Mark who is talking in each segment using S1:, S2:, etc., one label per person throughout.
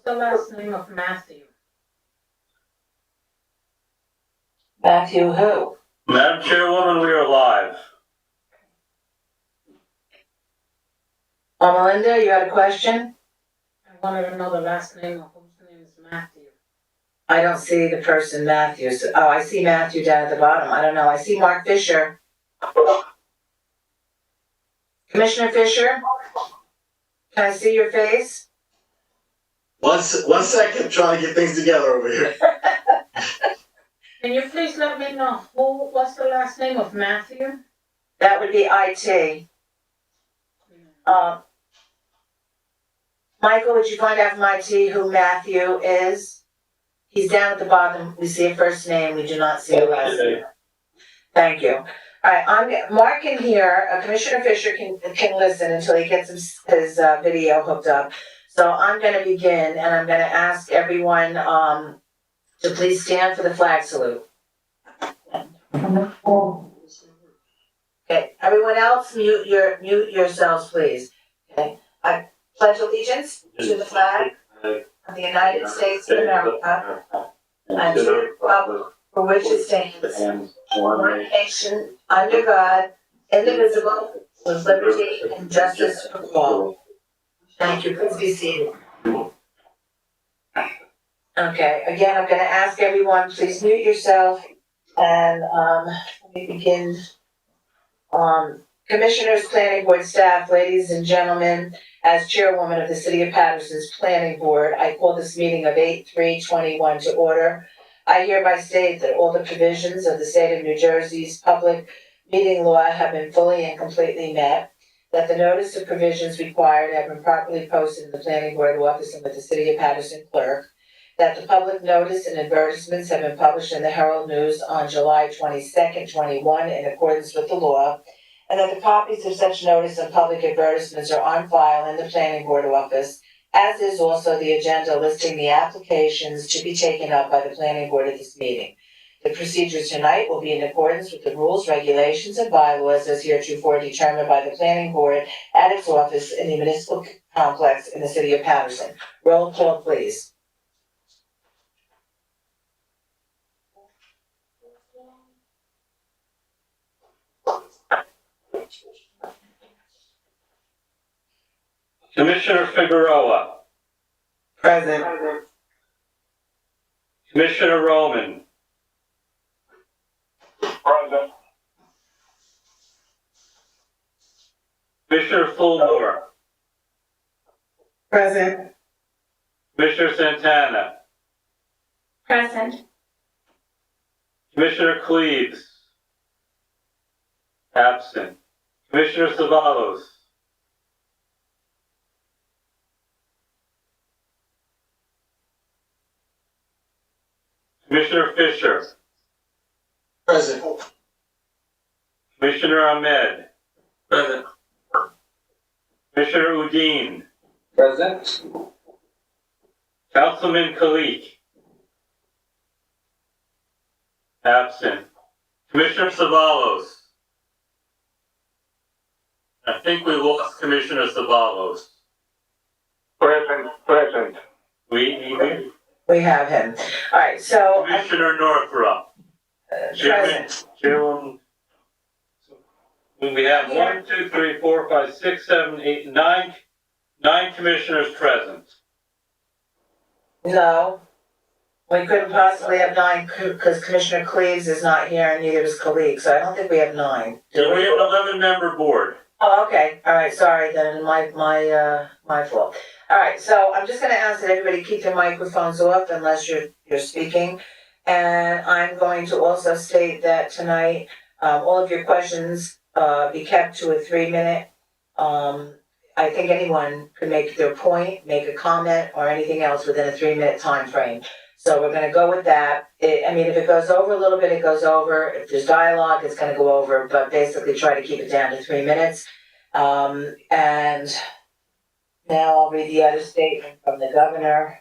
S1: the last name of Matthew?
S2: Matthew who?
S3: Madam Chairwoman, we are live.
S2: Melinda, you had a question?
S1: I wanted to know the last name of whose name is Matthew.
S2: I don't see the person Matthew. Oh, I see Matthew down at the bottom. I don't know. I see Mark Fisher. Commissioner Fisher? Can I see your face?
S4: One second, trying to get things together over here.
S1: Can you please let me know what's the last name of Matthew?
S2: That would be IT. Michael, would you find out from IT who Matthew is? He's down at the bottom. We see a first name. We do not see a last name. Thank you. All right, I'm marking here. Commissioner Fisher can listen until he gets his video hooked up. So I'm going to begin, and I'm going to ask everyone to please stand for the flag salute. Okay, everyone else, mute yourselves, please. Okay, I pledge allegiance to the flag of the United States of America and to the republic for which it stands, one nation, under God, indivisible, with liberty and justice for all. Thank you. Please be seated. Okay, again, I'm going to ask everyone, please mute yourself, and let me begin. Commissioners, Planning Board staff, ladies and gentlemen, as chairwoman of the City of Paterson's Planning Board, I call this meeting of 8/3/21 to order. I hereby state that all the provisions of the state of New Jersey's public meeting law have been fully and completely met, that the notice of provisions required have been properly posted in the Planning Board office and with the City of Paterson clerk, that the public notice and advertisements have been published in the Herald News on July 22nd, 21 in accordance with the law, and that the copies of such notice and public advertisements are on file in the Planning Board office, as is also the agenda listing the applications to be taken up by the Planning Board at this meeting. The procedures tonight will be in accordance with the rules, regulations, and bylaws as heretofore determined by the Planning Board at its office in the municipal complex in the City of Paterson. Roll call, please.
S3: Commissioner Figueroa.
S2: Present.
S3: Commissioner Roman.
S4: Present.
S3: Commissioner Fulmore.
S2: Present.
S3: Commissioner Santana.
S1: Present.
S3: Commissioner Cleaves. Absent. Commissioner Savalos. Commissioner Fisher.
S4: Present.
S3: Commissioner Ahmed.
S4: Present.
S3: Commissioner Udine.
S4: Present.
S3: Councilman Kalik. Absent. Commissioner Savalos. I think we lost Commissioner Savalos.
S4: Present.
S2: We have him. All right, so
S3: Commissioner Northrup.
S2: present.
S3: Chairwoman. We have 1, 2, 3, 4, 5, 6, 7, 8, 9 commissioners present.
S2: No, we couldn't possibly have 9 because Commissioner Cleaves is not here and neither is Kalik, so I don't think we have 9.
S3: So we have an 11-member board.
S2: Oh, okay. All right. Sorry, then my fault. All right. So I'm just going to ask that everybody keep their microphones off unless you're speaking, and I'm going to also state that tonight all of your questions be kept to a 3-minute. I think anyone could make their point, make a comment, or anything else within a 3-minute time frame. So we're going to go with that. If it goes over a little bit, it goes over. If there's dialogue, it's going to go over, but basically try to keep it down to 3 minutes. And now I'll read the other statement from the governor.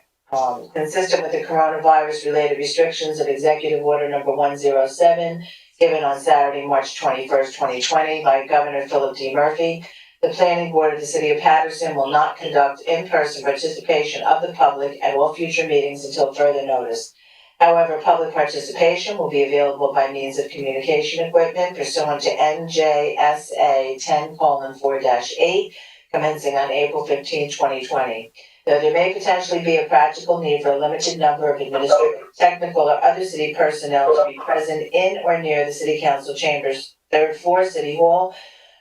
S2: Consistent with the coronavirus-related restrictions of Executive Order Number 107, given on Saturday, March 21st, 2020, by Governor Philip D. Murphy, The planning board of the city of Paterson will not conduct in-person participation of the public at all future meetings until further notice. However, public participation will be available by means of communication equipment pursuant to NJSA 10:4-8, commencing on April 15, 2020. Though there may potentially be a practical need for a limited number of administrative, technical, or other city personnel to be present in or near the city council chambers, third floor, City Hall,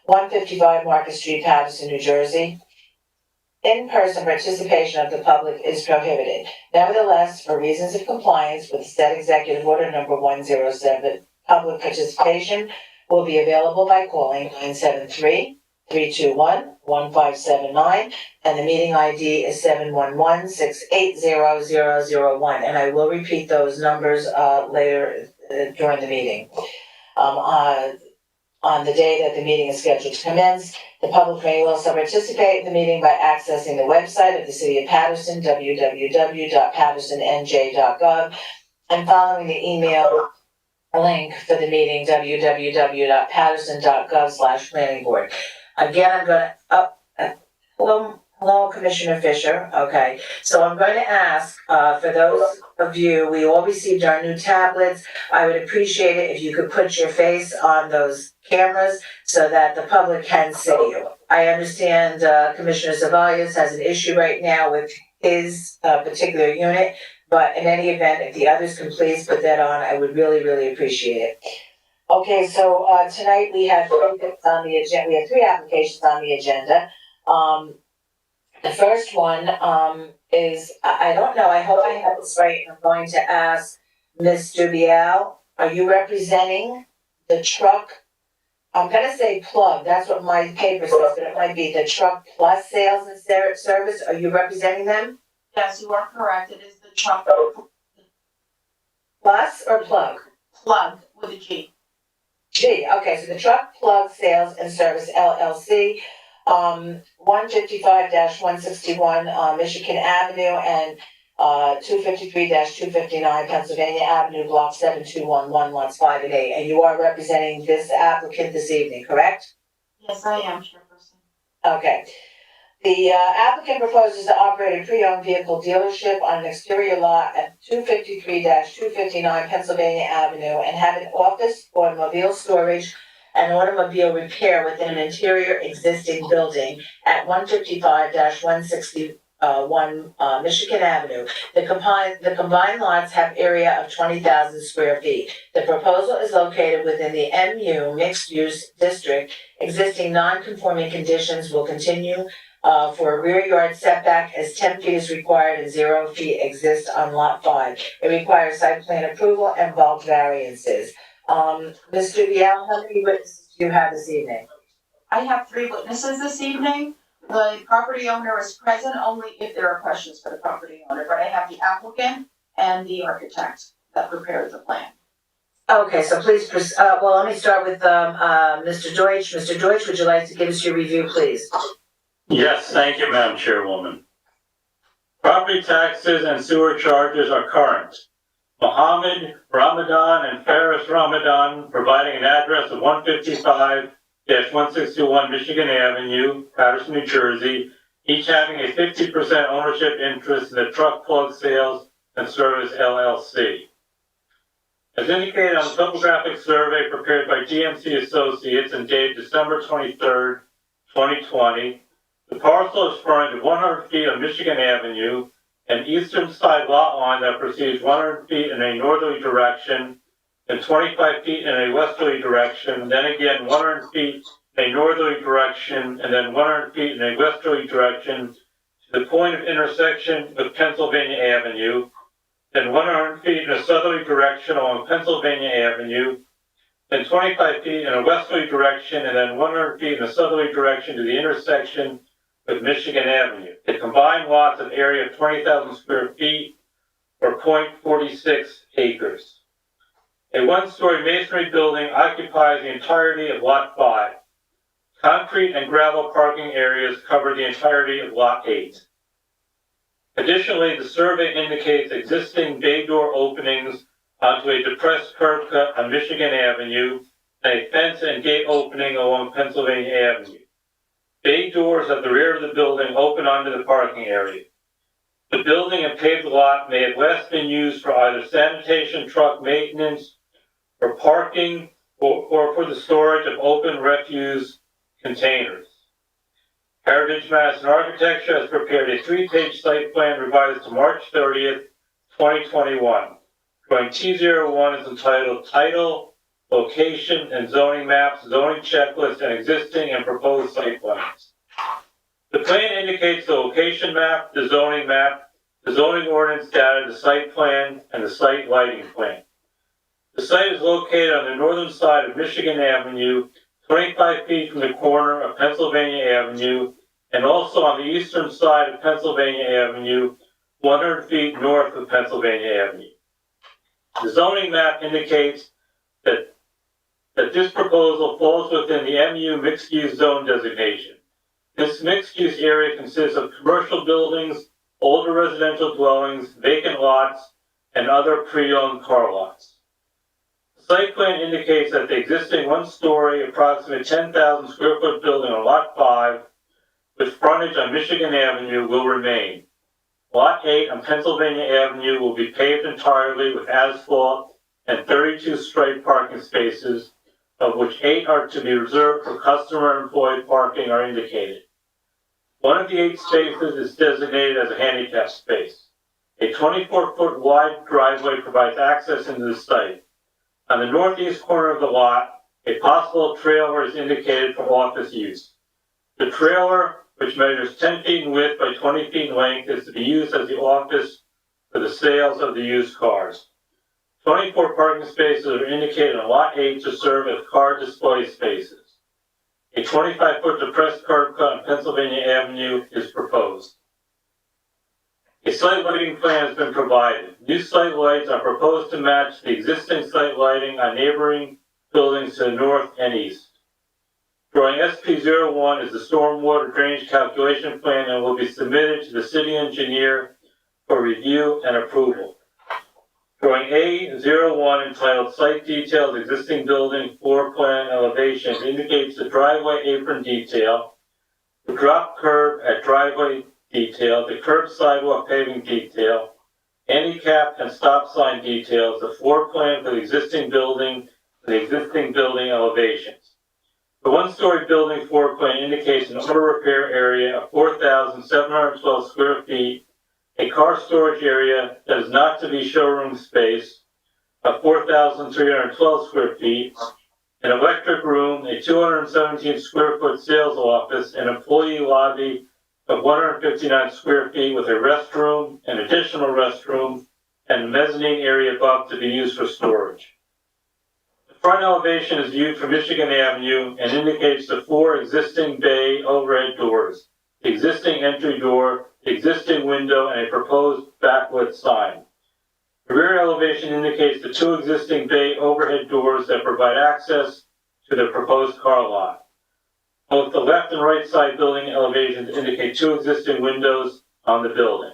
S2: 155 Market Street, Paterson, New Jersey, in-person participation of the public is prohibited. Nevertheless, for reasons of compliance with State Executive Order Number 107, public participation will be available by calling 973-321-1579, and the meeting ID is 711-680-001. And I will repeat those numbers later during the meeting. On the day that the meeting is scheduled to commence, the public may also participate in the meeting by accessing the website of the City of Paterson, www.patersonnj.gov, and following the email link for the meeting, www.paterson.gov/planning-board. Again, I'm going to, hello, Commissioner Fisher. Okay, so I'm going to ask, for those of you, we all received our new tablets. I would appreciate it if you could put your face on those cameras so that the public can see you. I understand Commissioner Zavalias has an issue right now with his particular unit, but in any event, if the others can please put that on, I would really, really appreciate it. Okay, so tonight we have on the agenda. We have 3 applications on the agenda. The first one is, I don't know, I hope I have this right. I'm going to ask Ms. Dubiel, are you representing the truck? I'm gonna say plug, that's what my paper says, but it might be the Truck Plus Sales and Service. Are you representing them?
S5: Yes, you are correct. It is the truck
S2: Plus or plug?
S5: plug with a G.
S2: G, okay, so the Truck Plug Sales and Service LLC, 155-161 Michigan Avenue and 253-259 Pennsylvania Avenue, Block 7211, lots 5 and 8. And you are representing this applicant this evening, correct?
S5: Yes, I am, Chairperson.
S2: Okay. The applicant proposes to operate a pre-owned vehicle dealership on an exterior lot at 253-259 Pennsylvania Avenue and have an office, automobile storage, and automobile repair within an interior existing building at 155-161 Michigan Avenue. The combined lots have area of 20,000 square feet. The proposal is located within the MU mixed-use district. Existing non-conforming conditions will continue for a rear yard setback as 10 feet is required and 0 feet exists on lot 5. It requires site plan approval and bulk variances. Ms. Dubiel, how many witnesses do you have this evening?
S5: I have 3 witnesses this evening. The property owner is present only if there are questions for the property owner, but I have the applicant and the architect that prepared the plan.
S2: Okay, so please, well, let me start with Mr. Deutsch. Mr. Deutsch, would you like to give us your review, please?
S3: Yes, thank you, Madam Chairwoman. Property taxes and sewer charges are current. Mohammed Ramadan and Faris Ramadan, providing an address of 155-161 Michigan Avenue, Paterson, New Jersey, each having a 50% ownership interest in the Truck Plug Sales and Service LLC. As indicated on the topographic survey prepared by GMC Associates and dated December 23rd, 2020, the parcel is fronted 100 feet on Michigan Avenue, an eastern side lot line that proceeds 100 feet in a northerly direction and 25 feet in a westerly direction, then again 100 feet in a northerly direction, and then 100 feet in a westerly direction to the point of intersection with Pennsylvania Avenue, then 100 feet in a southerly direction along Pennsylvania Avenue, then 25 feet in a westerly direction, and then 100 feet in a southerly direction to the intersection with Michigan Avenue. The combined lots of area of 20,000 square feet or 0.46 acres. A one-story masonry building occupies the entirety of Lot 5. Concrete and gravel parking areas cover the entirety of Lot 8. Additionally, the survey indicates existing bay door openings onto a depressed curb cut on Michigan Avenue and a fence and gate opening along Pennsylvania Avenue. Bay doors at the rear of the building open onto the parking area. The building and paved lot may have last been used for either sanitation truck maintenance or parking or for the storage of open refuse containers. Heritage Madison Architecture has prepared a 3-page site plan revised to March 30th, 2021. Drawing T01 is entitled Title, Location, and Zoning Maps, Zoning Checklist, and Existing and Proposed Site Plans. The plan indicates the location map, the zoning ordinance data, the site plan, and the site lighting plan. The site is located on the northern side of Michigan Avenue, 25 feet from the corner of Pennsylvania Avenue, and also on the eastern side of Pennsylvania Avenue, 100 feet north of Pennsylvania Avenue. The zoning map indicates that this proposal falls within the MU mixed-use zone designation. This mixed-use area consists of commercial buildings, older residential dwellings, vacant lots, and other pre-owned car lots. The site plan indicates that the existing one-story, approximately 10,000 square foot building on Lot 5, with frontage on Michigan Avenue, will remain. Lot 8 on Pennsylvania Avenue will be paved entirely with asphalt and 32 straight parking spaces, of which 8 are to be reserved for customer and employee parking are indicated. One of the 8 spaces is designated as a handicap space. A 24-foot wide driveway provides access into the site. On the northeast corner of the lot, a possible trailer is indicated for office use. The trailer, which measures 10 feet in width by 20 feet in length, is to be used as the office for the sales of the used cars. 24 parking spaces are indicated on Lot 8 to serve as car display spaces. A 25-foot depressed curb cut on Pennsylvania Avenue is proposed. A site lighting plan has been provided. New site lights are proposed to match the existing site lighting on neighboring buildings to the north and east. Drawing SP01 is the stormwater drainage calculation plan and will be submitted to the city engineer for review and approval. Drawing A01 entitled Site Details Existing Building Floor Plan Elevations indicates the driveway apron detail, the drop curb at driveway detail, the curb sidewalk paving detail, handicap and stop sign details, the floor plan for the existing building, and the existing building elevations. The one-story building floor plan indicates an auto repair area of 4,712 square feet, a car storage area that is not to be showroom space of 4,312 square feet, an electric room, a 217 square foot sales office, an employee lobby of 159 square feet with a restroom, an additional restroom, and a mezzanine area above to be used for storage. The front elevation is viewed from Michigan Avenue and indicates the 4 existing bay overhead doors, the existing entry door, the existing window, and a proposed backlit sign. The rear elevation indicates the 2 existing bay overhead doors that provide access to the proposed car lot. Both the left and right side building elevations indicate 2 existing windows on the building.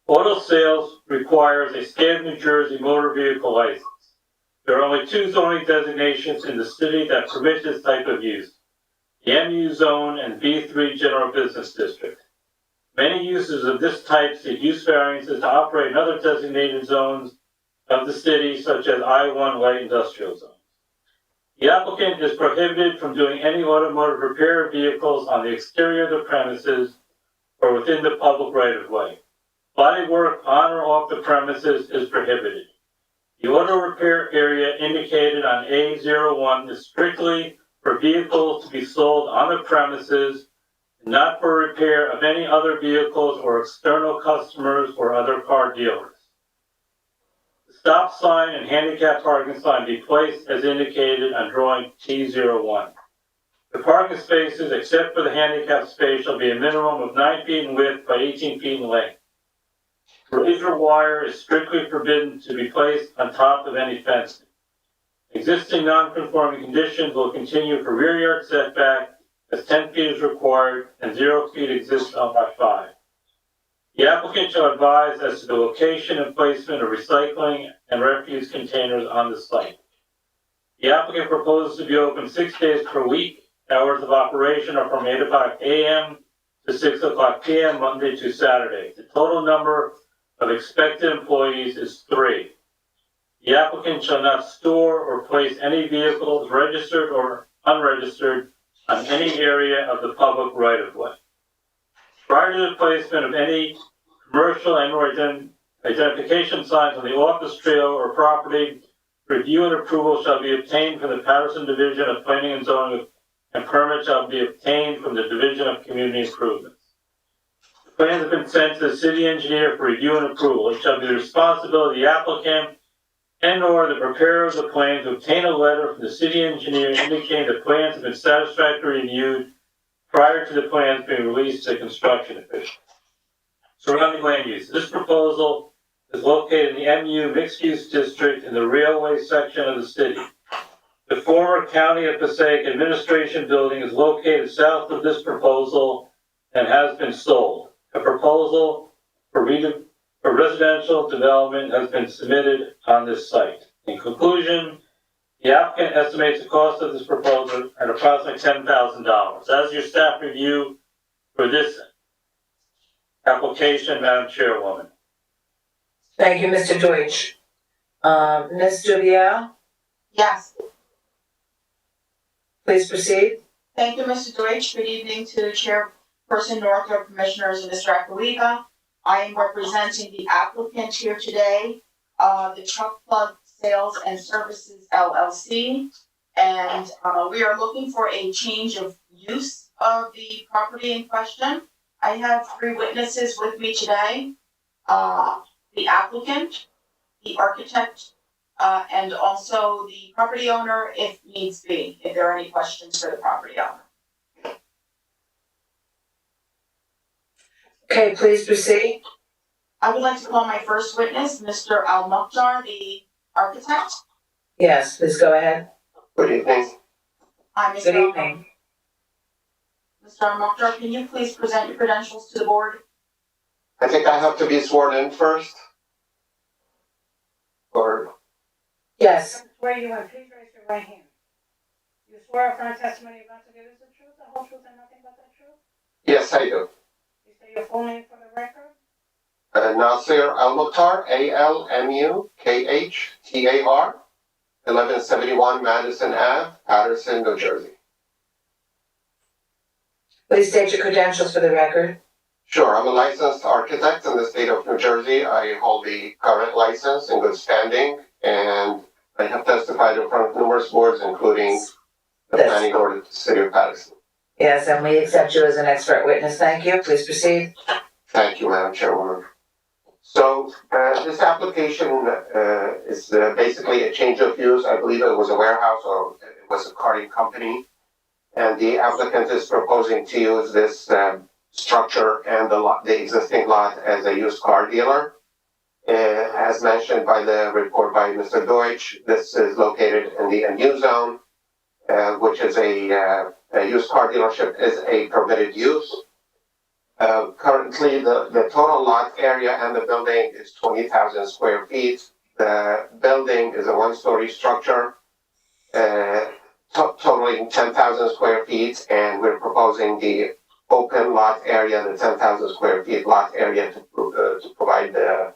S3: Auto sales requires a state of New Jersey motor vehicle license. There are only 2 zoning designations in the city that permit this type of use: the MU zone and B3 general business district. Many users of this type seek use variances to operate in other designated zones of the city, such as I-1 light industrial zones. The applicant is prohibited from doing any automotive repair of vehicles on the exterior of the premises or within the public right-of-way. Body work on or off the premises is prohibited. The auto repair area indicated on A01 is strictly for vehicles to be sold on the premises, not for repair of any other vehicles or external customers or other car dealers. The stop sign and handicap parking sign be placed as indicated on drawing T01. The parking spaces, except for the handicap space, shall be a minimum of 9 feet in width by 18 feet in length. Razor wire is strictly forbidden to be placed on top of any fencing. Existing non-conforming conditions will continue for rear yard setback, as 10 feet is required and 0 feet exists on Lot 5. The applicant shall advise as to the location and placement of recycling and refuse containers on the site. The applicant proposes to be open 6 days per week Hours of operation are from 8 o'clock a.m. to 6 o'clock p.m. Monday to Saturday. The total number of expected employees is 3. The applicant shall not store or place any vehicles, registered or unregistered, on any area of the public right-of-way. Prior to the placement of any commercial and/or identification signs on the office trailer or property, review and approval shall be obtained from the Paterson Division of Planning and Zoning, and permits shall be obtained from the Division of Community Improvements. The plans have been sent to the city engineer for review and approval. It shall be the responsibility of the applicant and/or the preparer of the plan to obtain a letter from the city engineer indicating the plans have been satisfactorily reviewed prior to the plans being released to construction officials. Surrounding land use. This proposal is located in the MU mixed-use district in the railway section of the city. The former County of Passaic Administration Building is located south of this proposal and has been sold. A proposal for residential development has been submitted on this site. In conclusion, the applicant estimates the cost of this proposal at approximately $10,000. As your staff review for this application, Madam Chairwoman.
S2: Thank you, Mr. Deutsch. Ms. Dubiel,
S5: Yes.
S2: please proceed.
S5: Thank you, Mr. Deutsch. Good evening to Chairperson Northrop, Commissioners, and Mr. Aquilita. I am representing the applicant here today, the Truck Plug Sales and Services LLC. And we are looking for a change of use of the property in question. I have 3 witnesses with me today. The applicant, the architect, and also the property owner if needs be, if there are any questions for the property owner.
S2: Okay, please proceed.
S5: I would like to call my first witness, Mr. Al Mukhtar, the architect.
S2: Yes, please go ahead.
S4: Good evening.
S5: Hi, Mr.
S2: Good
S5: Al-
S2: evening.
S5: Mr. Al Mukhtar, can you please present your credentials to the board?
S4: I think I have to be sworn in first. Or,
S2: Yes,
S1: Swear you in, please raise your right hand. You swear affirm testimony you're about to give is the truth, the whole truth, and nothing but the truth?
S4: yes, I do.
S1: You say your full name for the record?
S4: Nasir Al Mukhtar, ALMUKHTAR, 1171 Madison Ave, Paterson, New Jersey.
S2: please state your credentials for the record.
S4: Sure, I'm a licensed architect in the state of New Jersey. I hold the current license in good standing, and I have testified in front of numerous boards, including the
S2: Yes.
S4: planning board of the city of Paterson.
S2: Yes, and we accept you as an expert witness. Thank you. Please proceed.
S4: Thank you, Madam Chairwoman. So, this application is basically a change of use. I believe it was a warehouse or it was a carting company. And the applicant is proposing to use this structure and the existing lot as a used car dealer. As mentioned by the report by Mr. Deutsch, this is located in the MU zone, which is a used car dealership is a permitted use. Currently, the total lot area and the building is 20,000 square feet. The building is a 1-story structure, totaling 10,000 square feet, and we're proposing the open lot area, the 10,000 square feet lot area to provide the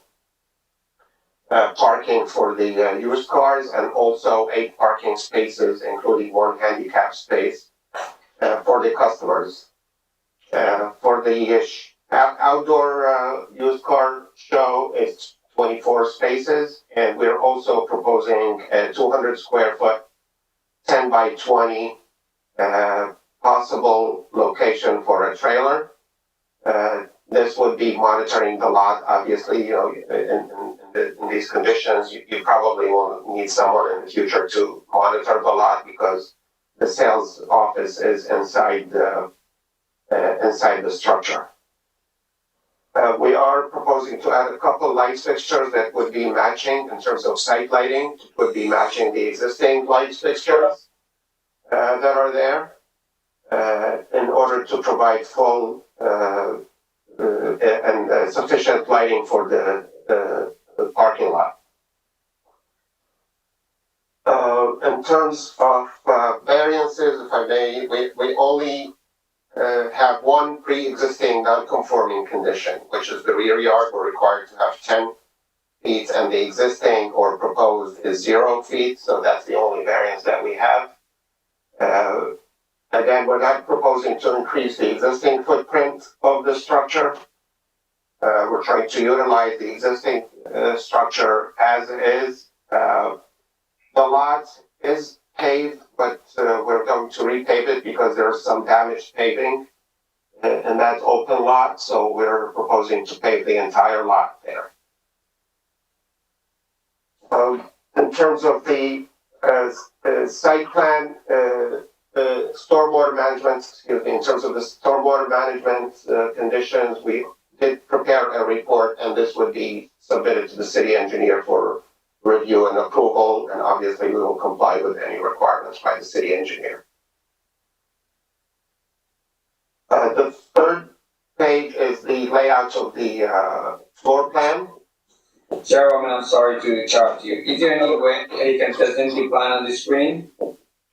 S4: parking for the used cars, and also 8 parking spaces, including 1 handicap space for the customers. For the outdoor used car show, it's 24 spaces, and we're also proposing a 200 square foot, 10 by 20 possible location for a trailer. This would be monitoring the lot. Obviously, you know, in these conditions, you probably will need someone in the future to monitor the lot because the sales office is inside the structure. We are proposing to add a couple light fixtures that would be matching in terms of site lighting, would be matching the existing light fixtures that are there in order to provide full and sufficient lighting for the parking lot. In terms of variances, if I may, we only have one pre-existing non-conforming condition, which is the rear yard. We're required to have 10 feet, and the existing or proposed is 0 feet, so that's the only variance that we have. Again, we're not proposing to increase the existing footprint of the structure. We're trying to utilize the existing structure as is. The lot is paved, but we're going to repave it because there's some damaged paving in that open lot, so we're proposing to pave the entire lot there. In terms of the site plan, stormwater management, in terms of the stormwater management conditions, we did prepare a report, and this would be submitted to the city engineer for review and approval, and obviously we will comply with any requirements by the city engineer. The third page is the layout of the floor plan.
S6: Chairwoman, I'm sorry to interrupt you. Is there any way you can present the plan on the screen?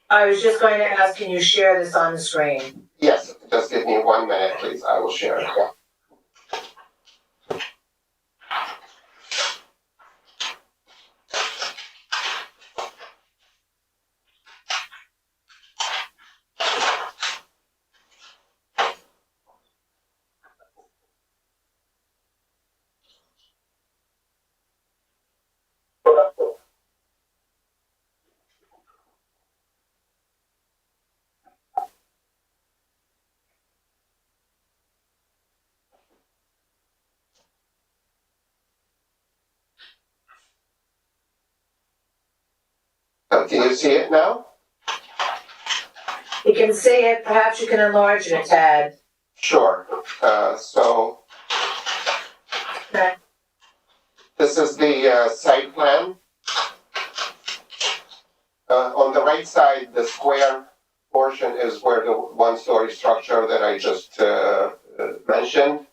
S2: I was just going to ask, can you share this on the screen?
S4: Yes, just give me 1 minute, please. I will share it. Can you see it now?
S2: You can see it, perhaps you can enlarge it a tad.
S4: Sure. So
S2: Okay.
S4: this is the site plan. On the right side, the square portion is where the one-story structure that I just mentioned.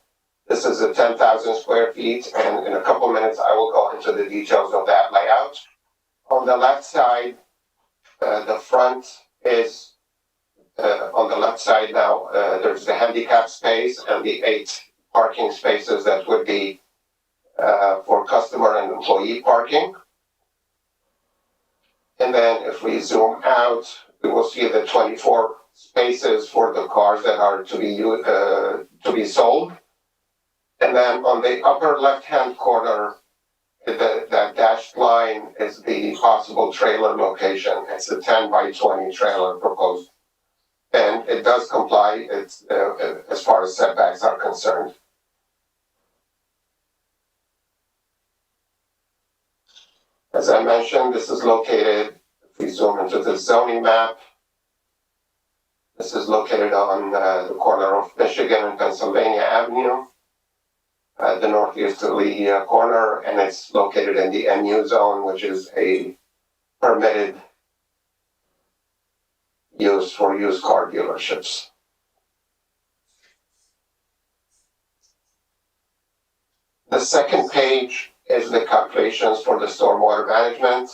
S4: This is a 10,000 square feet, and in a couple minutes I will go into the details of that layout. On the left side, the front is on the left side now. There's the handicap space and the 8 parking spaces that would be for customer and employee parking. And then if we zoom out, we will see the 24 spaces for the cars that are to be sold. And then on the upper left-hand corner, that dashed line is the possible trailer location. It's a 10 by 20 trailer proposed. And it does comply, it's, as far as setbacks are concerned. As I mentioned, this is located, if we zoom into the zoning map, this is located on the corner of Michigan and Pennsylvania Avenue, the northeasterly corner, and it's located in the MU zone, which is a permitted use for used car dealerships. The second page is the calculations for the stormwater management.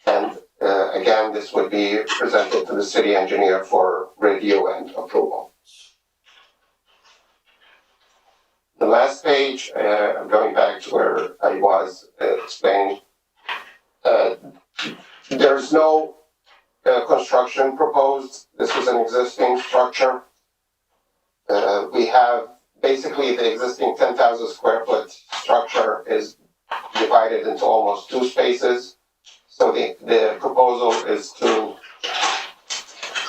S4: And again, this would be presented to the city engineer for review and approval. The last page, going back to where I was explaining, there's no construction proposed. This is an existing structure. We have basically the existing 10,000 square foot structure is divided into almost 2 spaces. So the proposal is to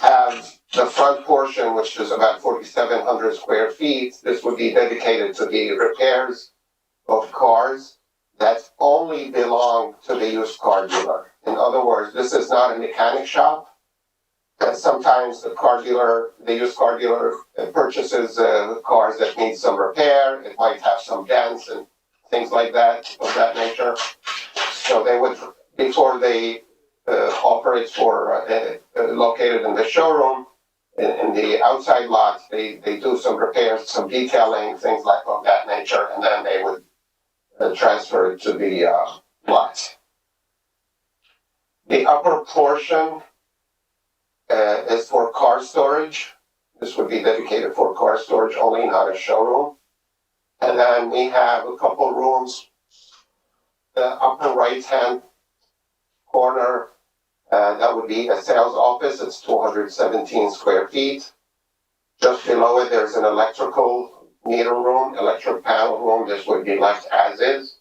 S4: have the front portion, which is about 4,700 square feet. This would be dedicated to the repairs of cars that only belong to the used car dealer. In other words, this is not a mechanic shop. Sometimes the used car dealer purchases cars that need some repair. It might have some dents and things like that, of that nature. So they would, before they offer it for located in the showroom, in the outside lot, they do some repairs, some detailing, things like of that nature, and then they would transfer it to the lot. The upper portion is for car storage. This would be dedicated for car storage only, not a showroom. And then we have a couple rooms, the upper right-hand corner, that would be a sales office. It's 217 square feet. Just below it, there's an electrical meter room, electric panel room. This would be left as is.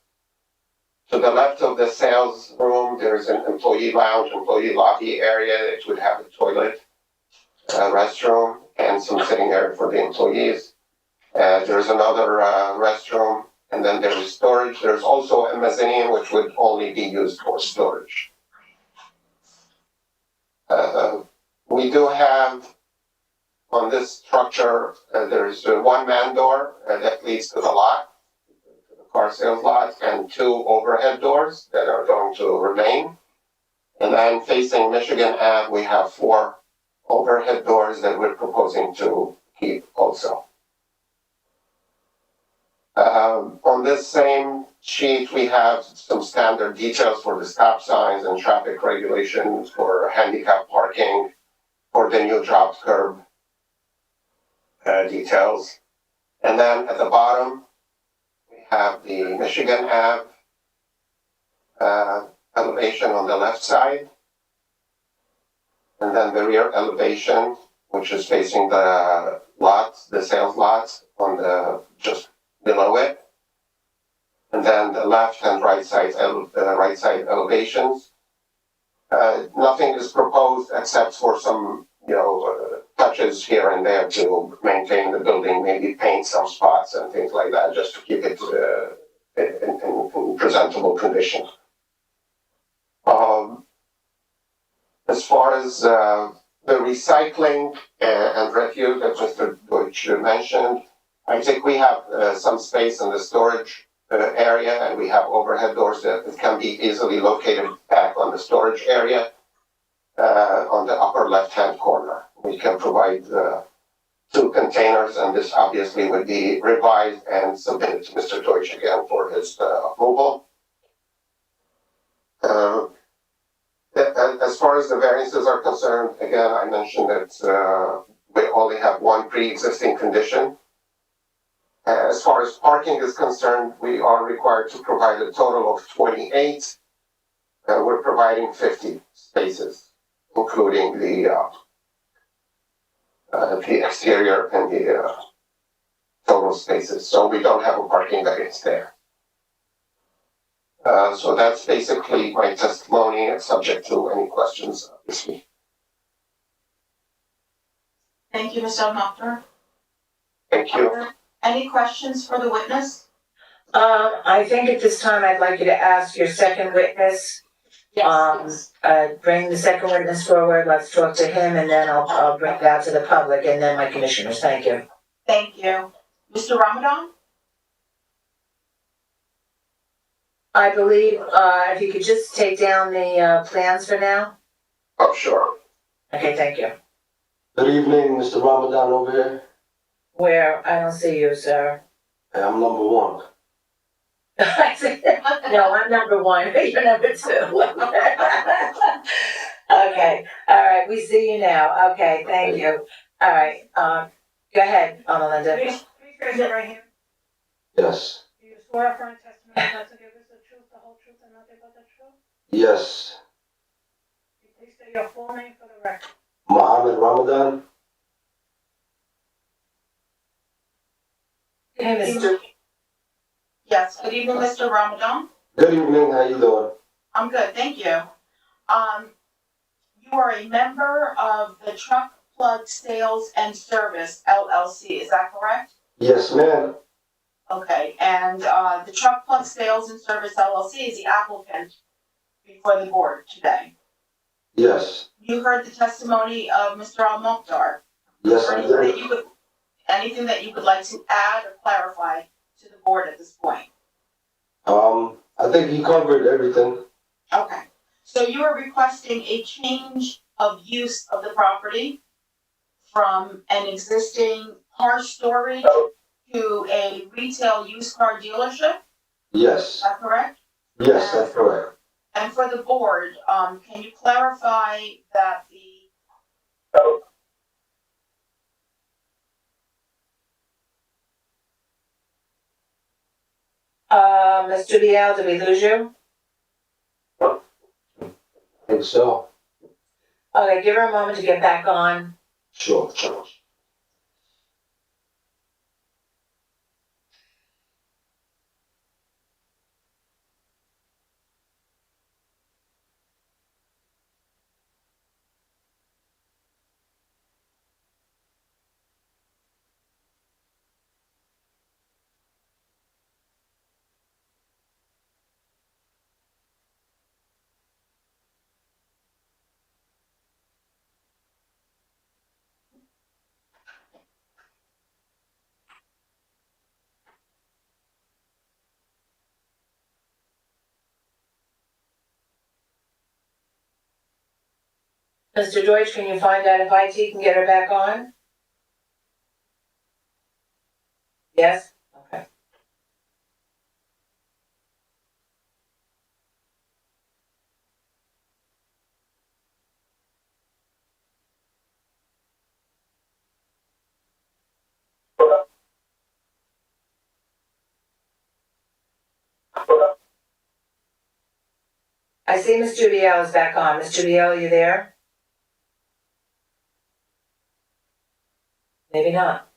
S4: To the left of the sales room, there's an employee lounge, employee lobby area. It would have a toilet, restroom, and some sitting area for the employees. There's another restroom, and then there is storage. There's also a mezzanine, which would only be used for storage. We do have on this structure, there's a one-man door that leads to the lot, to the car sales lot, and 2 overhead doors that are going to remain. And then facing Michigan Ave, we have 4 overhead doors that we're proposing to keep also. On this same sheet, we have some standard details for the stop signs and traffic regulations for handicap parking, for the new drop curb details. And then at the bottom, we have the Michigan Ave elevation on the left side. And then the rear elevation, which is facing the lots, the sales lots on the just below it. And then the left and right side elevations. Nothing is proposed except for some, touches here and there to maintain the building, maybe paint some spots and things like that, just to keep it in presentable condition. As far as the recycling and refuse that Mr. Deutsch mentioned, I think we have some space in the storage area, and we have overhead doors that can be easily located back on the storage area on the upper left-hand corner. We can provide 2 containers, and this obviously would be revised and submitted to Mr. Deutsch again for his approval. As far as the variances are concerned, again, I mentioned that we only have 1 pre-existing condition. As far as parking is concerned, we are required to provide a total of 28. We're providing 50 spaces, including the exterior and the total spaces. So we don't have a parking variance there. So that's basically my testimony, and subject to any questions, obviously.
S5: Thank you, Mr. Al-Maktar.
S4: Thank you.
S5: Any questions for the witness?
S2: I think at this time I'd like you to ask your second witness.
S5: Yes.
S2: Bring the second witness forward, let's talk to him, and then I'll bring it out to the public, and then my commissioners, thank you.
S5: Thank you. Mr. Ramadan?
S2: I believe, if you could just take down the, plans for now?
S4: Oh, sure.
S2: Okay, thank you.
S7: Good evening, Mr. Ramadan over here.
S2: Where, I don't see you, sir.
S7: Hey, I'm number 1.
S2: No, I'm number 1, you're number 2. Okay, all right, we see you now, okay, thank you. All right, go ahead, Melinda.
S1: Please raise your right hand.
S7: Yes.
S1: Do you swear affirm testimony about to give us the truth, the whole truth, and nothing but the truth?
S7: Yes.
S1: Can you please state your full name for the record?
S7: Mohammed Ramadan.
S2: Hey, Mr.
S5: Yes, good evening, Mr. Ramadan.
S7: Good evening, how you doing?
S5: I'm good, thank you. You are a member of the Truck Plug Sales and Service LLC, is that correct?
S7: Yes, ma'am.
S5: Okay, and the Truck Plug Sales and Service LLC is the applicant before the board today.
S7: Yes.
S5: You heard the testimony of Mr. Al-Mukhtar.
S7: Yes, I did.
S5: Anything that you would like to add or clarify to the board at this point?
S7: I think he covered everything.
S5: Okay, so you are requesting a change of use of the property from an existing car storage to a retail used car dealership, is
S7: Yes.
S5: that correct?
S7: Yes, that's correct.
S5: And for the board, can you clarify that the
S2: Mr. Biel, did we lose you?
S7: I think so.
S2: Okay, give her a moment to get back on.
S7: Sure.
S2: Mr. Deutsch, can you find out if IT can get her back on? Yes? Okay. I see Mr. Biel is back on. Mr. Biel, are you there? Maybe not.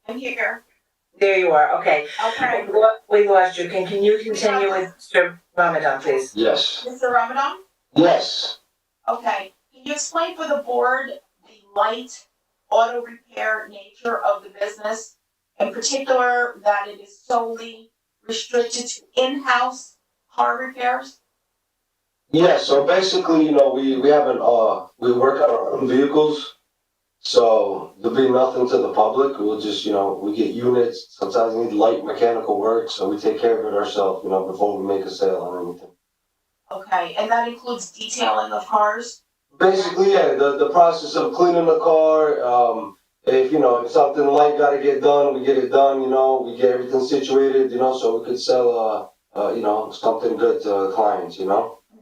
S5: I'm here.
S2: There you are, okay.
S5: Okay.
S2: We lost you. Can you continue with Mr. Ramadan, please?
S7: Yes.
S5: Mr. Ramadan?
S7: Yes.
S5: Okay. Can you explain for the board the light auto repair nature of the business? In particular, that it is solely restricted to in-house car repairs?
S7: Yeah, so basically, we haven't, we work on our own vehicles. So there'll be nothing to the public. We'll just, we get units. Sometimes we need light mechanical work, so we take care of it ourselves, before we make a sale on anything.
S5: Okay, and that includes detailing of cars?
S7: Basically, yeah, the process of cleaning the car, if something light gotta get done, we get it done, we get everything situated, so we could sell, something good to clients,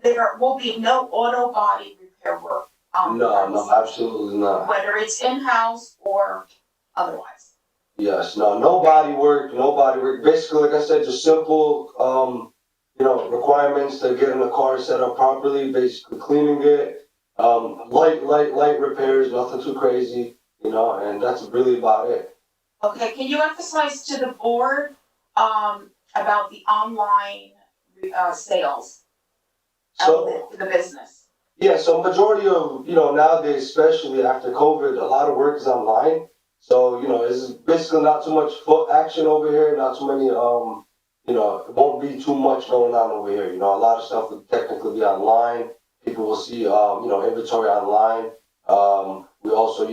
S5: There will be no auto body repair work on the
S7: No,
S5: premises,
S7: absolutely not.
S5: whether it's in-house or otherwise.
S7: Yes, no body work, no body work. Basically, like I said, just simple, requirements to getting the car set up properly, basically cleaning it, light repairs, nothing too crazy, and that's really about it.
S5: Okay, can you emphasize to the board, about the online, sales
S7: So,
S5: of the business?
S7: yeah, so majority of, nowadays, especially after COVID, a lot of work is online. So, it's basically not too much foot action over here, not too many, it won't be too much going on over here. A lot of stuff will technically be online. People will see, inventory online. We also,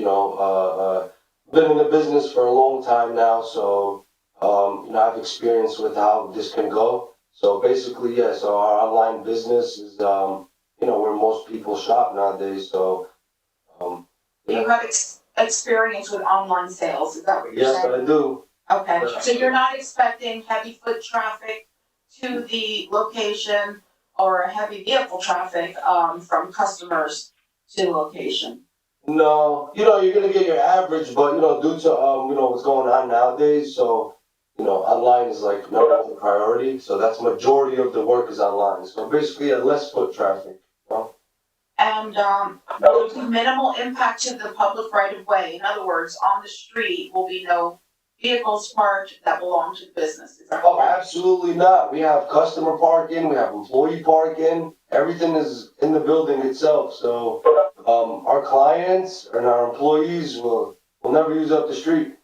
S7: been in the business for a long time now, so, I have experience with how this can go. So basically, yeah, so our online business is, where most people shop nowadays, so,
S5: You have experience with online sales, is that what you're
S7: yes,
S5: saying?
S7: I do.
S5: Okay, so you're not expecting heavy foot traffic to the location or heavy vehicle traffic, from customers to the location?
S7: No, you're gonna get your average, but, due to, what's going on nowadays, so, online is like number one priority, so that's majority of the work is online, so basically, less foot traffic,
S5: And, will there be minimal impact to the public right of way? In other words, on the street will be no vehicles parked that belong to the business, is that
S7: Oh,
S5: correct?
S7: absolutely not. We have customer parking, we have employee parking, everything is in the building itself, so, our clients and our employees will never use up the street.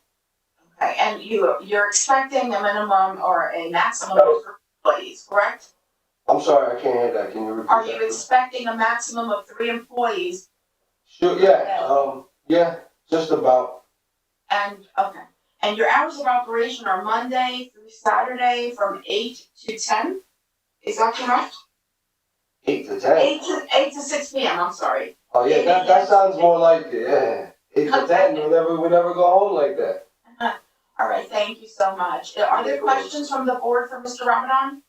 S5: Okay, and you're expecting a minimum or a maximum of 3 employees, correct?
S7: I'm sorry, I can't hear that. Can you repeat
S5: Are
S7: that?
S5: you expecting a maximum of 3 employees?
S7: Sure, yeah, just about.
S5: And, okay, and your hours of operation are Monday through Saturday from 8 to 10? Is that correct?
S7: 8 to 10.
S5: 8 to 6 p.m., I'm sorry.
S7: Oh, yeah, that sounds more like it, yeah. 8 to 10, we never go home like that.
S5: All right, thank you so much. Are there questions from the board for Mr. Ramadan?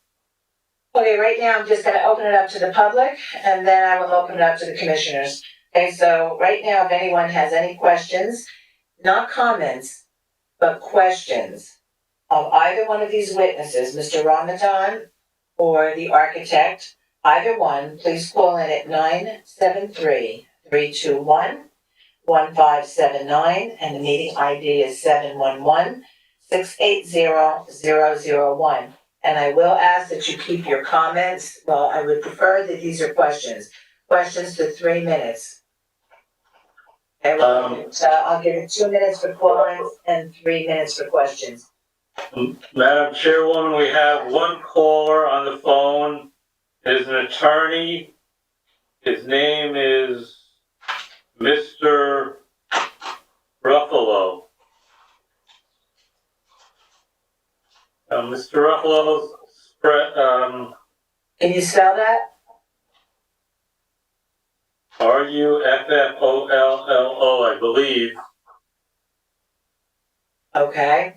S2: Okay, right now I'm just gonna open it up to the public and then I will open it up to the commissioners. Okay, so right now, if anyone has any questions, not comments, but questions of either one of these witnesses, Mr. Ramadan or the architect, either one, please call in at 973-321-1579, and the meeting ID is 711-680-001. And I will ask that you keep your comments, well, I would prefer that these are questions to 3 minutes. Okay, I'll give it 2 minutes for comments and 3 minutes for questions.
S3: Madam Chairwoman, we have one caller on the phone. Is an attorney. His name is Mr. Ruffalo. Mr. Ruffalo,
S2: Can you spell that?
S3: Ruffolo, I believe.
S2: Okay.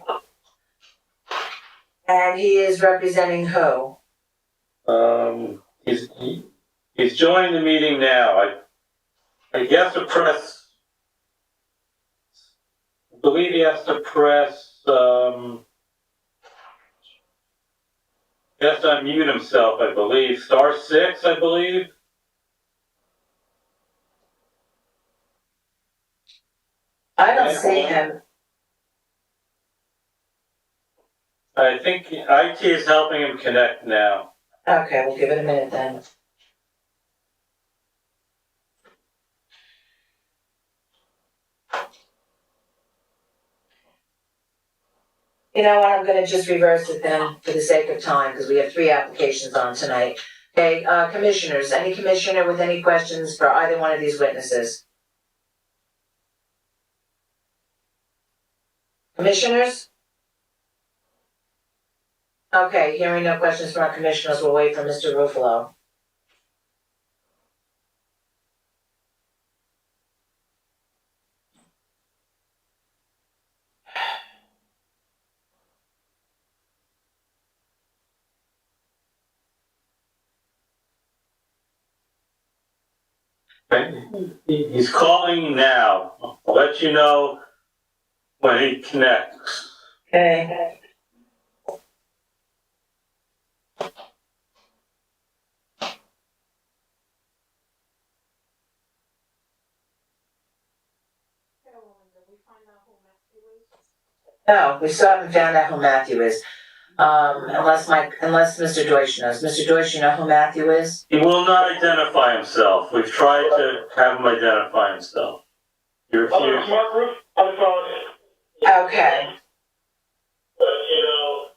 S2: And he is representing who?
S3: He's joining the meeting now. I guess to press. I believe he has to press. He has to unmute himself. I believe *6. I believe.
S2: I don't see him.
S3: I think IT is helping him connect now.
S2: Okay, we'll give it a minute then. You know what, I'm gonna just reverse it then for the sake of time, because we have 3 applications on tonight. Okay, commissioners, any commissioner with any questions for either one of these witnesses? Commissioners? Okay, hearing no questions from our commissioners, we'll wait for Mr. Ruffalo.
S3: He's calling now. I'll let you know when he connects.
S2: Okay. No, we still haven't found out who Matthew is. Unless Mr. Deutsch knows. Mr. Deutsch, you know who Matthew is?
S3: He will not identify himself. We've tried to have him identify himself. He refused.
S8: Mark Roof on the phone.
S2: Okay.
S8: But, you know,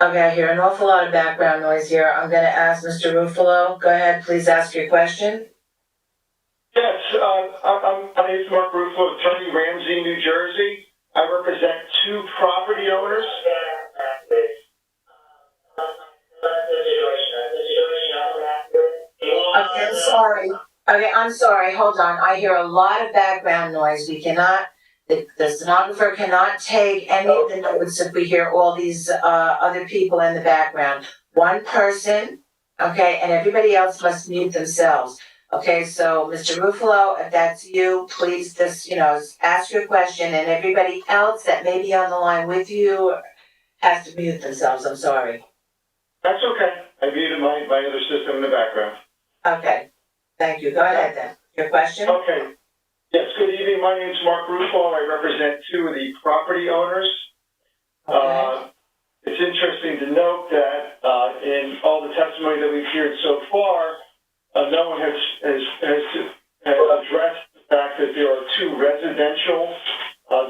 S2: Okay, I hear an awful lot of background noise here. I'm gonna ask Mr. Ruffalo. Go ahead, please ask your question.
S8: Yes, my name is Mark Ruffalo, attorney, Ramsey, New Jersey. I represent 2 property owners.
S2: Okay, I'm sorry. Okay, I'm sorry. Hold on. I hear a lot of background noise. We cannot, the stenographer cannot take any of the notes if we hear all these other people in the background. One person, okay, and everybody else must mute themselves. Okay, so Mr. Ruffalo, if that's you, please just, ask your question, and everybody else that may be on the line with you has to mute themselves. I'm sorry.
S8: That's okay. I muted my other system in the background.
S2: Okay, thank you. Go ahead then. Your question?
S8: Okay. Yes, good evening. My name is Mark Ruffalo. I represent 2 of the property owners.
S2: Okay.
S8: It's interesting to note that in all the testimony that we've heard so far, no one has addressed the fact that there are 2 residential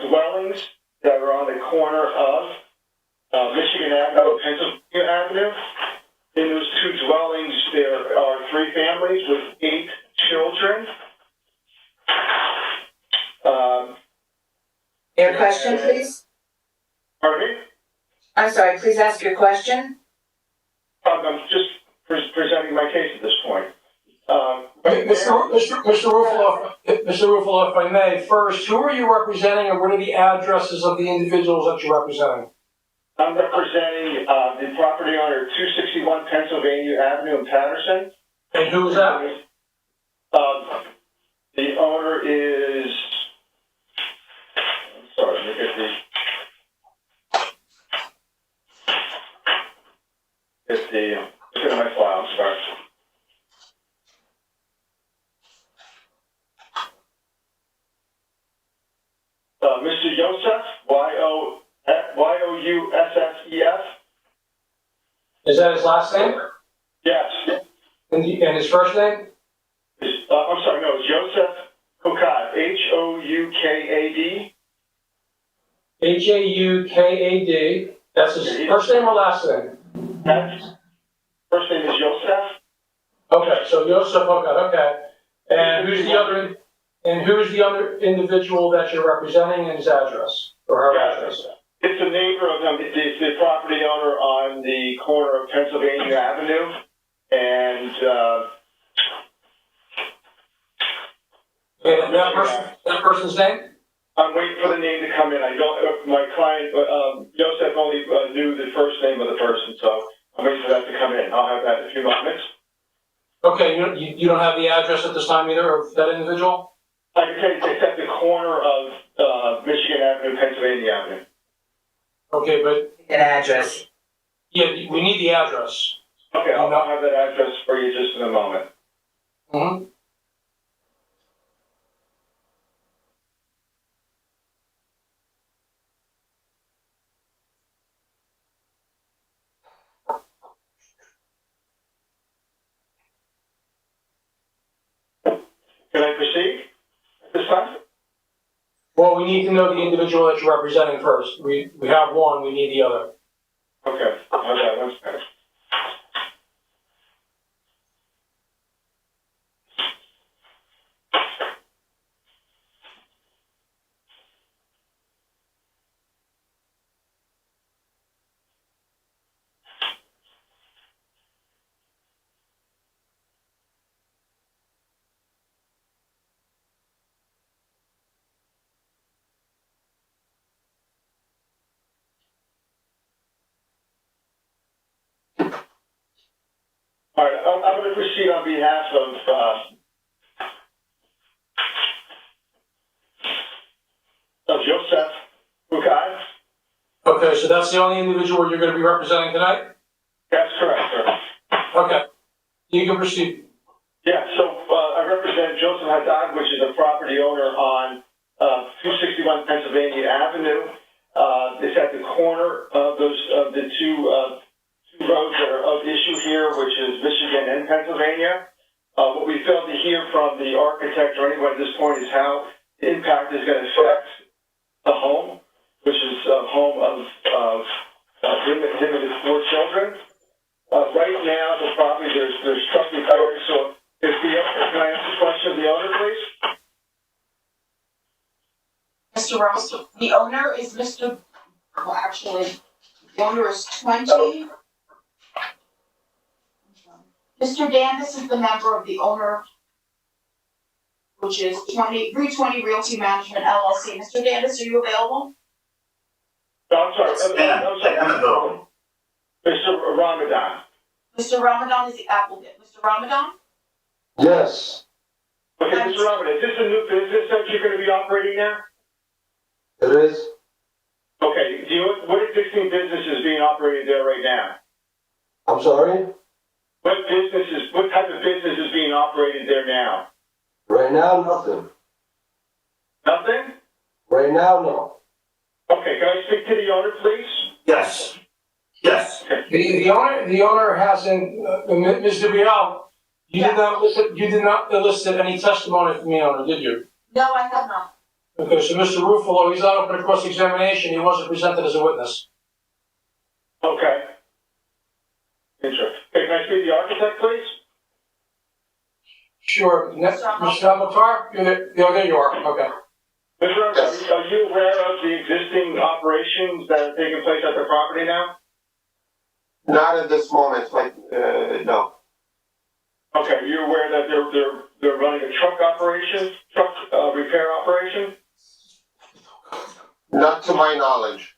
S8: dwellings that are on the corner of Michigan Avenue and Pennsylvania Avenue. In those 2 dwellings, there are 3 families with 8 children.
S2: Your question, please?
S8: Pardon me?
S2: I'm sorry, please ask your question.
S8: I'm just presenting my case at this point.
S9: Mr. Ruffalo, if I may, first, who are you representing and what are the addresses of the individuals that you're representing?
S8: I'm representing, the property owner, 261 Pennsylvania Avenue in Paterson.
S9: And who is that?
S8: The owner is, I'm sorry, let me get look at my file, I'm sorry. Mr. Yosef, Youssef.
S9: Is that his last name?
S8: Yes.
S9: And his first name?
S8: I'm sorry, no, it's Yosef Houkad, Houkad.
S9: Haukad. That's his first name or last name?
S8: First name is Yosef.
S9: Okay, so Yosef Houkad, okay. And who's the other individual that you're representing and his address, or her address?
S8: It's a neighbor of them, it's the property owner on the corner of Pennsylvania Avenue, and,
S9: And that person's name?
S8: I'm waiting for the name to come in. I don't, my client, Joseph only knew the first name of the person, so I'm waiting for that to come in. I'll have that in a few moments.
S9: Okay, you don't have the address at this time either of that individual?
S8: I can tell you, it's at the corner of Michigan Avenue, Pennsylvania Avenue.
S9: Okay, but,
S2: An address.
S9: yeah, we need the address.
S8: Okay, I'll have that address for you just in a moment.
S9: Mm-hmm.
S8: Can I proceed at this time?
S9: Well, we need to know the individual that you're representing first. We have one, we need the other.
S8: Okay, one second. All right, I'm going to proceed on behalf of Joseph Houkad.
S9: Okay, so that's the only individual you're gonna be representing tonight?
S8: That's correct, sir.
S9: Okay, you can proceed.
S8: Yeah, so I represent Joseph Haddad, which is a property owner on 261 Pennsylvania Avenue. It's at the corner of the two roads that are of issue here, which is Michigan and Pennsylvania. What we failed to hear from the architect or anyone at this point is how the impact is going to affect the home, which is a home of him and his 4 children. Right now, the property, there's truck repairs, so can I ask a question of the owner, please?
S5: Mr. Ross, the owner is Mr. Well, actually, the owner is 20. Mr. Dandis is the member of the owner, which is 320 Realty Management LLC. Mr. Dandis, are you available?
S8: No, I'm sorry. I'm sorry.
S10: I'm available.
S8: Mr. Ramadan.
S5: Mr. Ramadan is the applicant. Mr. Ramadan?
S7: Yes,
S8: Okay, Mr. Ramadan, is this a new business that you're going to be operating now?
S7: it is.
S8: Okay, what existing business is being operated there right now?
S7: I'm sorry?
S8: What type of business is being operated there now?
S7: Right now, nothing.
S8: Nothing?
S7: Right now, no.
S8: Okay, can I speak to the owner, please?
S10: Yes. Yes.
S9: The owner hasn't, Mr. Bial, you did not elicit any testimony from the owner, did you?
S5: No, I have not.
S9: Okay, so Mr. Ruffalo, he's not open to cross-examination, he wasn't presented as a witness.
S8: Okay. Interesting. Okay, can I speak to the architect, please?
S9: Sure, Mr. Amatar, there you are, okay.
S8: Mr. Ramadan, are you aware of the existing operations that are taking place at the property now?
S4: Not at this moment, like, no.
S8: Okay, you're aware that they're running a truck repair operation?
S4: Not to my knowledge.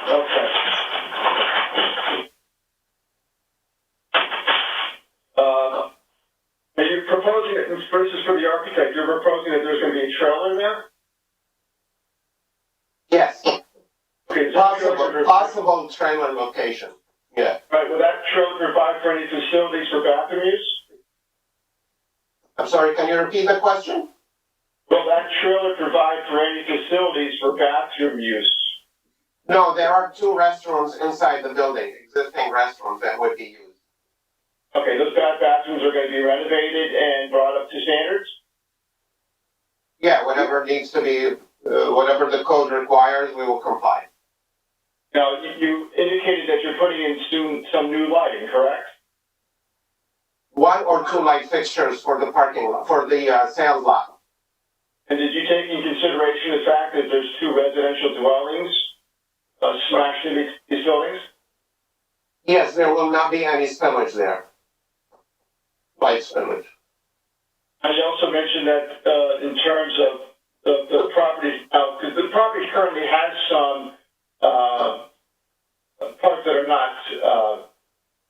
S8: Okay. this is for the architect, you're proposing that there's gonna be a trailer there?
S4: Yes,
S8: Okay, is that trailer-
S4: possible trailer location, yeah.
S8: Right, will that trailer provide for any facilities for bathroom use?
S4: I'm sorry, can you repeat the question?
S8: Will that trailer provide for any facilities for bathroom use?
S4: No, there are 2 restrooms inside the building, existing restrooms that would be used.
S8: Okay, those bathrooms are gonna be renovated and brought up to standards?
S4: Yeah, whatever needs to be, whatever the code requires, we will comply.
S8: Now, you indicated that you're putting in soon some new lighting, correct?
S4: 1 or 2 light fixtures for the parking lot, for the sales lot.
S8: And did you take in consideration the fact that there's 2 residential dwellings smashed into these buildings?
S4: Yes, there will not be any spillage there. Light spillage.
S8: And you also mentioned that in terms of the property, because the property currently has some parts that are not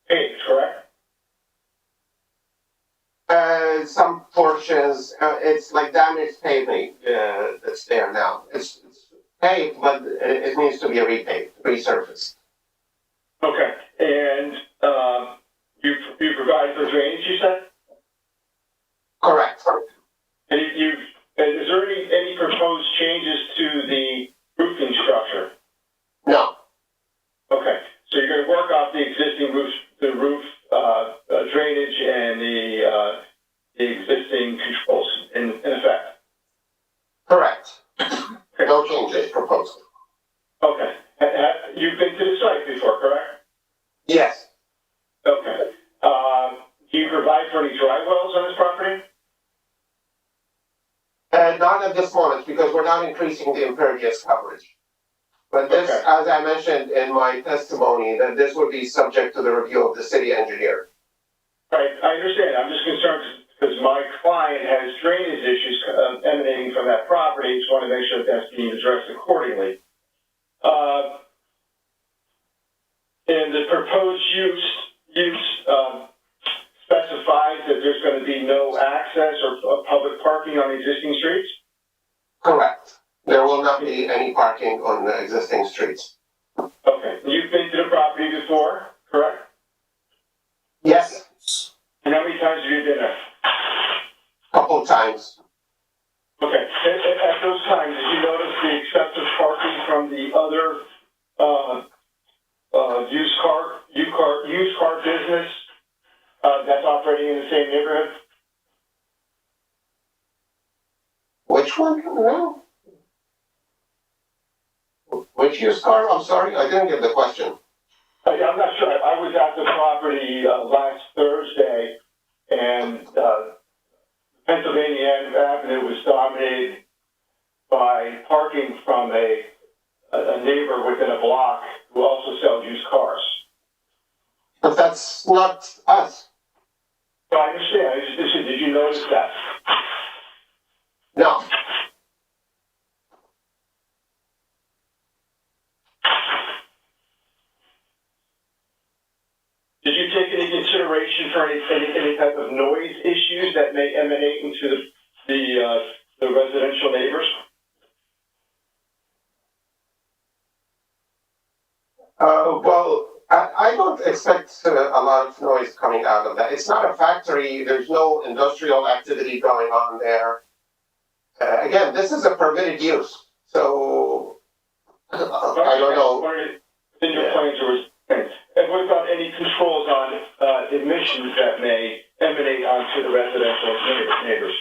S8: paved, correct?
S4: Some portions, it's like damaged paving that's there now. It's paved, but it needs to be repaved, resurfaced.
S8: Okay, and you provide for drainage, you said?
S4: Correct.
S8: And is there any proposed changes to the roofing structure?
S4: No,
S8: Okay, so you're gonna work off the existing roof drainage and the existing controls in effect?
S4: correct. No changes proposed.
S8: Okay, you've been to the site before, correct?
S4: Yes.
S8: Okay, do you provide for any dry wells on this property?
S4: Not at this moment because we're not increasing the impervious coverage. But this,
S8: Okay.
S4: as I mentioned in my testimony, that this would be subject to the review of the city engineer.
S8: Right, I understand, I'm just concerned because my client has drainage issues emanating from that property, just want to make sure that that's being addressed accordingly. And the proposed use specifies that there's going to be no access or public parking on existing streets?
S4: Correct. There will not be any parking on the existing streets.
S8: Okay, you've been to the property before, correct?
S4: Yes,
S8: And how many times have you been there?
S4: couple times.
S8: Okay, at those times, did you notice the excessive parking from the other used car business that's operating in the same neighborhood?
S4: Which one? No. Which used car? I'm sorry, I didn't get the question.
S8: I'm not sure. I was at the property last Thursday, and Pennsylvania Avenue was dominated by parking from a neighbor within a block who also sells used cars.
S4: But that's not us.
S8: So I understand. Did you notice that?
S4: No.
S8: Did you take any consideration for any type of noise issues that may emanate into the residential neighbors?
S4: Well, I don't expect a lot of noise coming out of that. It's not a factory. There's no industrial activity going on there. Again, this is a permitted use, so I don't know.
S8: In your plans, there was. And what about any controls on emissions that may emanate onto the residential neighbors?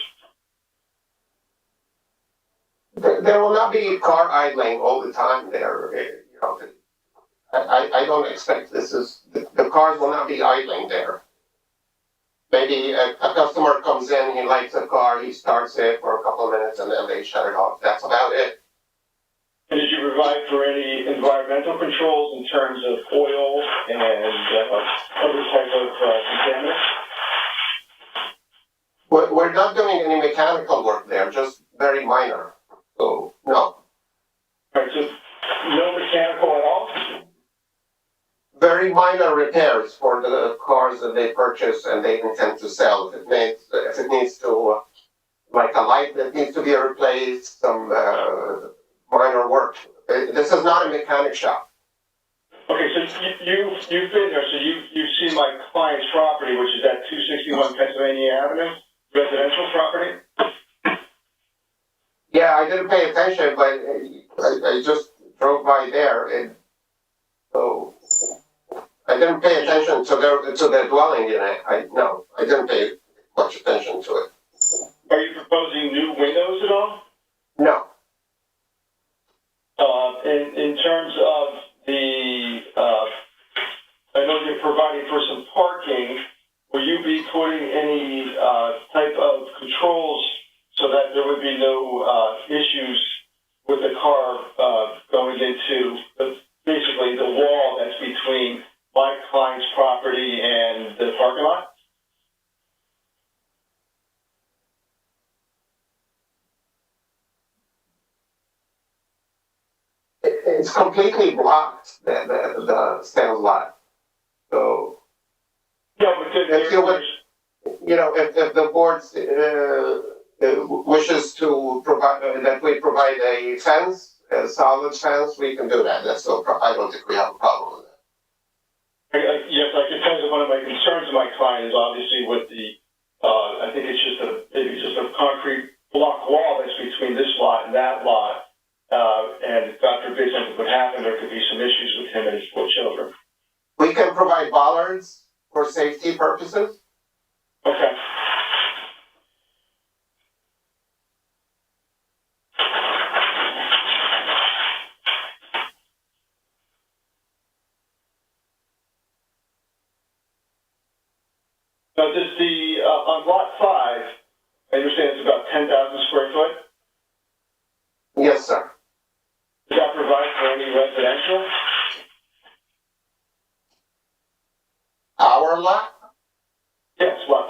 S4: There will not be car idling all the time there. You know, I don't expect the cars will not be idling there. Maybe a customer comes in, he likes a car, he starts it for a couple of minutes and then they shut it off. That's about it.
S8: And did you provide for any environmental controls in terms of oil and other type of contaminants?
S4: We're not doing any mechanical work there, just very minor. So, no.
S8: All right, so no mechanical at all?
S4: Very minor repairs for the cars that they purchase and they intend to sell. If it needs to, like a light that needs to be replaced, some minor work. This is not a mechanic shop.
S8: Okay, so you've been there, so you've seen my client's property, which is at 261 Pennsylvania Avenue, residential property?
S4: Yeah, I didn't pay attention, but I just drove by there, and so I didn't pay attention to their dwelling unit. I didn't pay much attention to it.
S8: Are you proposing new windows at all?
S4: No.
S8: In terms of the, I know you're providing for some parking. Will you be putting any type of controls so that there would be no issues with the car going into basically the wall that's between my client's property and the parking lot?
S4: It's completely blocked, the sales lot. So,
S8: No, but
S4: if the board wishes to provide, that we provide a fence, a solid fence, we can do that. That's no problem. I don't think we have a problem with that.
S8: Yes, I can tell you that one of my concerns of my client is obviously with the, I think it's maybe just a concrete block wall that's between this lot and that lot. And God forbid something would happen, there could be some issues with him and his 4 children.
S4: We can provide bollards for safety purposes.
S8: Okay. Now, does on lot 5, I understand it's about 10,000 square foot?
S4: Yes, sir.
S8: Does that provide for any residential?
S4: Our lot?
S8: Yes, lot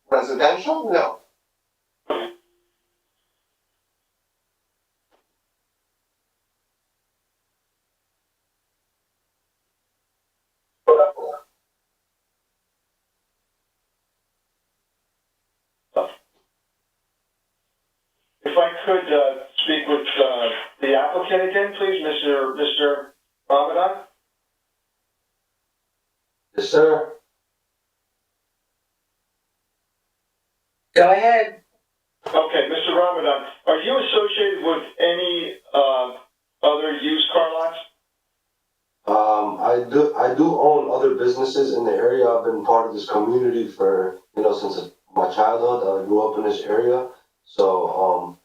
S8: 5.
S4: Residential? No.
S8: If I could speak with the applicant again, please, Mr. Ramadan?
S7: Yes, sir.
S2: Go ahead.
S8: Okay, Mr. Ramadan, are you associated with any other used car lots?
S7: I do own other businesses in the area. I've been part of this community for, since my childhood. I grew up in this area. So,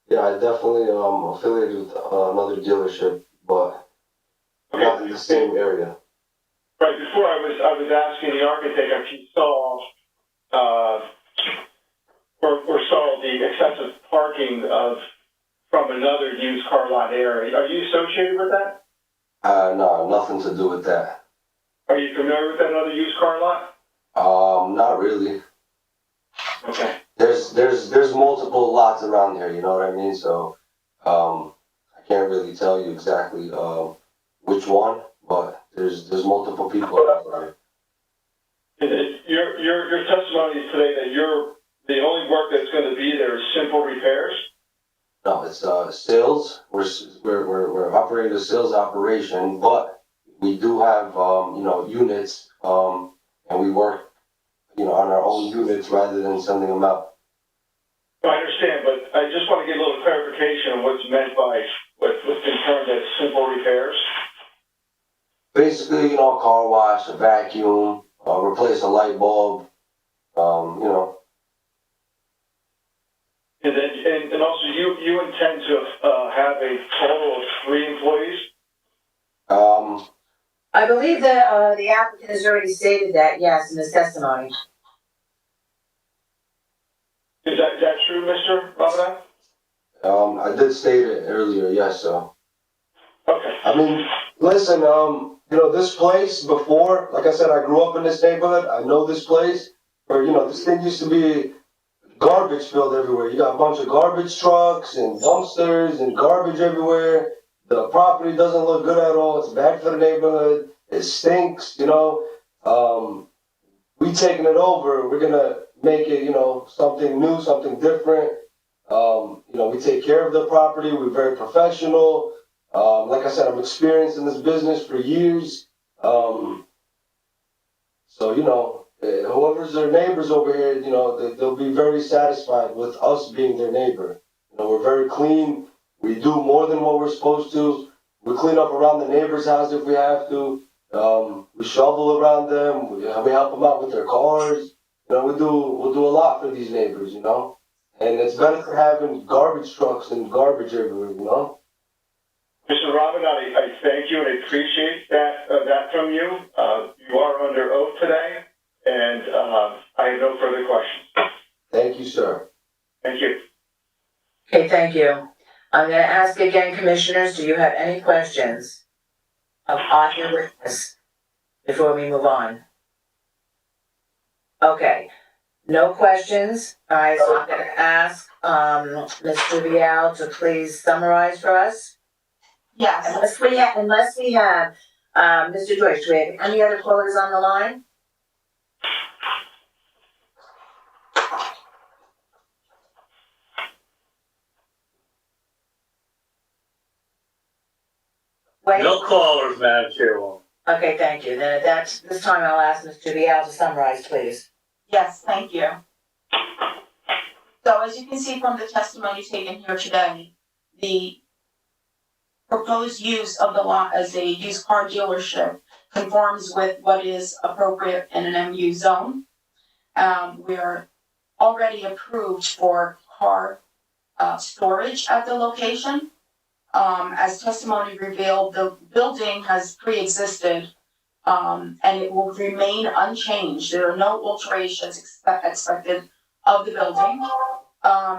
S7: yeah, I definitely affiliated with another dealership, but not in the same area.
S8: Right, before I was asking the architect if he saw, or saw the excessive parking from another used car lot area. Are you associated with that?
S7: No, nothing to do with that.
S8: Are you familiar with that other used car lot?
S7: Not really.
S8: Okay.
S7: There's multiple lots around here, you know what I mean? So, I can't really tell you exactly, which one, but there's multiple people out there.
S8: Your testimony is today that the only work that's going to be there is simple repairs?
S7: No, it's, sales. We're operating a sales operation, but we do have, units, and we work, on our own units rather than sending them out.
S8: I understand, but I just want to get a little clarification on what's meant by what's been termed as simple repairs.
S7: Basically, car wash, a vacuum, replace a light bulb,
S8: And also, you intend to have a total of 3 employees?
S2: I believe that the applicant has already stated that, yes, in his testimony.
S8: Is that true, Mr. Ramadan?
S7: I did state it earlier, yes, so.
S8: Okay.
S7: I mean, listen, this place before, like I said, I grew up in this neighborhood. I know this place where, this thing used to be garbage filled everywhere. You got a bunch of garbage trucks and dumpsters and garbage everywhere. the property doesn't look good at all. It's bad for the neighborhood. It stinks, you know. We taking it over. We're gonna make it, you know, something new, something different. You know, we take care of the property. We're very professional. Like I said, I'm experienced in this business for years. So, you know, whoever's their neighbors over here, you know, they'll be very satisfied with us being their neighbor. You know, we're very clean. We do more than what we're supposed to. We clean up around the neighbor's house if we have to. We shovel around them. We help them out with their cars. You know, we'll do a lot for these neighbors, you know. And it's better than having garbage trucks and garbage everywhere, you know.
S8: Mr. Robin, I thank you and I appreciate that from you. You are under oath today, and I have no further questions.
S7: Thank you, sir.
S8: Thank you.
S2: Okay, thank you. I'm gonna ask again, commissioners, do you have any questions of either witness before we move on? Okay, no questions. All right, so I'm gonna ask, Ms. Vial to please summarize for us.
S5: Yes.
S2: Unless we have, Mr. Deutsch, do we have any other callers on the line? Wait.
S3: No callers, Madam Chairwoman.
S2: Okay, thank you. Then at this time I'll ask Mr. Vial to summarize, please.
S5: Yes, thank you. So as you can see from the testimony taken here today, the proposed use of the lot as a used car dealership conforms with what is appropriate in an MU zone. We are already approved for car storage at the location. As testimony revealed, the building has pre-existed and it will remain unchanged. There are no alterations expected of the building.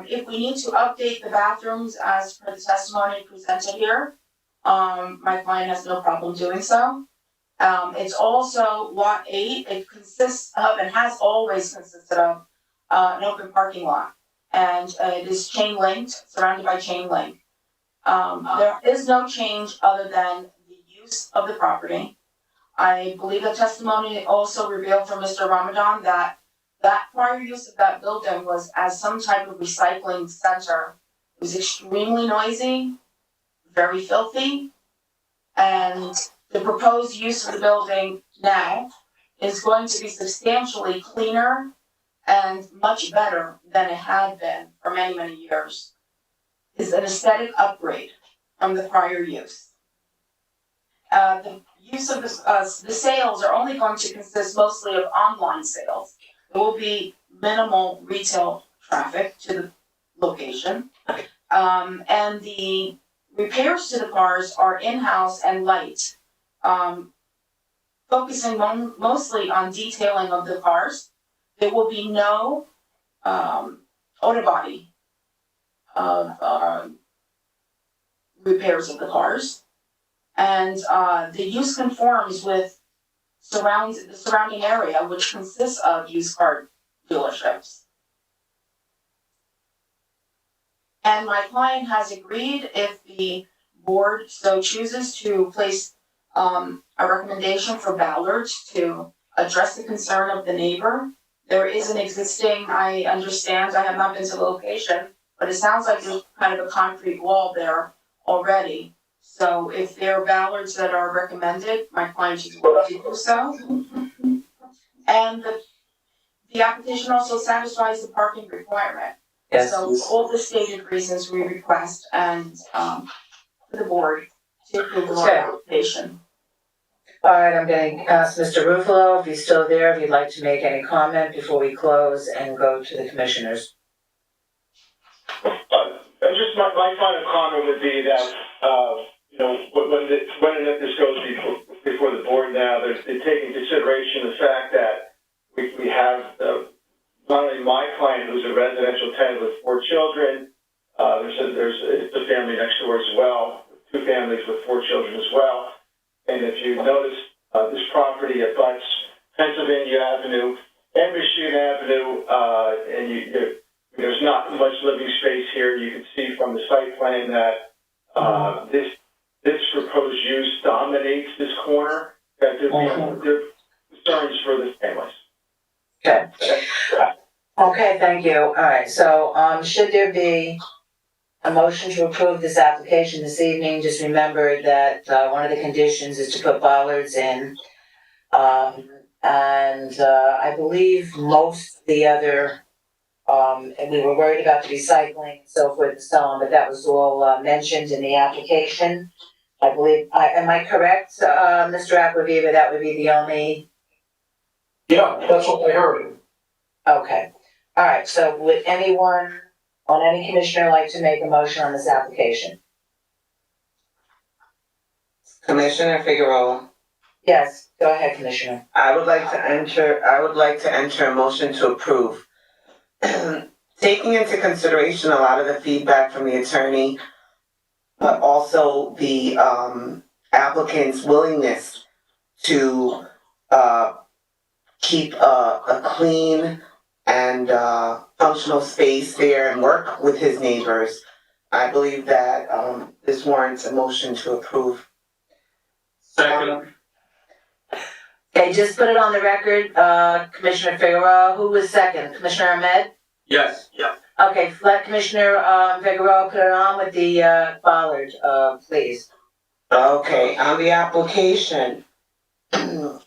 S5: If we need to update the bathrooms as per the testimony presented here, my client has no problem doing so. It's also Lot 8. It consists of and has always consisted of an open parking lot. And it is chain linked, surrounded by chain link. There is no change other than the use of the property. I believe the testimony also revealed from Mr. Ramadan that prior use of that building was as some type of recycling center. It was extremely noisy, very filthy, and the proposed use of the building now is going to be substantially cleaner and much better than it had been for many, many years. It's an aesthetic upgrade from the prior use. The use of the sales are only going to consist mostly of online sales. There will be minimal retail traffic to the location. And the repairs to the cars are in-house and light, focusing mostly on detailing of the cars. There will be no auto body of repairs of the cars. And the use conforms with the surrounding area, which consists of used car dealerships. And my client has agreed, if the board so chooses, to place a recommendation for Ballards to address the concern of the neighbor. There is an existing, I understand, I have not been to the location, but it sounds like there's kind of a concrete wall there already. So if there are Ballards that are recommended, my client is willing to do so. And the application also satisfies the parking requirement.
S2: Yes.
S5: So for all the stated reasons we request and for the board to approve the application.
S2: All right, I'm going to ask Mr. Ruffalo, if he's still there, if he'd like to make any comment before we close and go to the commissioners.
S8: Just my final comment would be that, when and if this goes before the board now, they take into consideration the fact that we have not only my client, who's a residential tenant with 4 children, there's a family next door as well, 2 families with 4 children as well. And if you notice, this property abuts Pennsylvania Avenue and Michigan Avenue, and there's not much living space here. You can see from the site plan that this this proposed use dominates this corner, that there are concerns for the families.
S2: Okay. Okay, thank you. All right, so, should there be a motion to approve this application this evening? Just remember that, one of the conditions is to put bollards in. I believe most of the other, and we were worried about the recycling and so forth and so on, but that was all, mentioned in the application. I believe, am I correct, Mr. Aquaviva, that would be the only?
S9: Yeah, that's what I heard.
S2: Okay, all right, so would anyone, any commissioner like to make a motion on this application?
S11: Commissioner Figueroa,
S2: Yes, go ahead, Commissioner.
S11: I would like to enter a motion to approve. Taking into consideration a lot of the feedback from the attorney, but also the applicant's willingness to keep a clean and functional space there and work with his neighbors, I believe that this warrants a motion to approve.
S3: Second.
S2: Okay, just put it on the record, Commissioner Figueroa, who was second? Commissioner Ahmed?
S3: Yes. Yeah.
S2: Okay, let Commissioner Figueroa put it on with the bollard, please.
S11: Okay, on the application of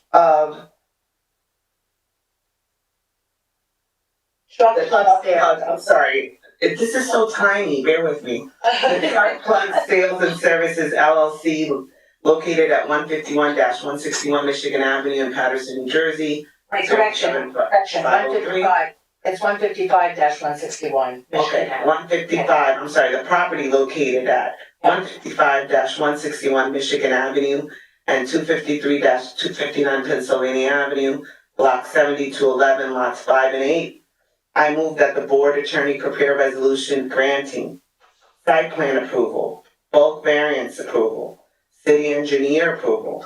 S2: Truck
S11: the
S2: plus sales.
S11: I'm sorry, this is so tiny, bear with me. The Truck Plug Sales and Services LLC, located at 151-161 Michigan Avenue in Paterson, New Jersey.
S2: Wait, correction, 155, it's 155-161.
S11: Okay, 155, I'm sorry, the property located at 155-161 Michigan Avenue and 253-259 Pennsylvania Avenue, block 70-11, lots 5 and 8. I move that the board attorney prepare a resolution granting site plan approval, bulk variance approval, city engineer approval,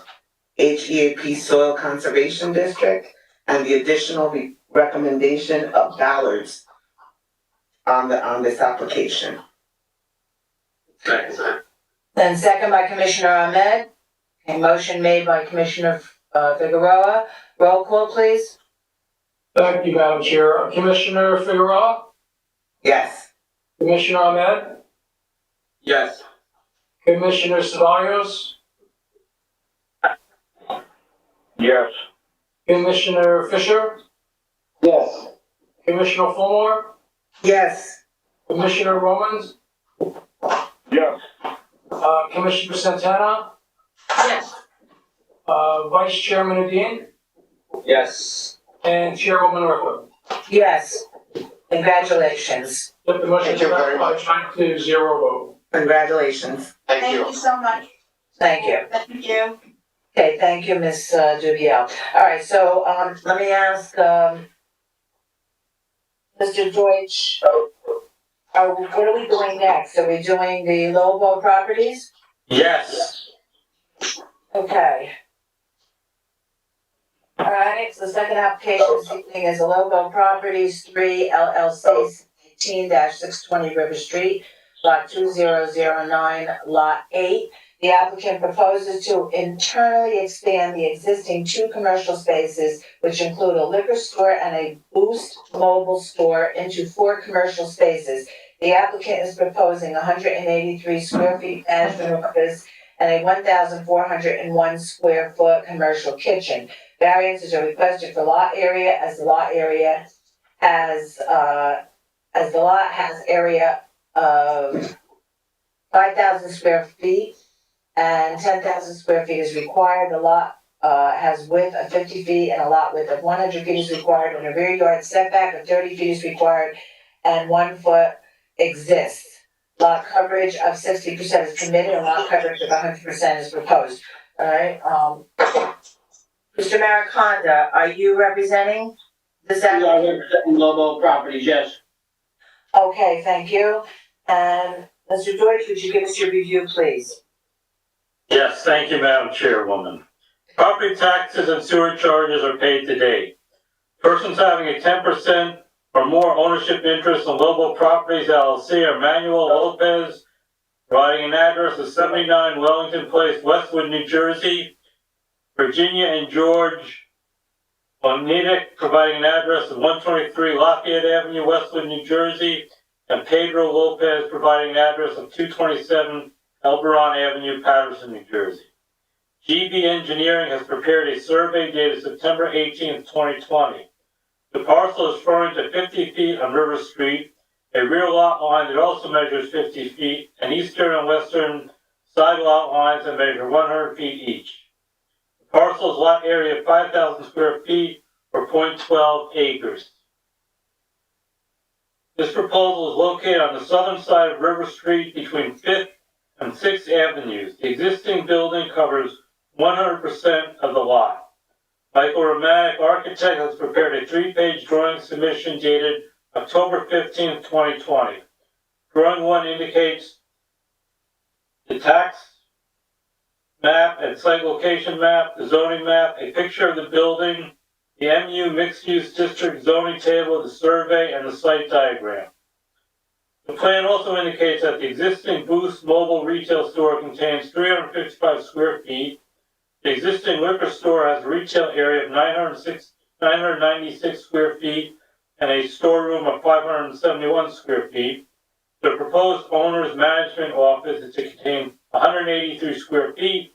S11: HEAP Soil Conservation District, and the additional recommendation of bollards on this application.
S3: Second.
S2: Then second by Commissioner Ahmed. A motion made by Commissioner Figueroa. Roll call, please.
S9: Thank you, Madam Chair. Commissioner Figueroa?
S11: Yes.
S9: Commissioner Ahmed?
S3: Yes.
S9: Commissioner Ceballos?
S8: Yes.
S9: Commissioner Fisher?
S7: Yes.
S9: Commissioner Fulmore?
S11: Yes.
S9: Commissioner Romans?
S8: Yes.
S9: Commissioner Santana?
S5: Yes.
S9: Vice Chairman Adine?
S6: Yes.
S9: And Chairwoman Northrup.
S2: Yes. Congratulations.
S9: Yep, the motion
S4: Thank you very
S9: is 5-0 vote.
S11: Congratulations.
S4: Thank you.
S5: so much.
S2: Thank you.
S5: Thank you.
S2: Okay, thank you, Ms. Dubiel. All right, so, let me ask, Mr. Deutsch, what are we doing next? Are we doing the Lobo properties?
S3: Yes.
S2: Okay. All right, so the second application this evening is Lobo Properties 3 LLC 18-620 River Street, lot 2009, lot 8. The applicant proposes to internally expand the existing 2 commercial spaces, which include a liquor store and a Boost mobile store, into 4 commercial spaces. The applicant is proposing 183 square feet management office and a 1,401 square foot commercial kitchen. Variances are requested for lot area as the lot has area of 5,000 square feet and 10,000 square feet is required. The lot has width of 50 feet and a lot width of 100 feet is required, and a rear yard setback of 30 feet is required, and 1 foot exists. Lot coverage of 60% is permitted, and lot coverage of 100% is proposed. All right, Mr. Mariconda, are you representing this applicant?
S12: We are representing Lobo Properties, yes.
S2: Okay, thank you. And Mr. Deutsch, would you give us your review, please?
S3: Yes, thank you, Madam Chairwoman. Property taxes and sewer charges are paid today. Persons having a 10% or more ownership interest in Lobo Properties LLC are Manuel Lopez, providing an address of 79 Wellington Place, Westwood, New Jersey. Virginia and George Onedick, providing an address of 123 Lafayette Avenue, Westwood, New Jersey. And Pedro Lopez, providing an address of 227 Elberon Avenue, Paterson, New Jersey. GB Engineering has prepared a survey dated September 18th, 2020. The parcel is fronting to 50 feet on River Street, a rear lot line that also measures 50 feet, and eastern and western side lot lines that measure 100 feet each. The parcel's lot area of 5,000 square feet or 0.12 acres. This proposal is located on the southern side of River Street between 5th and 6th Avenues. The existing building covers 100% of the lot. Michael Romanek, architect, has prepared a 3-page drawing submission dated October 15th, 2020. Drawing 1 indicates the tax map and site location map, the zoning map, a picture of the building, the MU mixed-use district zoning table, the survey, and the site diagram. The plan also indicates that the existing Boost mobile retail store contains 355 square feet. The existing liquor store has a retail area of 996 square feet and a storeroom of 571 square feet. The proposed owner's management office is to contain 183 square feet,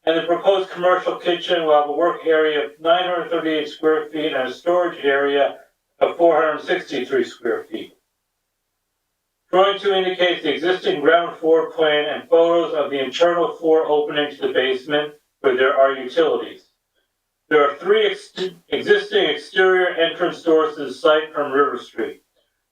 S3: and the proposed commercial kitchen will have a work area of 938 square feet and a storage area of 463 square feet. Drawing 2 indicates the existing ground floor plan and photos of the internal floor opening to the basement where there are utilities. There are 3 existing exterior entrance doors to the site from River Street.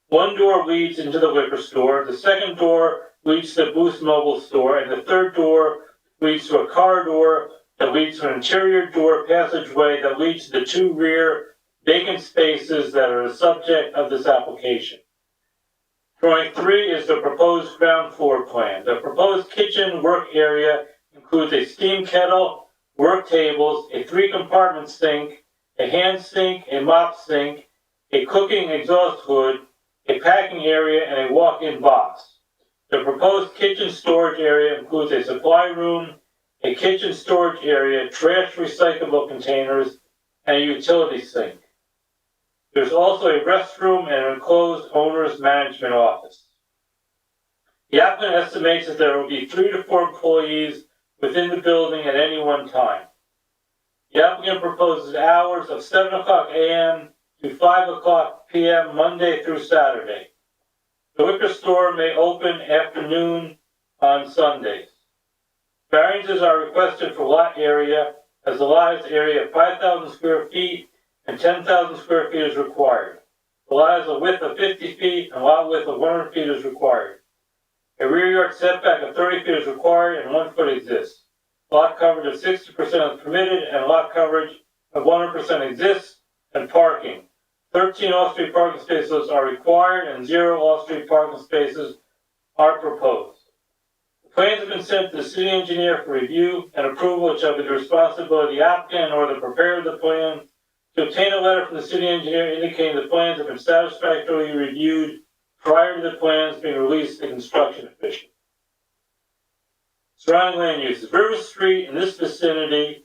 S3: One door leads into the liquor store, the second door leads to the Boost mobile store, and the third door leads to a corridor that leads to an interior door passageway that leads to the 2 rear vacant spaces that are the subject of this application. Drawing 3 is the proposed ground floor plan. The proposed kitchen work area includes a steam kettle, work tables, a 3-compartment sink, a hand sink, a mop sink, a cooking exhaust hood, a packing area, and a walk-in box. The proposed kitchen storage area includes a supply room, a kitchen storage area, trash recyclable containers, and a utility sink. There's also a restroom and an enclosed owner's management office. The applicant estimates that there will be 3 to 4 employees within the building at any one time. The applicant proposes hours of 7 o'clock a.m. to 5 o'clock p.m. Monday through Saturday. The liquor store may open afternoon on Sundays. Variances are requested for lot area, as the lot has area of 5,000 square feet and 10,000 square feet is required. The lot has a width of 50 feet and lot width of 100 feet is required. A rear yard setback of 30 feet is required and 1 foot exists. Lot coverage of 60% is permitted and lot coverage of 100% exists, and parking. 13 off-street parking spaces are required and 0 off-street parking spaces are proposed. The plans have been sent to the city engineer for review and approval, which shall be the responsibility of the applicant or the preparer of the plan to obtain a letter from the city engineer indicating the plans have been satisfactorily reviewed prior to the plans being released to the construction official. Surrounding land uses. River Street in this vicinity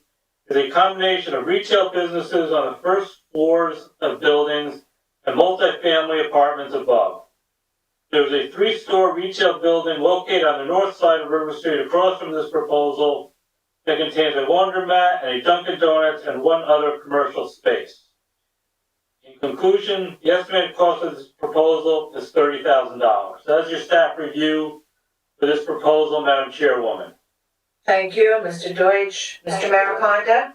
S3: is a combination of retail businesses on the first floors of buildings and multifamily apartments above. There is a 3-store retail building located on the north side of River Street across from this proposal that contains a laundromat and a Dunkin' Donuts and 1 other commercial space. In conclusion, the estimated cost of this proposal is $30,000. That's your staff review for this proposal, Madam Chairwoman.
S2: Thank you, Mr. Deutsch. Mr. Mariconda?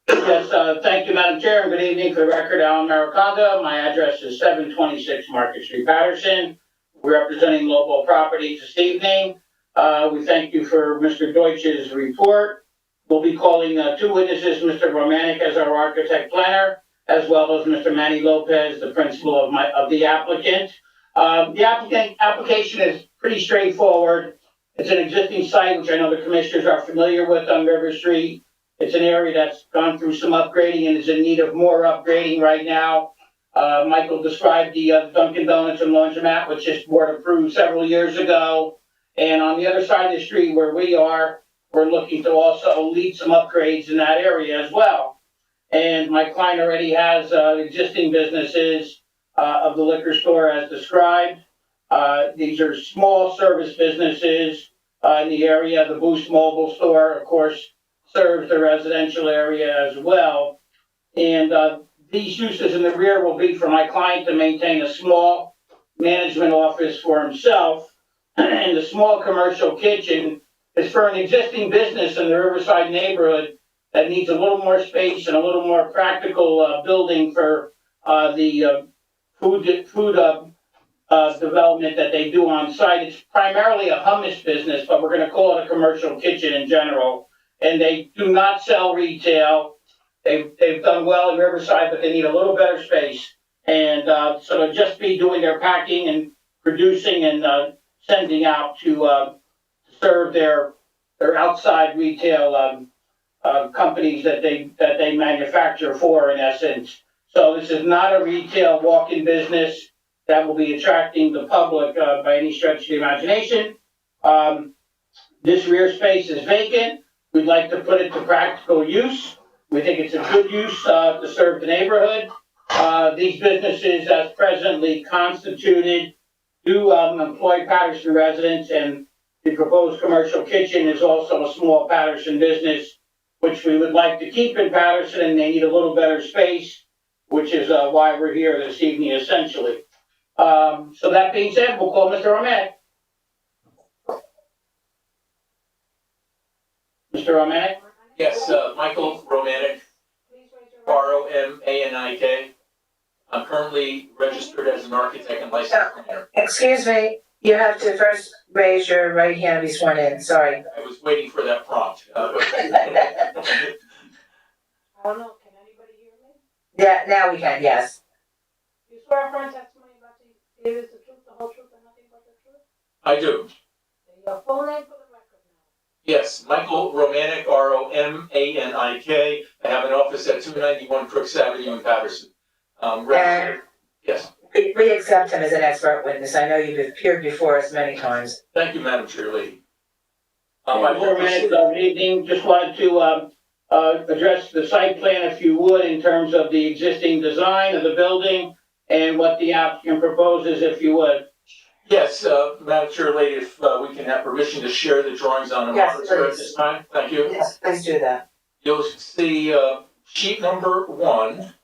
S12: Yes, thank you, Madam Chair, and good evening. For the record, Alan Mariconda. My address is 726 Market Street, Paterson. We're representing Lobo Properties this evening. We thank you for Mr. Deutsch's report. We'll be calling 2 witnesses, Mr. Romanek as our architect planner, as well as Mr. Manny Lopez, the principal of the applicant. The application is pretty straightforward. It's an existing site, which I know the commissioners are familiar with on River Street. It's an area that's gone through some upgrading and is in need of more upgrading right now. Michael described the Dunkin' Donuts and laundromat, which just board approved several years ago. And on the other side of the street where we are, we're looking to also lead some upgrades in that area as well. And my client already has existing businesses of the liquor store as described. These are small service businesses in the area. The Boost Mobile store, of course, serves the residential area as well. And these uses in the rear will be for my client to maintain a small management office for himself. And the small commercial kitchen is for an existing business in the Riverside neighborhood that needs a little more space and a little more practical building for the food development that they do on site. It's primarily a hummus business, but we're going to call it a commercial kitchen in general. And they do not sell retail. They've done well in Riverside, but they need a little better space. And so they'll just be doing their packing and producing and sending out to serve their outside retail companies that they manufacture for, in essence. So this is not a retail walk-in business that will be attracting the public by any stretch of the imagination. This rear space is vacant. We'd like to put it to practical use. We think it's a good use to serve the neighborhood. These businesses, as presently constituted, do employ Paterson residents, and the proposed commercial kitchen is also a small Paterson business, which we would like to keep in Paterson, and they need a little better space, which is why we're here this evening, essentially. So that being said, we'll call Mr. Romanek. Mr. Romanek?
S13: Yes, Michael Romanek, R-O-M-A-N-I-K. I'm currently registered as an architect and licensed engineer.
S2: Excuse me, you have to first raise your right hand and be sworn in, sorry.
S13: I was waiting for that prompt.
S1: I don't know, can anybody hear me?
S2: Yeah, now we can, yes.
S1: You swear affirm testimony about to give is the truth, the whole truth, and nothing but the truth?
S13: I do.
S1: Your full name for the record now.
S13: Yes, Michael Romanek, R-O-M-A-N-I-K. I have an office at 291 Crooks Avenue in Paterson. Yes.
S2: We accept him as an expert witness. I know you've appeared before us many times.
S13: Thank you, Madam Chair Lady.
S12: Mr. Romanek, good evening. Just wanted to address the site plan, if you would, in terms of the existing design of the building and what the applicant proposes, if you would.
S13: Yes, Madam Chair Lady, if we can have permission to share the drawings on the
S2: Yes,
S13: monitor at
S2: please.
S13: this time. Thank you.
S2: Yes, please do that.
S13: You'll see sheet number 1,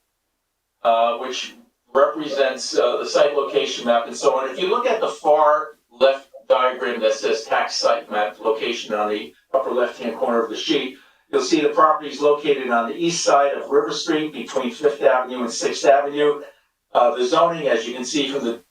S13: which represents the site location map and so on. If you look at the far left diagram that says tax site map location on the upper left-hand corner of the sheet, you'll see the property is located on the east side of River Street between 5th Avenue and 6th Avenue. The zoning, as you can see from the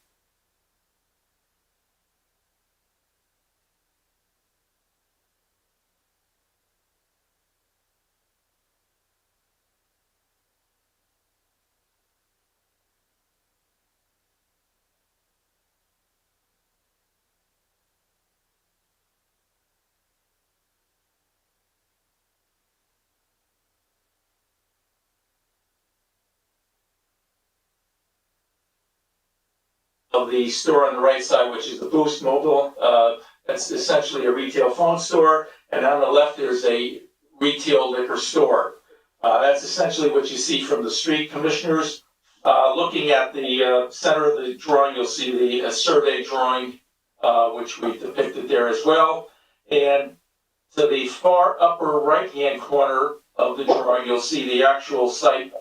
S13: of the store on the right side, which is the Boost Mobile. That's essentially a retail phone store. And on the left, there's a retail liquor store. That's essentially what you see from the street, Commissioners. Looking at the center of the drawing, you'll see the survey drawing, which we depicted there as well. And to the far upper right-hand corner of the drawing, you'll see the actual site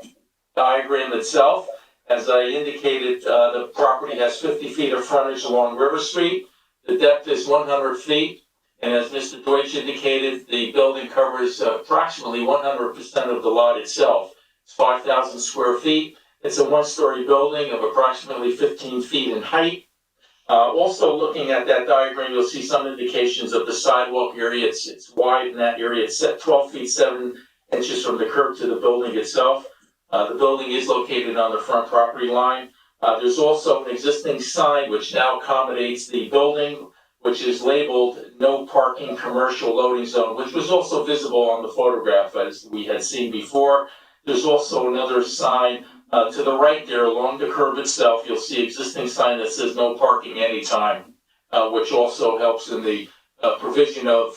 S13: diagram itself. As I indicated, the property has 50 feet of frontage along River Street. The depth is 100 feet. And as Mr. Deutsch indicated, the building covers approximately 100% of the lot itself. It's 5,000 square feet. It's a one-story building of approximately 15 feet in height. Also looking at that diagram, you'll see some indications of the sidewalk area. It's wide in that area. It's set 12 feet 7 inches from the curb to the building itself. The building is located on the front property line. There's also an existing sign which now accommodates the building, which is labeled "No Parking Commercial Loading Zone," which was also visible on the photograph as we had seen before. There's also another sign to the right there along the curb itself. You'll see existing sign that says "No Parking Anytime." which also helps in the provision of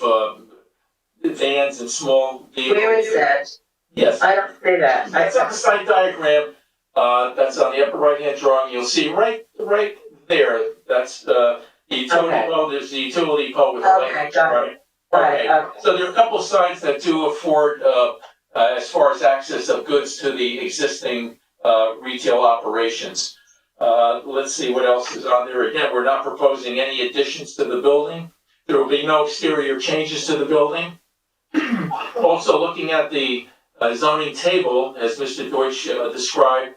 S13: vans and small vehicles.
S2: Where is that?
S13: Yes.
S2: I don't see that.
S13: That's on the site diagram, that's on the upper right-hand drawing, you'll see right there, that's the utility
S2: Okay.
S13: pole, there's the utility pole with the
S2: Okay,
S13: light,
S2: got it.
S13: right?
S2: Right,
S13: Okay,
S2: okay.
S13: so there are a couple of sites that do afford, as far as access of goods to the existing, retail operations. Let's see what else is on there, again, we're not proposing any additions to the building, there will be no exterior changes to the building. Also, looking at the zoning table, as Mr. Deutsch described,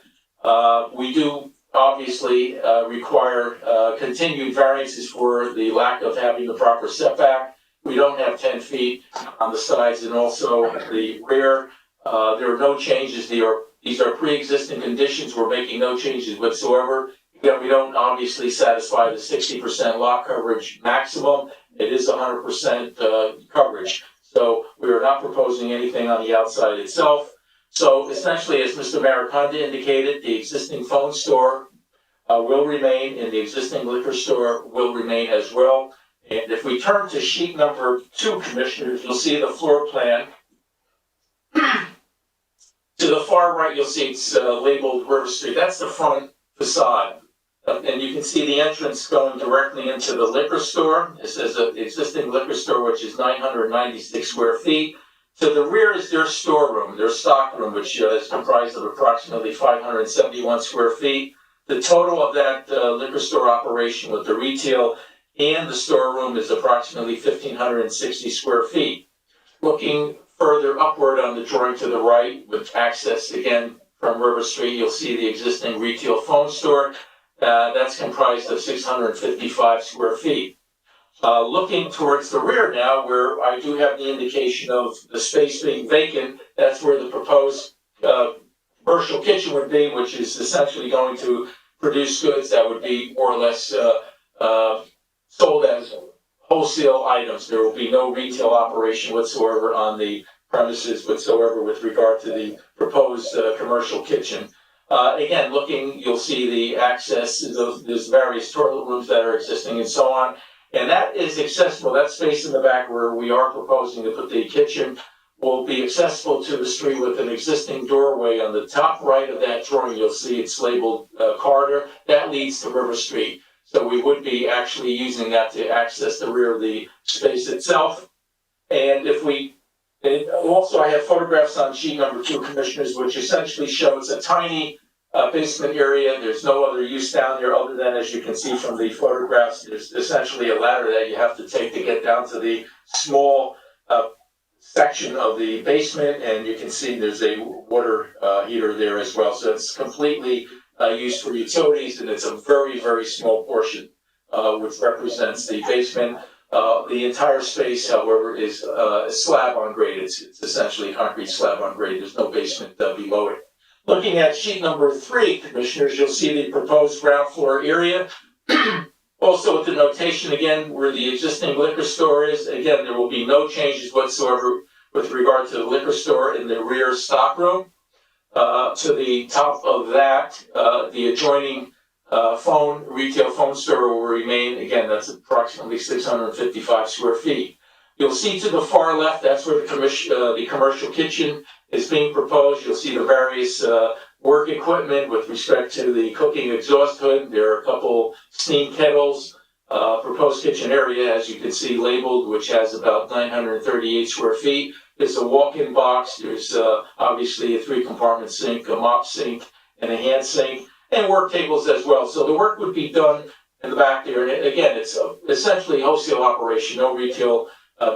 S13: we do obviously require continued variances for the lack of having the proper setback. We don't have 10 feet on the sides and also the rear. There are no changes. These are pre-existing conditions. We're making no changes whatsoever. Again, we don't obviously satisfy the 60% lot coverage maximum. It is 100% coverage. So we are not proposing anything on the outside itself. So essentially, as Mr. Mariconda indicated, the existing phone store will remain, and the existing liquor store will remain as well. And if we turn to sheet number 2, Commissioners, you'll see the floor plan. To the far right, you'll see it's labeled River Street. That's the front facade. And you can see the entrance going directly into the liquor store. It says the existing liquor store, which is 996 square feet. To the rear is their storeroom, their stock room, which is comprised of approximately 571 square feet. The total of that liquor store operation with the retail and the storeroom is approximately 1,560 square feet. Looking further upward on the drawing to the right, with access again from River Street, you'll see the existing retail phone store. That's comprised of 655 square feet. Looking towards the rear now, where I do have the indication of the space being vacant, that's where the proposed commercial kitchen would be, which is essentially going to produce goods that would be more or less sold as wholesale items. There will be no retail operation whatsoever on the premises whatsoever with regard to the proposed commercial kitchen. Again, looking, you'll see the access, there's various toilet rooms that are existing and so on. And that is accessible, that space in the back where we are proposing to put the kitchen will be accessible to the street with an existing doorway. On the top right of that drawing, you'll see it's labeled corridor. That leads to River Street. So we would be actually using that to access the rear of the space itself. And also I have photographs on sheet number 2, Commissioners, which essentially shows a tiny basement area. There's no other use down there other than, as you can see from the photographs, there's essentially a ladder that you have to take to get down to the small section of the basement, and you can see there's a water heater there as well. So it's completely used for utilities, and it's a very, very small portion, which represents the basement. The entire space, however, is slab on grade. It's essentially concrete slab on grade. There's no basement below it. Looking at sheet number 3, Commissioners, you'll see the proposed ground floor area. Also with the notation again where the existing liquor store is, again, there will be no changes whatsoever with regard to the liquor store in the rear stock room. To the top of that, the adjoining retail phone store will remain, again, that's approximately 655 square feet. You'll see to the far left, that's where the commercial kitchen is being proposed. You'll see the various work equipment with respect to the cooking exhaust hood. There are a couple steam kettles, proposed kitchen area, as you can see labeled, which has about 938 square feet. There's a walk-in box. There's obviously a 3-compartment sink, a mop sink, and a hand sink, and work tables as well. So the work would be done in the back there. And again, it's essentially a wholesale operation, no retail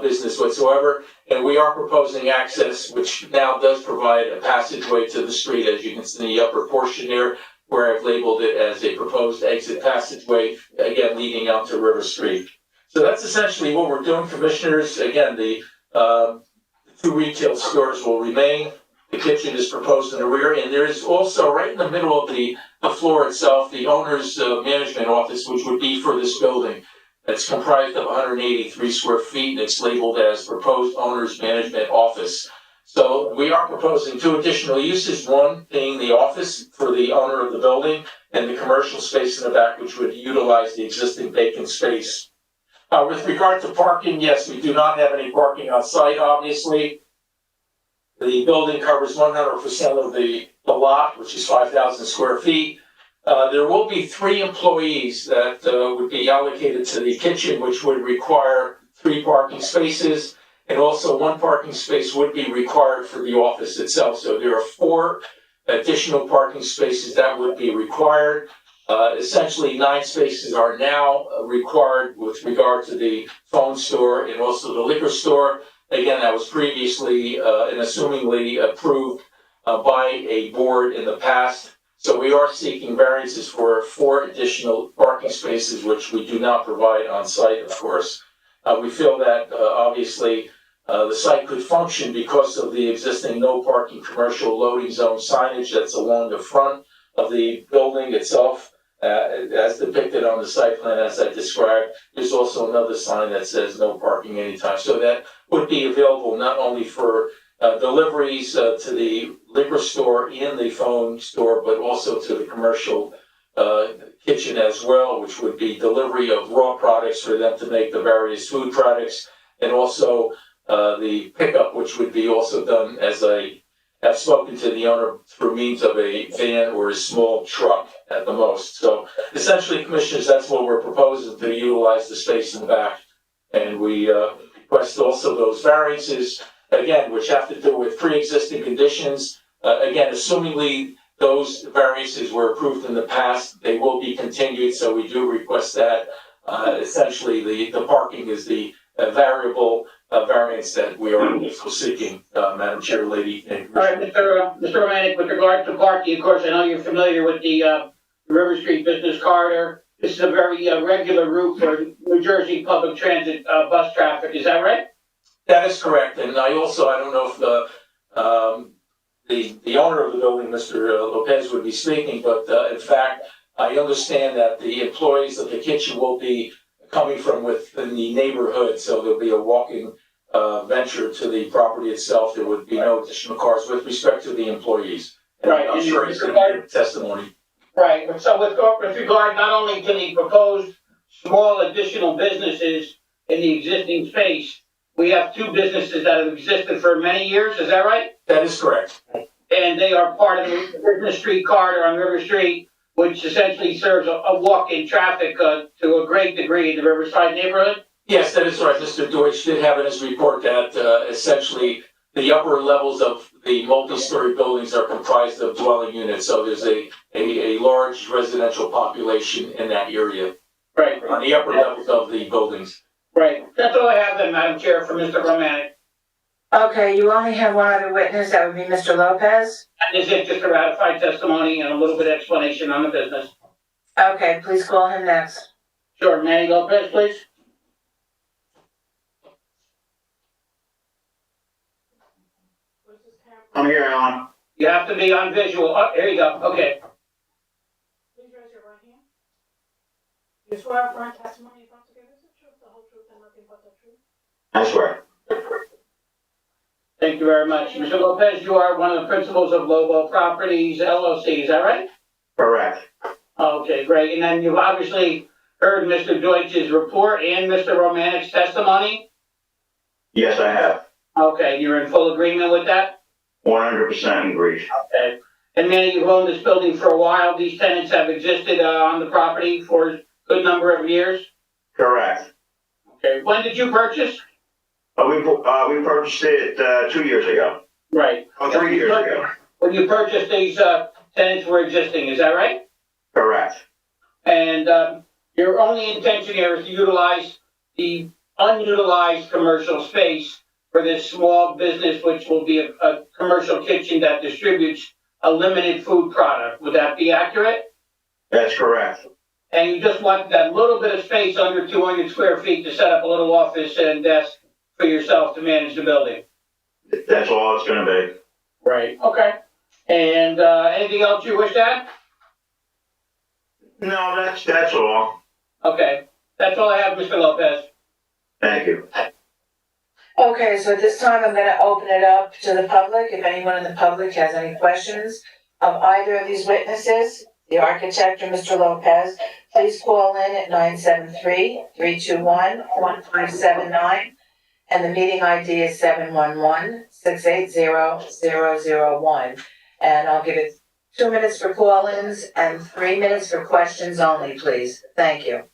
S13: business whatsoever. And we are proposing access, which now does provide a passageway to the street, as you can see in the upper portion there, where I've labeled it as a proposed exit passageway, again, leading out to River Street. So that's essentially what we're doing, Commissioners. Again, the 2 retail stores will remain. The kitchen is proposed in the rear, and there is also right in the middle of the floor itself, the owner's management office, which would be for this building. It's comprised of 183 square feet, and it's labeled as proposed owner's management office. So we are proposing 2 additional uses, one being the office for the owner of the building, and the commercial space in the back, which would utilize the existing vacant space. With regard to parking, yes, we do not have any parking on site, obviously. The building covers 100% of the lot, which is 5,000 square feet. There will be 3 employees that would be allocated to the kitchen, which would require 3 parking spaces, and also 1 parking space would be required for the office itself. So there are 4 additional parking spaces that would be required. Essentially, 9 spaces are now required with regard to the phone store and also the liquor store. Again, that was previously and assumingly approved by a board in the past. So we are seeking variances for 4 additional parking spaces, which we do not provide on site, of course. We feel that obviously the site could function because of the existing no parking commercial loading zone signage that's along the front of the building itself, as depicted on the site plan as I described. There's also another sign that says no parking anytime. So that would be available not only for deliveries to the liquor store and the phone store, but also to the commercial kitchen as well, which would be delivery of raw products for them to make the various food products, and also the pickup, which would be also done, as I have spoken to the owner, through means of a van or a small truck at the most. So essentially, commissioners, that's what we're proposing, to utilize the space in the back. And we request also those variances, again, which have to do with pre-existing conditions. Again, assumingly those variances were approved in the past, they will be continued, so we do request that. Essentially, the parking is the variable variance that we are also seeking, Madam Chair, Lady.
S12: All right, Mr. Romanek, with regard to parking, of course, I know you're familiar with the River Street Business Corridor. This is a very regular route for New Jersey public transit bus traffic, is that right?
S13: That is correct, and I don't know if the owner of the building, Mr. Lopez, would be speaking, but in fact, I understand that the employees of the kitchen will be coming from within the neighborhood, so there'll be a walking venture to the property itself. There would be no additional cars with respect to the employees. And
S12: Right.
S13: I'm sure he's going to give testimony.
S12: Right, so with regard not only to the proposed small additional businesses in the existing space, we have 2 businesses that have existed for many years, is that right?
S13: That is correct.
S12: And they are part of the Business Street corridor on River Street, which essentially serves a walk-in traffic to a great degree in the Riverside neighborhood?
S13: Yes, that is right. Mr. Deutsch did have in his report that essentially the upper levels of the multi-story buildings are comprised of dwelling units, so there's a large residential population in that area.
S12: Right.
S13: On the upper levels of the buildings.
S12: Right. That's all I have then, Madam Chair, for Mr. Romanek.
S2: Okay, you only have 1 other witness, that would be Mr. Lopez.
S12: And is it just a ratified testimony and a little bit of explanation on the business?
S2: Okay, please call him next.
S12: Sure, Manny Lopez, please.
S1: Where's this camera?
S10: I'm here, Alan.
S12: You have to be on visual. Oh, here you go. Okay.
S1: Please raise your right hand. You swear affirm testimony you're about to give is the truth, the whole truth, and nothing but the truth?
S10: I swear.
S12: Thank you very much. Mr. Lopez, you are one of the principals of Lobo Properties LLC, is that right?
S10: Correct.
S12: Okay, great. And then you've obviously heard Mr. Deutsch's report and Mr. Romanek's testimony?
S10: Yes, I have.
S12: Okay, you're in full agreement with that?
S10: 100% agreed.
S12: Okay. And Manny, you've owned this building for a while. These tenants have existed on the property for a good number of years?
S10: Correct.
S12: Okay. When did you purchase?
S10: We purchased it 2 years ago.
S12: Right.
S10: Oh, 3 years ago.
S12: When you purchased, these tenants were existing, is that right?
S10: Correct.
S12: And your only intention here is to utilize the unutilized commercial space for this small business, which will be a commercial kitchen that distributes a limited food product. Would that be accurate?
S10: That's correct.
S12: And you just want that little bit of space under 200 square feet to set up a little office and desk for yourself to manage the building?
S10: That's all it's gonna be.
S12: Right. Okay. And anything else you wish to add?
S10: No, that's all.
S12: Okay. That's all I have, Mr. Lopez.
S10: Thank you.
S2: Okay, so at this time, I'm gonna open it up to the public. If anyone in the public has any questions of either of these witnesses, The architect or Mr. Lopez, please call in at 973-321-1579. And the meeting ID is 711-680-001. And I'll give it 2 minutes for call-ins and 3 minutes for questions only, please. Thank you.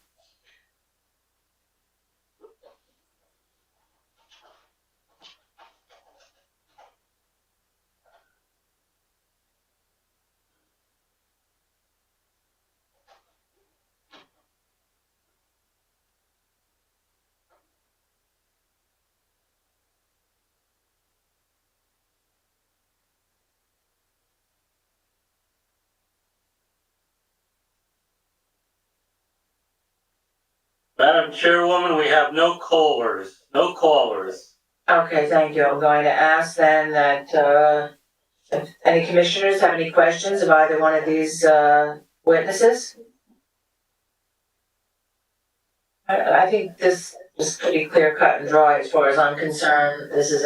S3: Madam Chairwoman, we have no callers.
S2: Okay, thank you. I'm going to ask then that, if any commissioners have any questions of either one of these, witnesses? I think this is pretty clear cut and dry as far as I'm concerned. These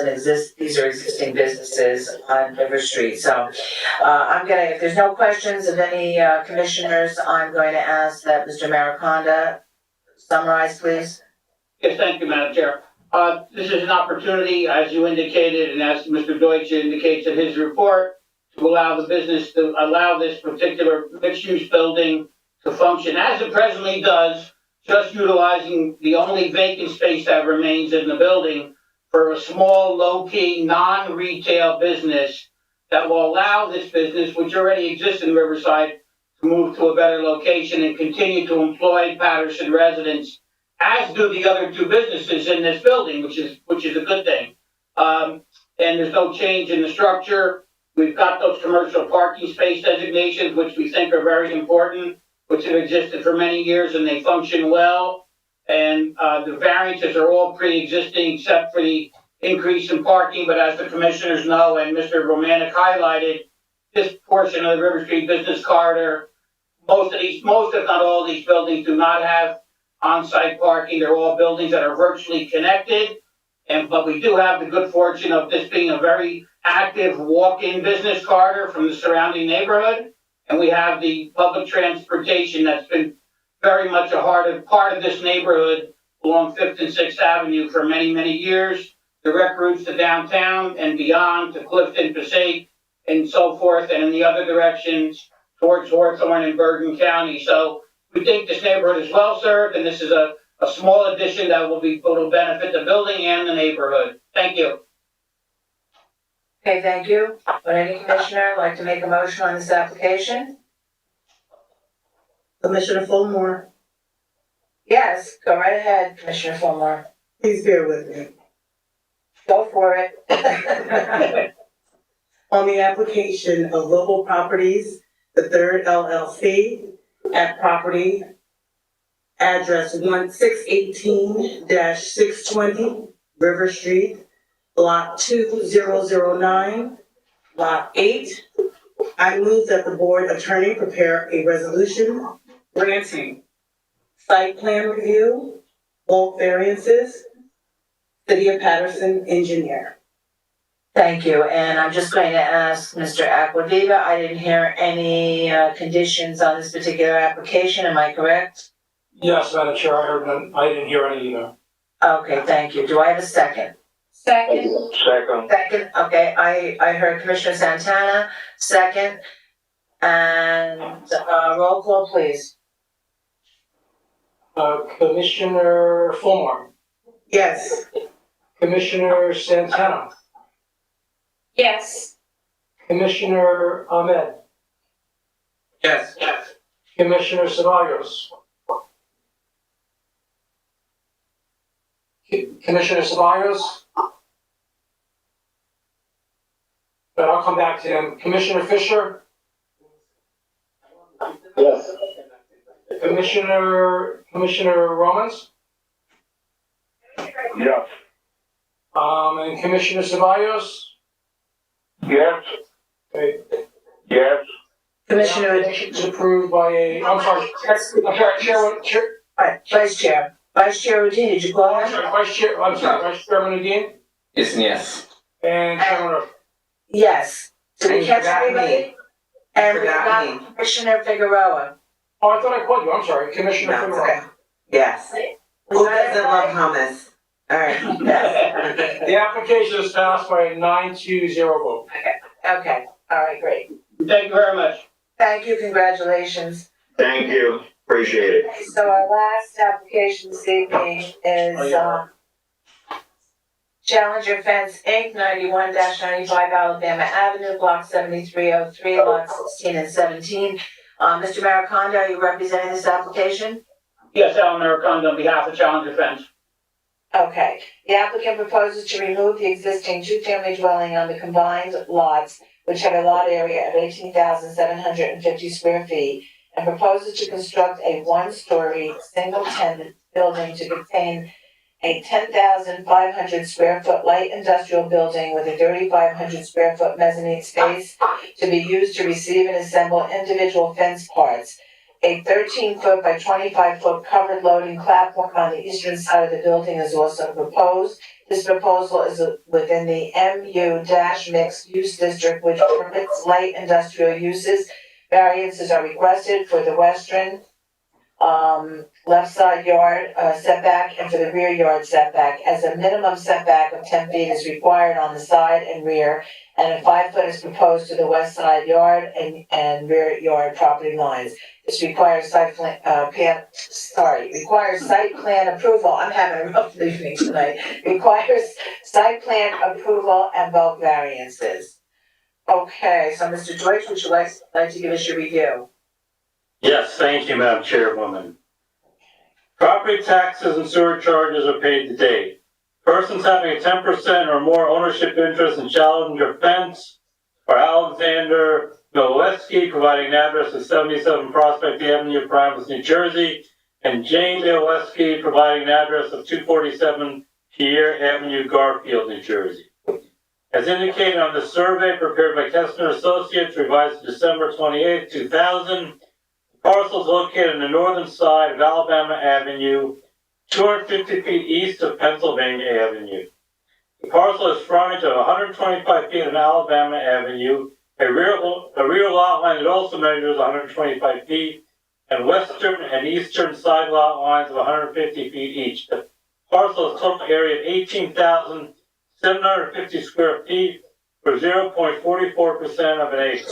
S2: are existing businesses on River Street. So, if there's no questions of any, commissioners, I'm going to ask that Mr. Mariconda summarize, please.
S12: Yes, thank you, Madam Chair. This is an opportunity, as you indicated, and as Mr. Deutsch indicates in his report, to allow this particular mixed-use building to function as it presently does, just utilizing the only vacant space that remains in the building for a small, low-key, non-retail business that will allow this business, which already exists in Riverside, to move to a better location and continue to employ Paterson residents, as do the other two businesses in this building, which is a good thing. And there's no change in the structure. We've got those commercial parking space designations, which we think are very important, which have existed for many years and they function well. And the variances are all pre-existing except for the increase in parking. But as the commissioners know, and Mr. Romanek highlighted, this portion of the River Street Business Corridor, most if not all of these buildings do not have on-site parking. They're all buildings that are virtually connected. But we do have the good fortune of this being a very active walk-in business corridor from the surrounding neighborhood. And we have the public transportation that's been very much a part of this neighborhood along 5th and 6th Avenue for many, many years. Direct routes to downtown and beyond, to Clifton, Passaic, and so forth, and in the other directions towards Hawthorne and Bergen County. So we think this neighborhood is well served, and this is a small addition that will benefit the building and the neighborhood. Thank you.
S2: Okay, thank you. Would any commissioner like to make a motion on this application?
S11: Commissioner Fulmore,
S2: Yes, go right ahead, Commissioner Fulmore.
S11: please bear with me.
S2: Go for it.
S11: On the application of Global Properties, the third LLC, at property address 1618-620 River Street, Block 2009, Lot 8. I move that the board attorney prepare a resolution granting site plan review, bulk variances, City of Paterson engineer.
S2: Thank you, and I'm just going to ask Mr. Acquaviva, I didn't hear any conditions on this particular application, am I correct?
S9: Yes, Madam Chair, I heard none. I didn't hear any either.
S2: Okay, thank you. Do I have a second?
S10: Second.
S2: Second, okay, I heard Commissioner Santana, second, and roll call, please.
S9: Commissioner Fulmore,
S11: Yes.
S9: Commissioner Santana,
S1: Yes.
S9: Commissioner Ahmed,
S13: Yes.
S9: Commissioner Ceballos. Commissioner Ceballos? But I'll come back to him. Commissioner Fisher?
S10: Yes.
S9: Commissioner Romans?
S10: Yes.
S9: And Commissioner Ceballos?
S10: Yes.
S9: Okay.
S10: Yes.
S2: Commissioner,
S9: It's approved by I'm sorry,
S2: Vice Chair Udine, did you call him?
S9: Vice Chairman Udine?
S6: Yes.
S9: And Chairman Ruff.
S2: Yes. Did we
S11: And
S2: catch
S11: you got
S2: everybody? And we
S11: Forgot
S2: got
S11: me.
S2: Commissioner Figueroa.
S9: Oh, I thought I called you, I'm sorry, Commissioner
S11: No, it's
S9: Figueroa.
S11: okay. Yes.
S2: We
S11: Who
S2: got
S11: doesn't love
S2: everybody?
S11: hummus? All right, yes.
S9: The application is passed by a 9-2-0 vote.
S2: Okay, all right, great.
S12: Thank you very much.
S2: Thank you, congratulations.
S10: Thank you, appreciate it.
S2: Okay, so our last application this evening is, Challenger Fence Inc., 91-95 Alabama Avenue, Block 7303, lots 16 and 17. Mr. Maricondo, are you representing this application?
S12: Yes, Alan Maricondo on behalf of Challenger Fence.
S2: Okay, the applicant proposes to remove the existing two-family dwelling on the combined lots, which have a lot area of 18,750 square feet, and proposes to construct a one-story, single-tenant building to contain a 10,500 square foot light industrial building with a 3,500 square foot mezzanine space to be used to receive and assemble individual fence parts. A 13-foot by 25-foot covered loading platform on the eastern side of the building is also proposed. This proposal is within the MU- mixed use district, which permits light industrial uses. Variances are requested for the western left side yard setback and for the rear yard setback, as a minimum setback of 10 feet is required on the side and rear, and a 5 foot is proposed to the west side yard and rear yard property lines. This requires requires site plan approval. I'm having a rough evening tonight. Requires site plan approval and bulk variances. Okay, so Mr. Deutsch, would you like to give us your review?
S3: Yes, thank you, Madam Chairwoman. Property taxes and sewer charges are paid to date. Persons having a 10% or more ownership interest in Challenger Fence or Alexander Miloweski, providing an address of 77 Prospect Avenue, Paramus, New Jersey, and Jane Miloweski, providing an address of 247 Pierre Avenue, Garfield, New Jersey. As indicated on the survey prepared by Kessner Associates, revised December 28, 2000, parcel is located on the northern side of Alabama Avenue, 250 feet east of Pennsylvania Avenue. The parcel is frontage of 125 feet on Alabama Avenue, a rear lot line that also measures 125 feet, and western and eastern side lot lines of 150 feet each. The parcel has total area of 18,750 square feet for 0.44% of an acre.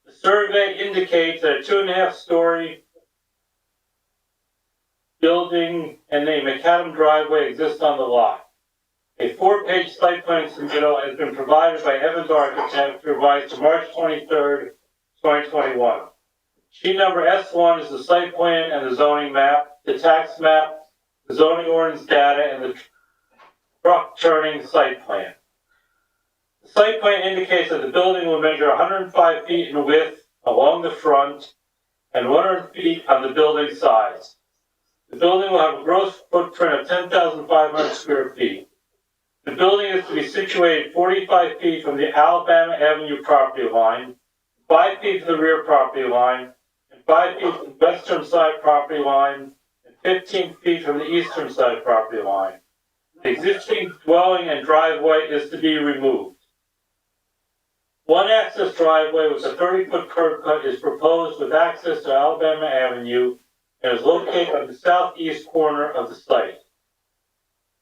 S3: The survey indicates that a 2.5-story building and a macadam driveway exists on the lot. A 4-page site plan submittal has been provided by Evans Architects, revised to March 23rd, 2021. Sheet number S1 is the site plan and the zoning map, the tax map, the zoning ordinance data, and the truck turning site plan. The site plan indicates that the building will measure 105 feet in width along the front and 100 feet on the building sides. The building will have a gross footprint of 10,500 square feet. The building is to be situated 45 feet from the Alabama Avenue property line, 5 feet from the rear property line, and 5 feet from the western side property line, and 15 feet from the eastern side property line. The existing dwelling and driveway is to be removed. One access driveway with a 30-foot curb cut is proposed with access to Alabama Avenue and is located on the southeast corner of the site.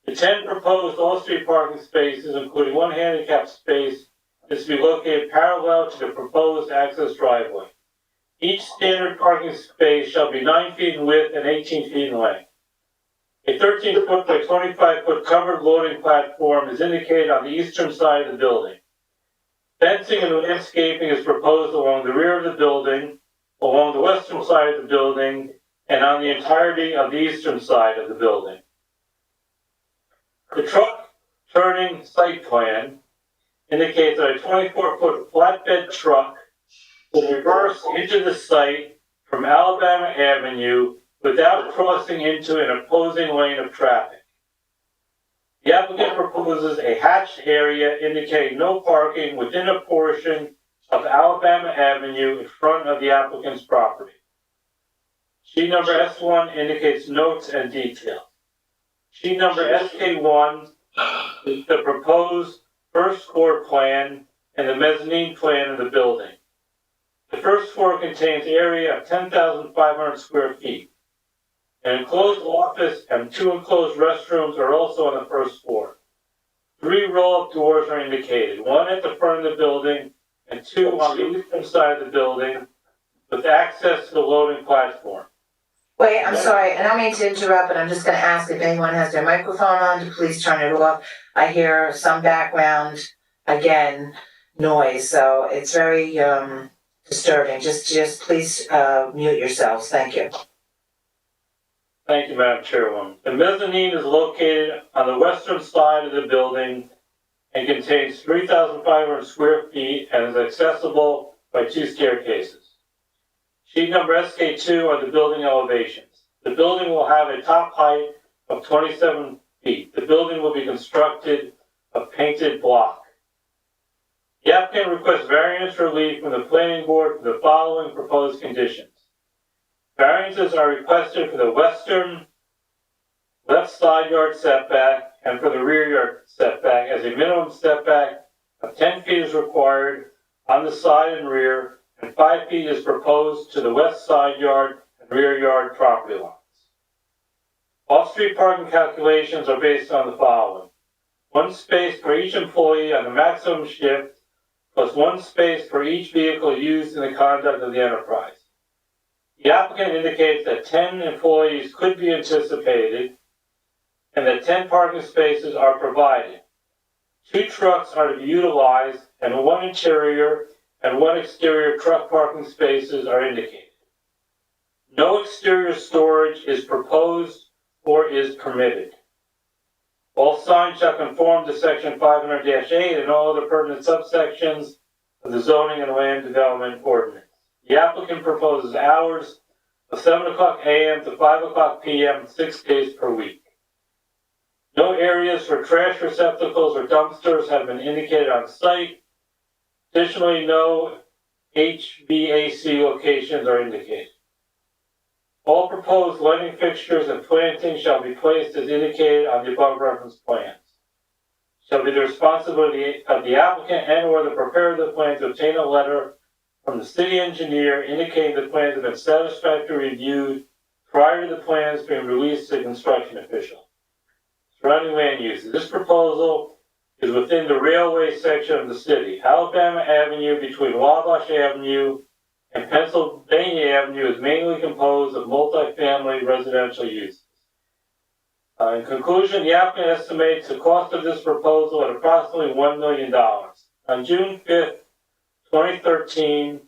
S3: The 10 proposed off-street parking spaces, including one handicap space, is to be located parallel to the proposed access driveway. Each standard parking space shall be 9 feet in width and 18 feet in length. A 13-foot by 25-foot covered loading platform is indicated on the eastern side of the building. Fencing and landscaping is proposed along the rear of the building, along the western side of the building, and on the entirety of the eastern side of the building. The truck turning site plan indicates that a 24-foot flatbed truck will reverse into the site from Alabama Avenue without crossing into an opposing lane of traffic. The applicant proposes a hatched area indicating no parking within a portion of Alabama Avenue in front of the applicant's property. Sheet number S1 indicates notes and details. Sheet number SK1 is the proposed first floor plan and the mezzanine plan of the building. The first floor contains area of 10,500 square feet. An enclosed office and 2 enclosed restrooms are also on the first floor. 3 roll-up doors are indicated, 1 at the front of the building and 2 on the eastern side of the building with access to the loading platform.
S2: Wait, I'm sorry, I don't mean to interrupt, but I'm just gonna ask if anyone has their microphone on to please turn it off. I hear some background, again, noise, so it's very, disturbing. Just please, mute yourselves, thank you.
S3: Thank you, Madam Chairwoman. The mezzanine is located on the western side of the building and contains 3,500 square feet and is accessible by 2 staircases. Sheet number SK2 are the building elevations. The building will have a top height of 27 feet. The building will be constructed of painted block. The applicant requests variance relief from the planning board for the following proposed conditions. Variances are requested for the western left side yard setback and for the rear yard setback, as a minimum setback of 10 feet is required on the side and rear, and 5 feet is proposed to the west side yard and rear yard property lines. Off-street parking calculations are based on the following: 1 space for each employee on the maximum shift, plus 1 space for each vehicle used in the conduct of the enterprise. The applicant indicates that 10 employees could be anticipated and that 10 parking spaces are provided. 2 trucks are to be utilized and 1 interior and 1 exterior truck parking spaces are indicated. No exterior storage is proposed or is permitted. All signs shall conform to section 500-8 and all other pertinent subsections of the zoning and land development ordinance. The applicant proposes hours of 7 o'clock a.m. to 5 o'clock p.m. 6 days per week. No areas for trash receptacles or dumpsters have been indicated on site. Additionally, no HVAC locations are indicated. All proposed lighting fixtures and plantings shall be placed as indicated on the above referenced plans. Shall be the responsibility of the applicant and or the preparer of the plan to obtain a letter from the city engineer indicating the plans have been satisfactorily reviewed prior to the plans being released to the construction official. Surrounding land uses. This proposal is within the railway section of the city. Alabama Avenue between Wabash Avenue and Pennsylvania Avenue is mainly composed of multifamily residential uses. In conclusion, the applicant estimates the cost of this proposal at approximately $1 million. On June 5th, 2013,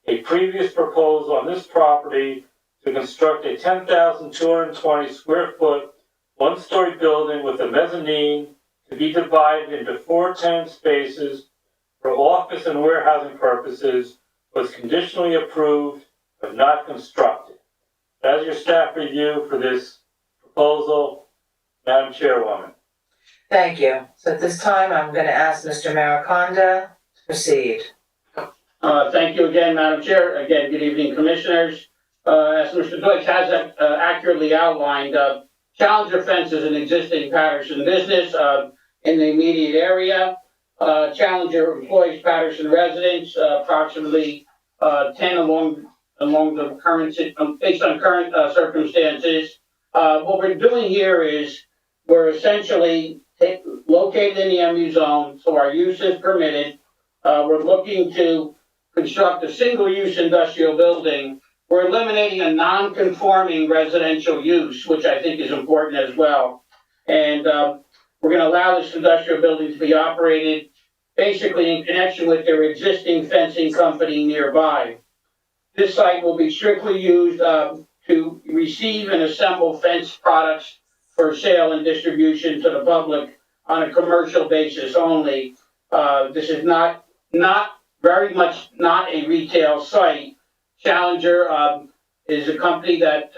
S3: a previous proposal on this property to construct a 10,220 square foot, 1-story building with a mezzanine to be divided into 4 tenant spaces for office and warehousing purposes was conditionally approved but not constructed. That is your staff review for this proposal, Madam Chairwoman.
S2: Thank you. So at this time, I'm gonna ask Mr. Mariconda to proceed.
S12: Thank you again, Madam Chair. Again, good evening, Commissioners. As Mr. Deutsch has accurately outlined, Challenger Fence is an existing Paterson business in the immediate area. Challenger employs Paterson residents, approximately 10 along the current, based on current circumstances. What we're doing here is we're essentially located in the MU zone, so our use is permitted. We're looking to construct a single-use industrial building. We're eliminating a non-conforming residential use, which I think is important as well. And we're going to allow this industrial building to be operated basically in connection with their existing fencing company nearby. This site will be strictly used to receive and assemble fence products for sale and distribution to the public on a commercial basis only. This is not very much not a retail site. Challenger is a company that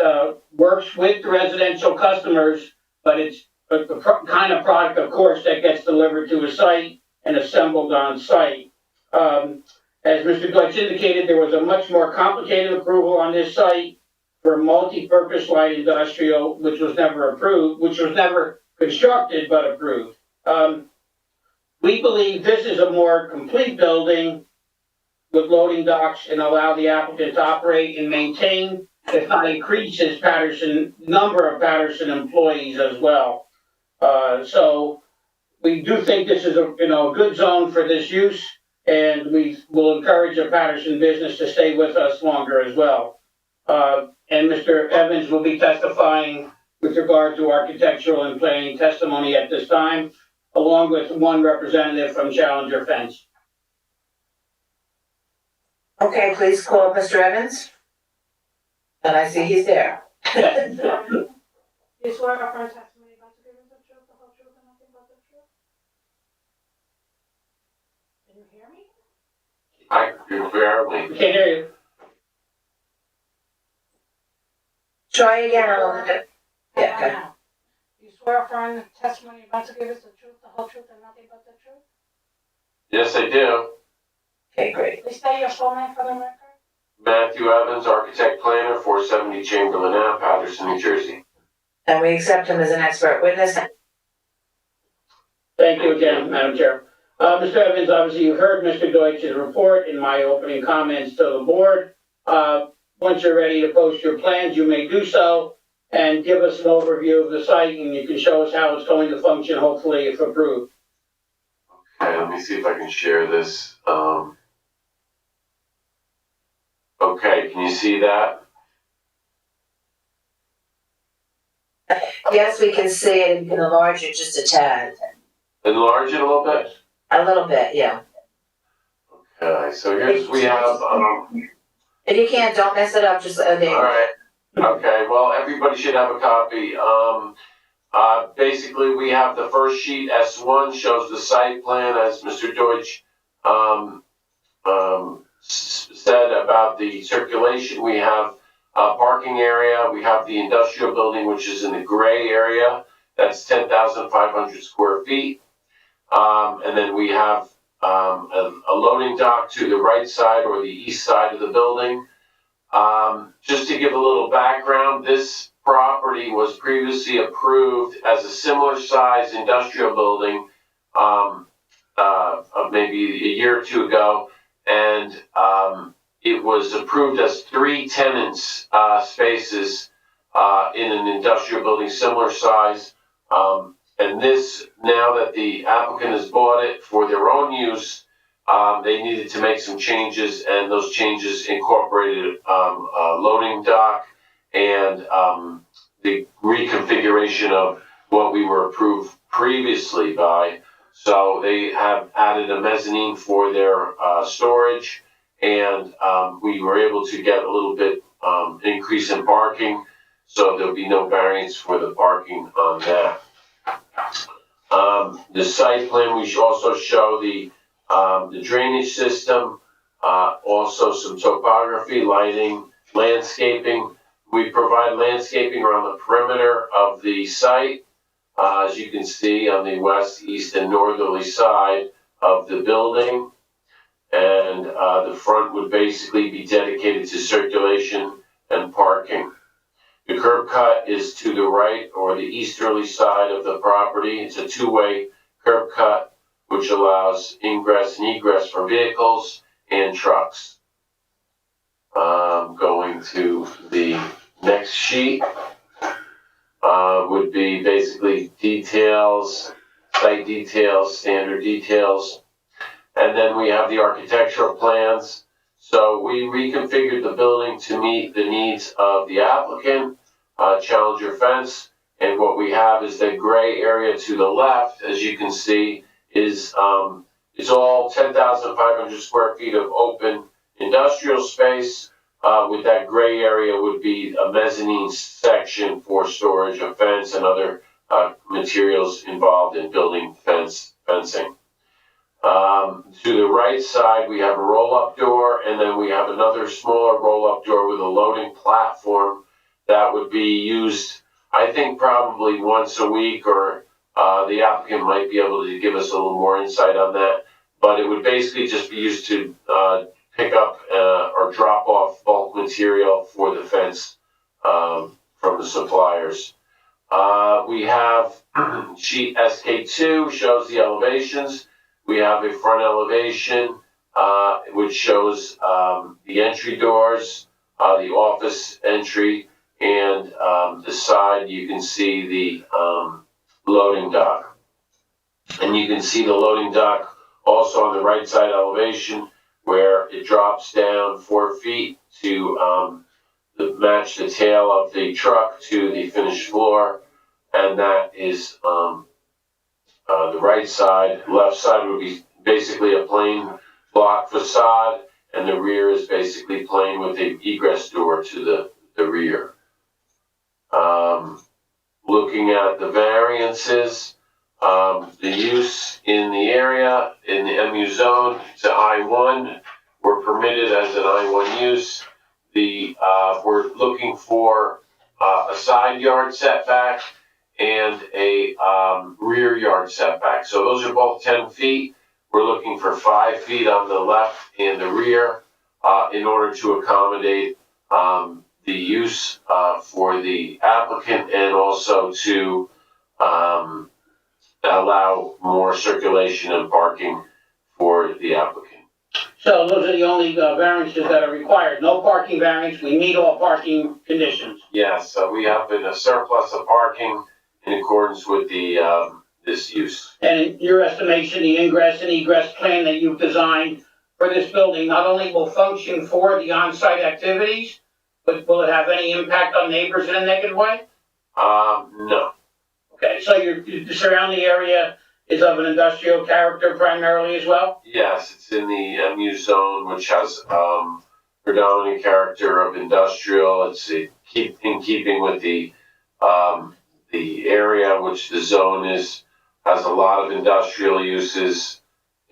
S12: works with the residential customers, but it's the kind of product, of course, that gets delivered to a site and assembled on site. As Mr. Deutsch indicated, there was a much more complicated approval on this site for multi-purpose light industrial, which was never approved, which was never constructed but approved. We believe this is a more complete building with loading docks and allow the applicant to operate and maintain, if not increase, his number of Paterson employees as well. So we do think this is a good zone for this use, and we will encourage a Paterson business to stay with us longer as well. And Mr. Evans will be testifying with regard to architectural and planning testimony at this time, along with one representative from Challenger Fence.
S2: Okay, please call Mr. Evans. And I see he's there.
S1: You swear affirm testimony about to give us the truth, the whole truth, and nothing but the truth? Can you hear me?
S14: I can barely.
S12: We can't hear you.
S2: Try again, Alana. Yeah,
S1: Okay.
S2: okay.
S1: You swear affirm the testimony about to give us the truth, the whole truth, and nothing but the truth?
S14: Yes, I do.
S2: Okay, great.
S1: Please state your full name for the record.
S14: Matthew Evans, architect planner, 470 Chamberlain Ave, Paterson, New Jersey.
S2: And we accept him as an expert witness.
S12: Thank you again, Madam Chair. Mr. Evans, obviously you heard Mr. Deutsch's report in my opening comments to the board. Once you're ready to post your plans, you may do so and give us an overview of the site, and you can show us how it's going to function, hopefully, if approved.
S14: Okay, let me see if I can share this. Okay, can you see that?
S2: Yes, we can see it. You can enlarge it just a tad.
S14: Enlarge it a little bit?
S2: A little bit, yeah.
S14: Okay, so here's, we have,
S2: If you can't, don't mess it up, just, there.
S14: alright. Okay, well, everybody should have a copy. Basically, we have the first sheet, S1, shows the site plan, as Mr. Deutsch, said about the circulation. We have a parking area, we have the industrial building, which is in the gray area, that's 10,500 square feet. And then we have a loading dock to the right side or the east side of the building. Just to give a little background, this property was previously approved as a similar size industrial building maybe a year or two ago, and it was approved as 3 tenants spaces in an industrial building similar size. And this, now that the applicant has bought it for their own use, they needed to make some changes, and those changes incorporated a loading dock and the reconfiguration of what we were approved previously by. So they have added a mezzanine for their storage, and we were able to get a little bit increase in parking, so there'll be no variance for the parking on that. The site plan, we should also show the drainage system, also some topography, lighting, landscaping. We provide landscaping around the perimeter of the site, as you can see on the west, east, and northerly side of the building. And the front would basically be dedicated to circulation and parking. The curb cut is to the right or the easterly side of the property. It's a two-way curb cut, which allows ingress and egress for vehicles and trucks. Going to the next sheet would be basically details, site details, standard details. And then we have the architectural plans. So we reconfigured the building to meet the needs of the applicant, Challenger Fence. And what we have is the gray area to the left, as you can see, is it's all 10,500 square feet of open industrial space. With that gray area would be a mezzanine section for storage of fence and other materials involved in building fencing. To the right side, we have a roll-up door, and then we have another smaller roll-up door with a loading platform that would be used, I think, probably once a week, or the applicant might be able to give us a little more insight on that. But it would basically just be used to pick up or drop off bulk material for the fence from the suppliers. We have sheet SK2, shows the elevations. We have a front elevation which shows, the entry doors, the office entry, and, the side, you can see the, loading dock. And you can see the loading dock also on the right side elevation, where it drops down 4 feet to, match the tail of the truck to the finished floor, and that is the right side. Left side would be basically a plain block facade, and the rear is basically plain with a egress door to the rear. Looking at the variances, the use in the area, in the MU zone, to I1, were permitted as an I1 use. We're looking for a side yard setback and a rear yard setback. So those are both 10 feet. We're looking for 5 feet on the left and the rear in order to accommodate the use for the applicant, and also to allow more circulation and parking for the applicant.
S12: So those are the only variances that are required. No parking variance. We meet all parking conditions.
S14: Yes, so we have a surplus of parking in accordance with the this use.
S12: And in your estimation, the ingress and egress plan that you've designed for this building not only will function for the on-site activities, but will it have any impact on neighbors in a negative way?
S14: No.
S12: Okay, so the surrounding area is of an industrial character primarily as well?
S14: Yes, it's in the MU zone, which has predominant character of industrial. It's in keeping with the area, which the zone has a lot of industrial uses,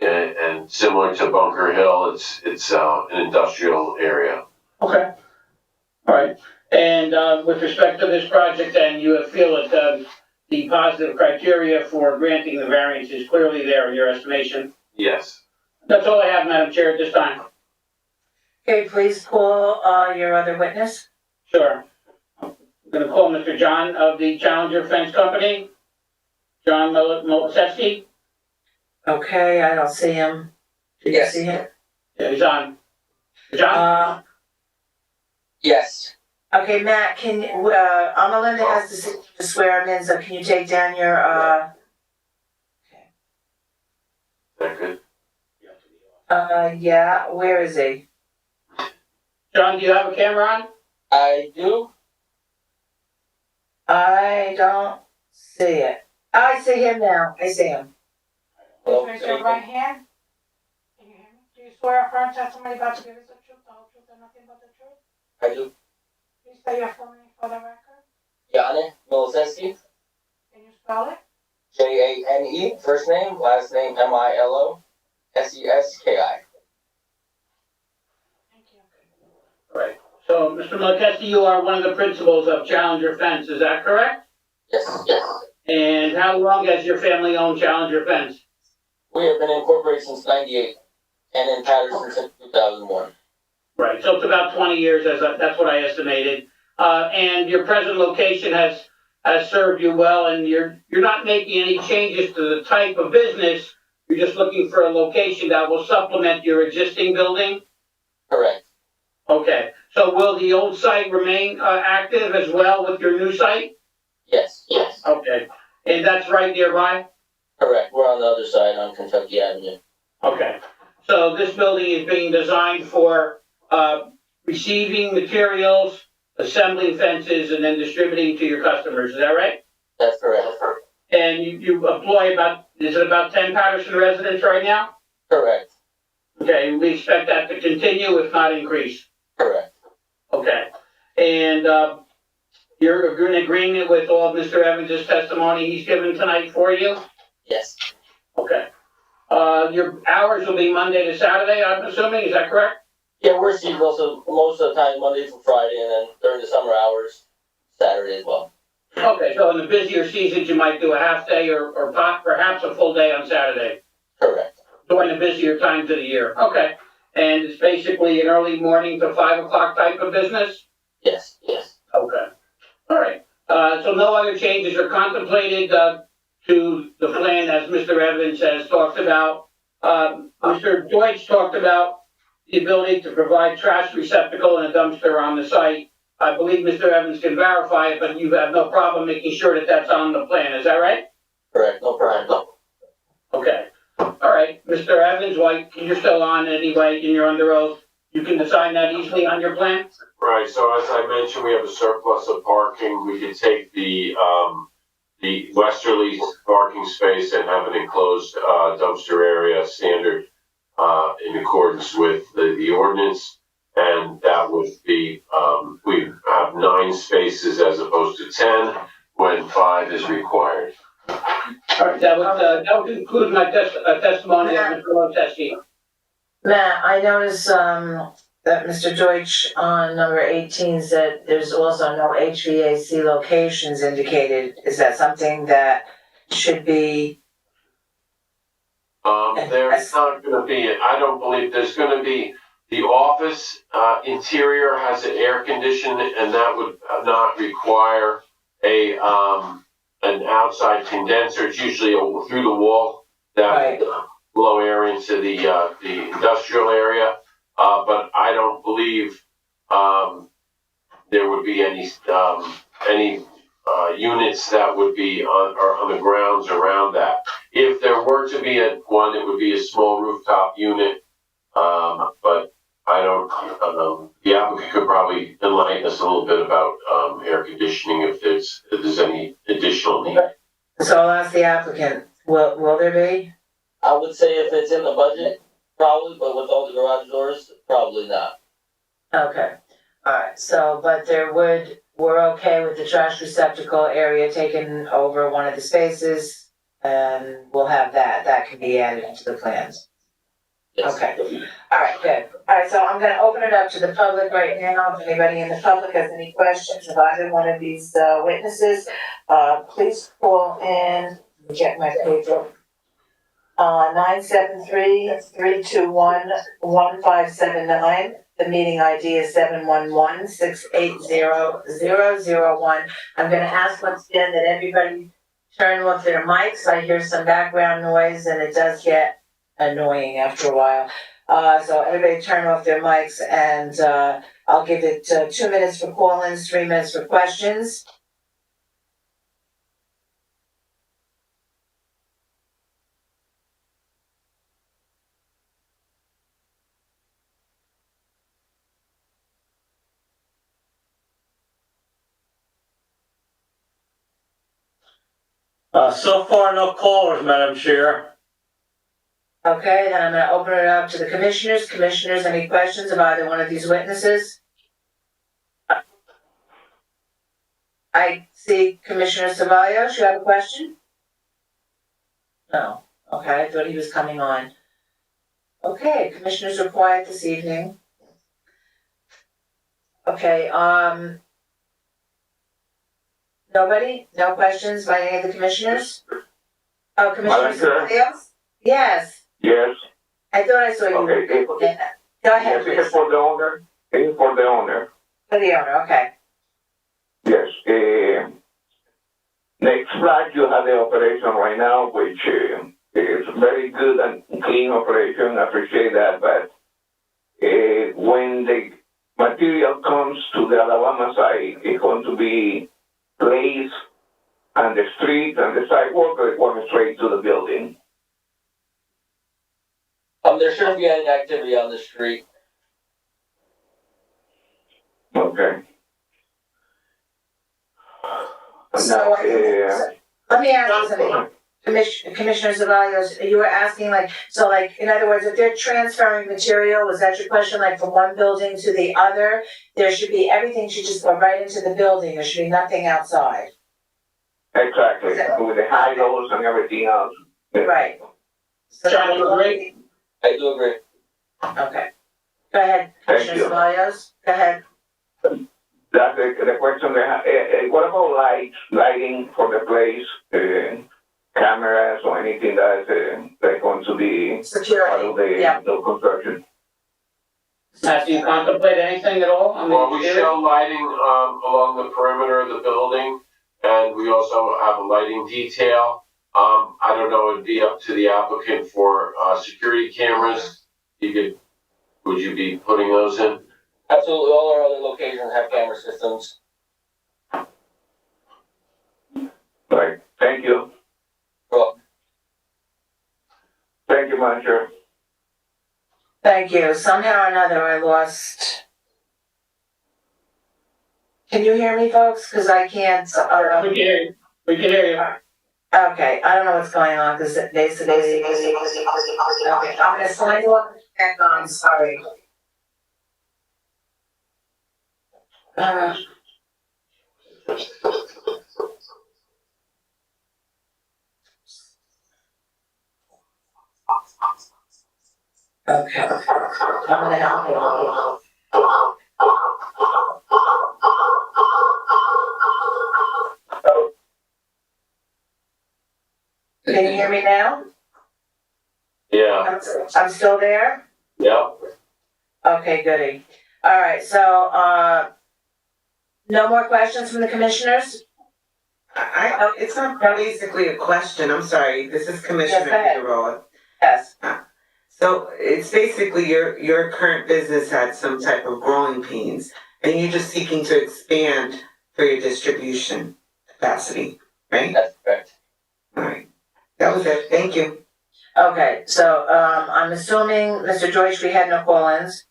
S14: and similar to Bunker Hill, it's an industrial area.
S12: Okay. All right. And with respect to this project, then, you feel that the positive criteria for granting the variance is clearly there in your estimation?
S14: Yes.
S12: That's all I have, Madam Chair, at this time.
S2: Okay, please call your other witness.
S12: Sure. I'm gonna call Mr. John of the Challenger Fence Company. John Molosetsky.
S2: Okay, I don't see him. Do you
S15: Yes.
S2: see him?
S12: Yeah, he's on. John?
S15: Yes.
S2: Okay, Matt, Amalinda has to swear him in, so can you take down your,
S14: Is that good?
S2: yeah, where is he?
S12: John, do you have a camera on?
S15: I do.
S2: I don't see it. I see him now, I see him.
S1: Please raise your right hand. Can you hear me? Do you swear affirm testimony about to give us the truth, the whole truth, and nothing but the truth?
S15: I do.
S1: Please state your full name for the record.
S15: Jane Milosevsky.
S1: Can you spell it?
S15: Jane, first name, last name Milosevski.
S1: Thank you.
S12: Right. So, Mr. Molosetsky, you are one of the principals of Challenger Fence, is that correct?
S15: Yes, yes.
S12: And how long has your family owned Challenger Fence?
S15: We have been incorporated since '98 and in Paterson since 2001.
S12: Right, so it's about 20 years, that's what I estimated. And your present location has served you well, and you're not making any changes to the type of business. You're just looking for a location that will supplement your existing building?
S15: Correct.
S12: Okay, so will the old site remain active as well with your new site?
S15: Yes, yes.
S12: Okay, and that's right nearby?
S15: Correct. We're on the other side on Kentucky Avenue.
S12: Okay, so this building is being designed for receiving materials, assembling fences, and then distributing to your customers, is that right?
S15: That's correct.
S12: And you employ is it about 10 Paterson residents right now?
S15: Correct.
S12: Okay, we expect that to continue, if not increase.
S15: Correct.
S12: Okay, and you're in agreement with all of Mr. Evans' testimony he's given tonight for you?
S15: Yes.
S12: Okay. Your hours will be Monday to Saturday, I'm assuming, is that correct?
S15: Yeah, we're seasonal, so most of the time Monday through Friday, and then during the summer hours, Saturday as well.
S12: Okay, so in the busier seasons, you might do a half day or perhaps a full day on Saturday?
S15: Correct.
S12: During the busier times of the year, okay. And it's basically an early morning to 5 o'clock type of business?
S15: Yes, yes.
S12: Okay, all right. So no other changes are contemplated to the plan as Mr. Evans has talked about Mr. Deutsch talked about the ability to provide trash receptacle and a dumpster on the site. I believe Mr. Evans can verify it, but you have no problem making sure that that's on the plan, is that right?
S15: Correct, no problem.
S12: Okay, all right, Mr. Evans, while you're still on anyway, and you're under oath, you can assign that easily on your plan?
S14: Right, so as I mentioned, we have a surplus of parking. We could take the westerly parking space and have an enclosed dumpster area standard in accordance with the ordinance. And that would be, we have 9 spaces as opposed to 10 when 5 is required.
S12: All right, that would conclude my testimony of Mr. Lotesky.
S2: Matt, I notice, that Mr. Deutsch on number 18 said there's also no HVAC locations indicated. Is that something that should be?
S14: There's not gonna be, I don't believe there's gonna be, the office, interior has an air condition and that would not require an outside condenser. It's usually through the wall that would blow air into the industrial area. But I don't believe, there would be any units that would be on the grounds around that. If there were to be one, it would be a small rooftop unit. But I don't, the applicant could probably enlighten us a little bit about, air conditioning if there's any additional need.
S2: So I'll ask the applicant, will there be?
S15: I would say if it's in the budget, probably, but with all the garage doors, probably not.
S2: Okay, alright, so, but we're okay with the trash receptacle area taking over one of the spaces, and we'll have that can be added into the plans.
S15: Yes.
S2: Okay, alright, good. Alright, so I'm gonna open it up to the public right now. If anybody in the public has any questions of either one of these witnesses, please call in, let me get my paper. 973-321-1579. The meeting ID is 711-680-001. I'm gonna ask once again that everybody turn off their mics. I hear some background noise and it does get annoying after a while. So everybody turn off their mics and I'll give it 2 minutes for call-ins, 3 minutes for questions.
S3: So far, no callers, Madam Chair.
S2: Okay, then I'm gonna open it up to the commissioners. Commissioners, any questions of either one of these witnesses? I see Commissioner Ceballos, you have a question? No, okay, I thought he was coming on. Okay, commissioners are quiet this evening. Okay, nobody? No questions by any of the commissioners? Oh, Commissioner Ceballos? Yes,
S10: Yes.
S2: I thought I saw you.
S10: Okay.
S2: Go ahead,
S10: Yes, it is
S2: please.
S10: for the owner. It is for the owner.
S2: For the owner, okay.
S10: Yes. Next flag, you have the operation right now, which is very good and clean operation. I appreciate that. But when the material comes to the Alabama side, it's going to be placed on the street and the sidewalk, or going straight to the building.
S15: There shouldn't be any activity on the street.
S10: Okay.
S2: So, let me ask you something. Commissioner Ceballos, you were asking in other words, if they're transferring material, was that your question, like from one building to the other? Everything should just go right into the building, there should be nothing outside.
S10: Exactly, with the high lows and everything else.
S2: Right. So
S12: John, you agree?
S15: I do agree.
S2: Okay. Go ahead, Commissioner Ceballos, go ahead.
S10: That's the question they have. What about lighting for the place, cameras or anything that's going to be part of the construction?
S12: Matt, do you contemplate anything at all on the
S14: Well, we
S12: exterior?
S14: show lighting along the perimeter of the building, and we also have a lighting detail. I don't know, it'd be up to the applicant for, security cameras. Would you be putting those in?
S15: Absolutely, all our other locations have camera systems.
S10: Right, thank you.
S15: Well,
S10: Thank you, Madam Chair.
S2: Thank you. Somehow or another, I lost. Can you hear me, folks? Because I can't.
S12: We can hear you. We can hear you.
S2: Okay, I don't know what's going on because basically. Okay, I'm gonna sign off back on. Sorry. Okay. I'm gonna help you. Can you hear me now?
S14: Yeah,
S2: I'm still there?
S14: yep.
S2: Okay, goody. All right, so, no more questions from the commissioners?
S11: It's not basically a question, I'm sorry, this is Commissioner
S2: Yes, go ahead.
S11: Figueroa.
S2: Yes.
S11: So it's basically your current business had some type of growing pains, and you're just seeking to expand for your distribution capacity, right?
S15: that's correct.
S11: Alright, that was it, thank you.
S2: Okay, so, I'm assuming, Mr. Deutsch, we had no call-ins?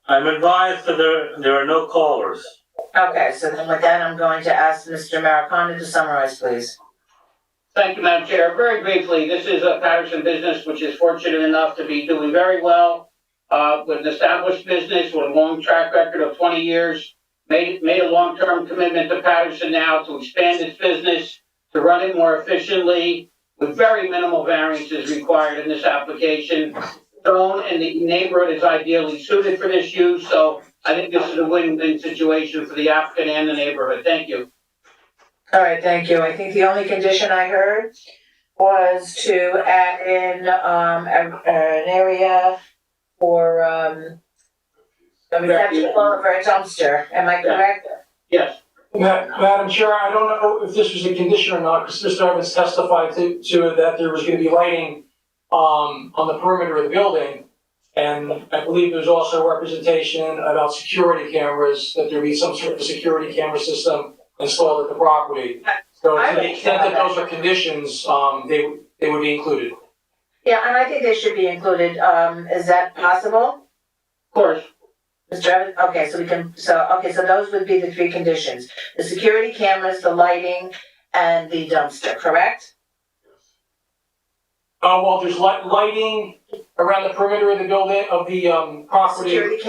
S3: I'm advised that there are no callers.
S2: Okay, so then with that, I'm going to ask Mr. Maricano to summarize, please.
S12: Thank you, Madam Chair. Very briefly, this is a Paterson business which is fortunate enough to be doing very well, with an established business with a long track record of 20 years. Made a long-term commitment to Paterson now to expand its business, to run it more efficiently, with very minimal variances required in this application. Zone and the neighborhood is ideally suited for this use, so I think this is a win-win situation for the applicant and the neighborhood. Thank you.
S2: All right, thank you. I think the only condition I heard was to add in, an area for, a receptacle for a dumpster. Am I correct?
S12: Yes.
S9: Madam Chair, I don't know if this was a condition or not, because Mr. Evans testified to it that there was gonna be lighting, on the perimeter of the building. And I believe there's also representation about security cameras, that there be some sort of security camera system installed at the property. So to the extent that those are conditions, they would be included.
S2: Yeah, and I think they should be included. Is that possible?
S12: Of course.
S2: Mr. Evans, okay, so those would be the three conditions. The security cameras, the lighting, and the dumpster, correct?
S9: Well, there's lighting around the perimeter of the building, of the, property.
S2: Security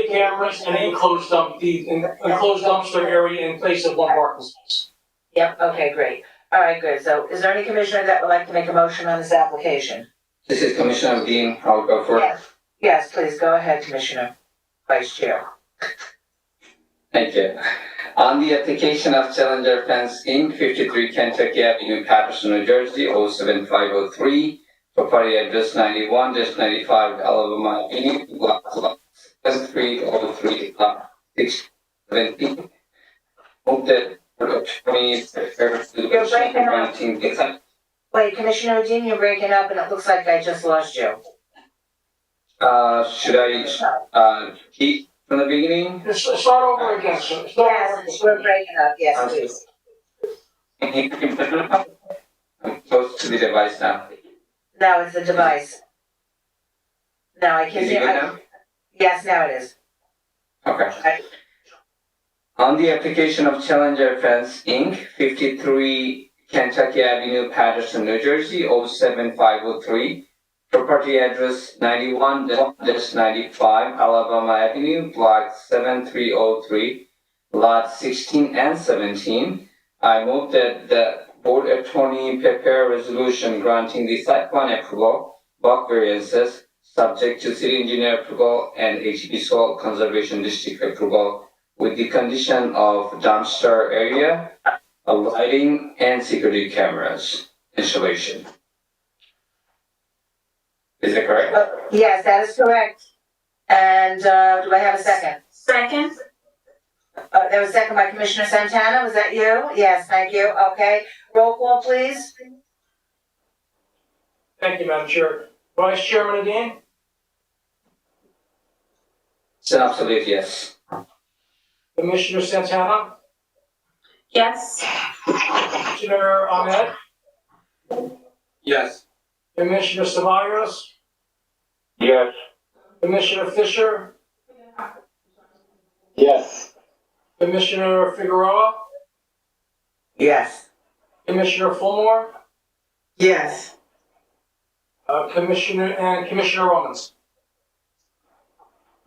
S9: Cameras, and the enclosed dumpster area in place of one parking space.
S2: Yep, okay, great. All right, good. So is there any commissioner that would like to make a motion on this application?
S6: This is Commissioner Dean, I'll go for it.
S2: Yes, please, go ahead, Commissioner, Vice Chair.
S6: Thank you. On the application of Challenger Fence Inc., 53 Kentucky Avenue, Paterson, New Jersey, 07503, property address 91-95 Alabama Avenue, block 7303, lot 617. Move that
S2: Wait, Commissioner Dean, you're breaking up and it looks like I just lost you.
S6: Should I, keep from the beginning?
S9: Start over again, sir.
S2: Yes, we're breaking up, yes, please.
S6: I'm close to the device now.
S2: Now it's the device. Now I can
S6: Is it
S2: hear.
S6: good now?
S2: Yes, now it is.
S6: Okay. On the application of Challenger Fence Inc., 53 Kentucky Avenue, Paterson, New Jersey, 07503, property address 91-95 Alabama Avenue, block 7303, lot 16 and 17. I move that the Board Attorney prepare a resolution granting the site plan approval, bulk variances, subject to city engineer approval and HB Soil Conservation District approval, with the condition of dumpster area, lighting, and security cameras installation. Is that correct?
S2: Yes, that is correct. And, do I have a second?
S1: Second.
S2: That was second by Commissioner Santana, was that you? Yes, thank you, okay. Roll call, please.
S9: Thank you, Madam Chair. Vice Chairman Adine?
S6: It's an absolute yes.
S9: Commissioner Santana?
S5: Yes.
S9: Commissioner Ahmed?
S13: Yes.
S9: Commissioner Savalas?
S10: Yes.
S9: Commissioner Fisher?
S10: Yes.
S9: Commissioner Figueroa?
S2: Yes.
S9: Commissioner Fulmore?
S11: Yes.
S9: Commissioner Romans?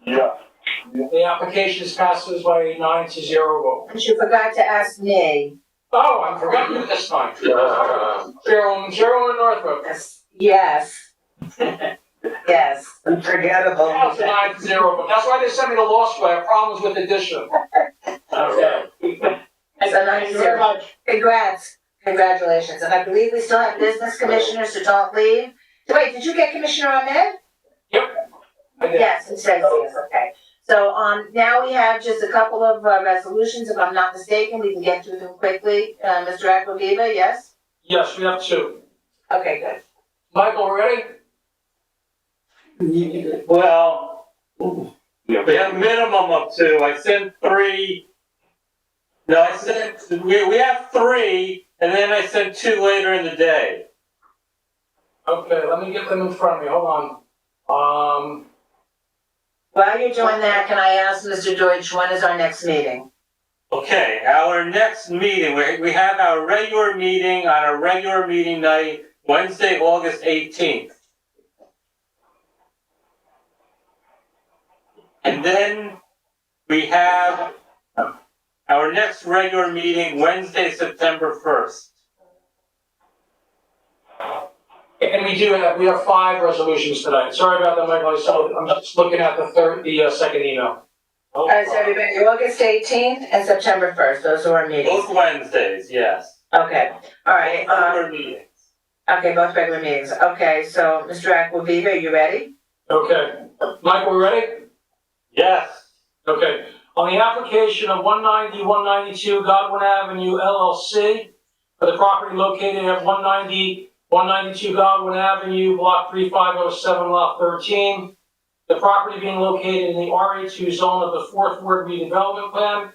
S10: Yeah.
S9: The application passes by a 9-0 vote.
S2: But you forgot to ask me.
S9: Oh, I forgot you this time. Chairwoman Northrup.
S2: Yes. Yes.
S11: Unforgettable.
S9: That was a 9-0 vote. That's why they sent me to law school. I have problems with addition.
S12: Okay.
S2: So
S12: Thank you very
S2: 9-0.
S12: much.
S2: Congrats. Congratulations. And I believe we still have business commissioners who don't leave. Wait, did you get Commissioner Ahmed?
S9: Yep. I did.
S2: Yes, it says yes, okay. So, now we have just a couple of resolutions, if I'm not mistaken, we can get through them quickly. Mr. Aquaviva, yes?
S9: Yes, we have two.
S2: Okay, good.
S9: Michael, ready?
S3: Well, we have a minimum of 2. I sent 3. No, we have 3, and then I sent 2 later in the day.
S9: Okay, let me get them in front of me. Hold on.
S2: While you're doing that, can I ask Mr. Deutsch, when is our next meeting?
S3: Okay, our next meeting, we have our regular meeting on a regular meeting night, Wednesday, August 18th. And then we have our next regular meeting, Wednesday, September 1st.
S9: And we have 5 resolutions tonight. Sorry about that, Michael. So I'm just looking at the second email.
S2: So everybody, August 18th and September 1st, those are our meetings.
S3: Both Wednesdays, yes.
S2: Okay, all right.
S3: Regular meetings.
S2: Okay, both regular meetings. Okay, so Mr. Aquaviva, are you ready?
S9: Okay. Michael, we ready?
S3: Yes.
S9: Okay. On the application of 190-192 Godwin Avenue LLC for the property located at 192 Godwin Avenue, Block 3507, Lot 13. The property being located in the RA2 zone of the 4th Ward redevelopment plan.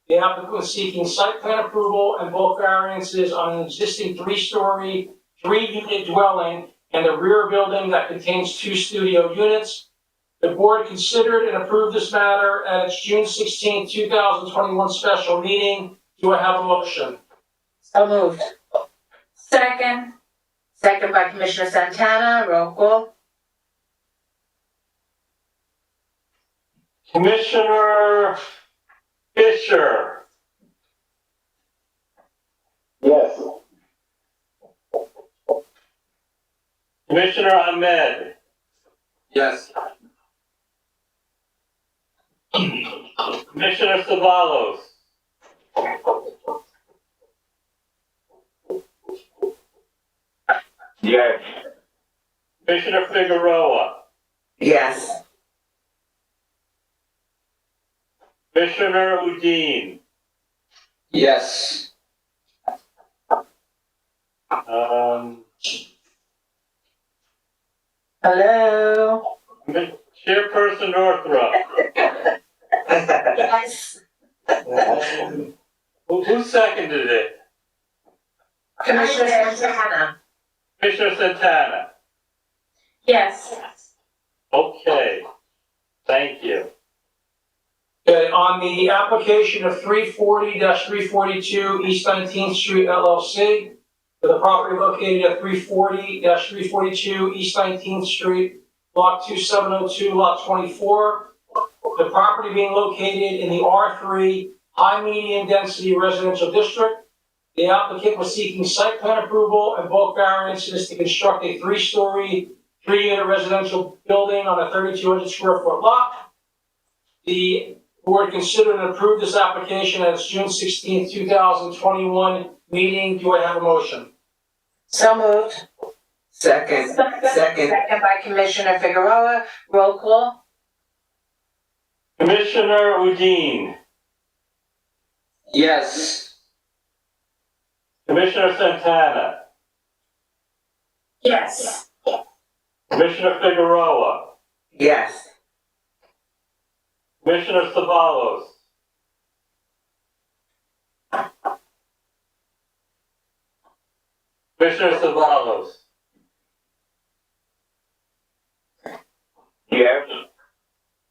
S9: The applicant is seeking site plan approval and bulk variances on an existing 3-story, 3-unit dwelling and the rear building that contains 2 studio units. The board considered and approved this matter at its June 16, 2021 special meeting. Do I have a motion?
S2: So moved.
S5: Second.
S2: Second by Commissioner Santana, roll call.
S3: Commissioner Fisher.
S10: Yes.
S3: Commissioner Ahmed.
S13: Yes.
S3: Commissioner Savalas.
S10: Yes.
S3: Commissioner Figueroa.
S11: Yes.
S3: Commissioner Udine.
S6: Yes.
S2: Hello?
S3: Chairperson Northrup.
S2: Yes.
S3: Who seconded it?
S2: Commissioner Santana.
S3: Commissioner Santana.
S5: Yes.
S3: Okay. Thank you.
S9: Okay, on the application of 340-342 East 19th Street LLC, for the property located at 340-342 East 19th Street, Block 2702, Lot 24. The property being located in the R3 High Medium Density Residential District. The applicant was seeking site plan approval and bulk variances to construct a 3-story, 3-unit residential building on a 3,200 square foot lot. The board considered and approved this application at its June 16, 2021 meeting. Do I have a motion?
S2: So moved.
S11: Second.
S2: Second by Commissioner Figueroa, roll call.
S3: Commissioner Udine.
S6: Yes.
S3: Commissioner Santana,
S1: Yes.
S3: Commissioner Figueroa,
S11: Yes.
S3: Commissioner Savalos, Commissioner Savalos,
S10: Yes.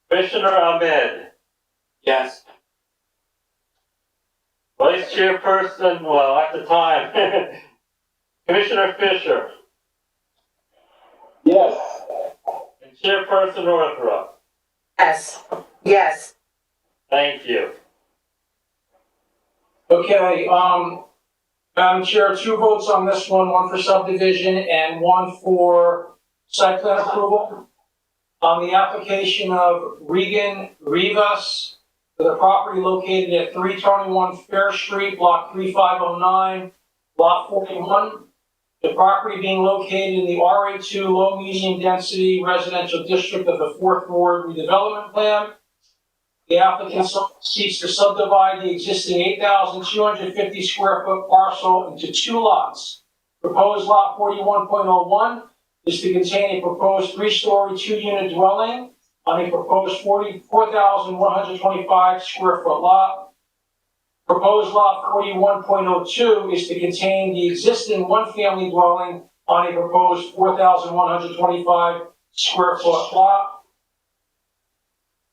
S3: Commissioner Ahmed,
S13: Yes.
S3: Vice Chairperson, well, at the time, Commissioner Fisher,
S8: Yes.
S3: and Chairperson Northrup.
S2: Yes. Yes.
S3: Thank you.
S9: Okay, Madam Chair, 2 votes on this one for subdivision and 1 for site plan approval. On the application of Regan Rivas for the property located at 321 Fair Street, block 3509, lot 41. The property being located in the RA2 low medium density residential district of the 4th Ward redevelopment plan. The applicant seeks to subdivide the existing 8,250 square foot parcel into 2 lots. Proposed lot 41.01 is to contain a proposed 3-story, 2-unit dwelling on a proposed 44,125 square foot lot. Proposed lot 41.02 is to contain the existing 1-family dwelling on a proposed 4,125 square foot lot.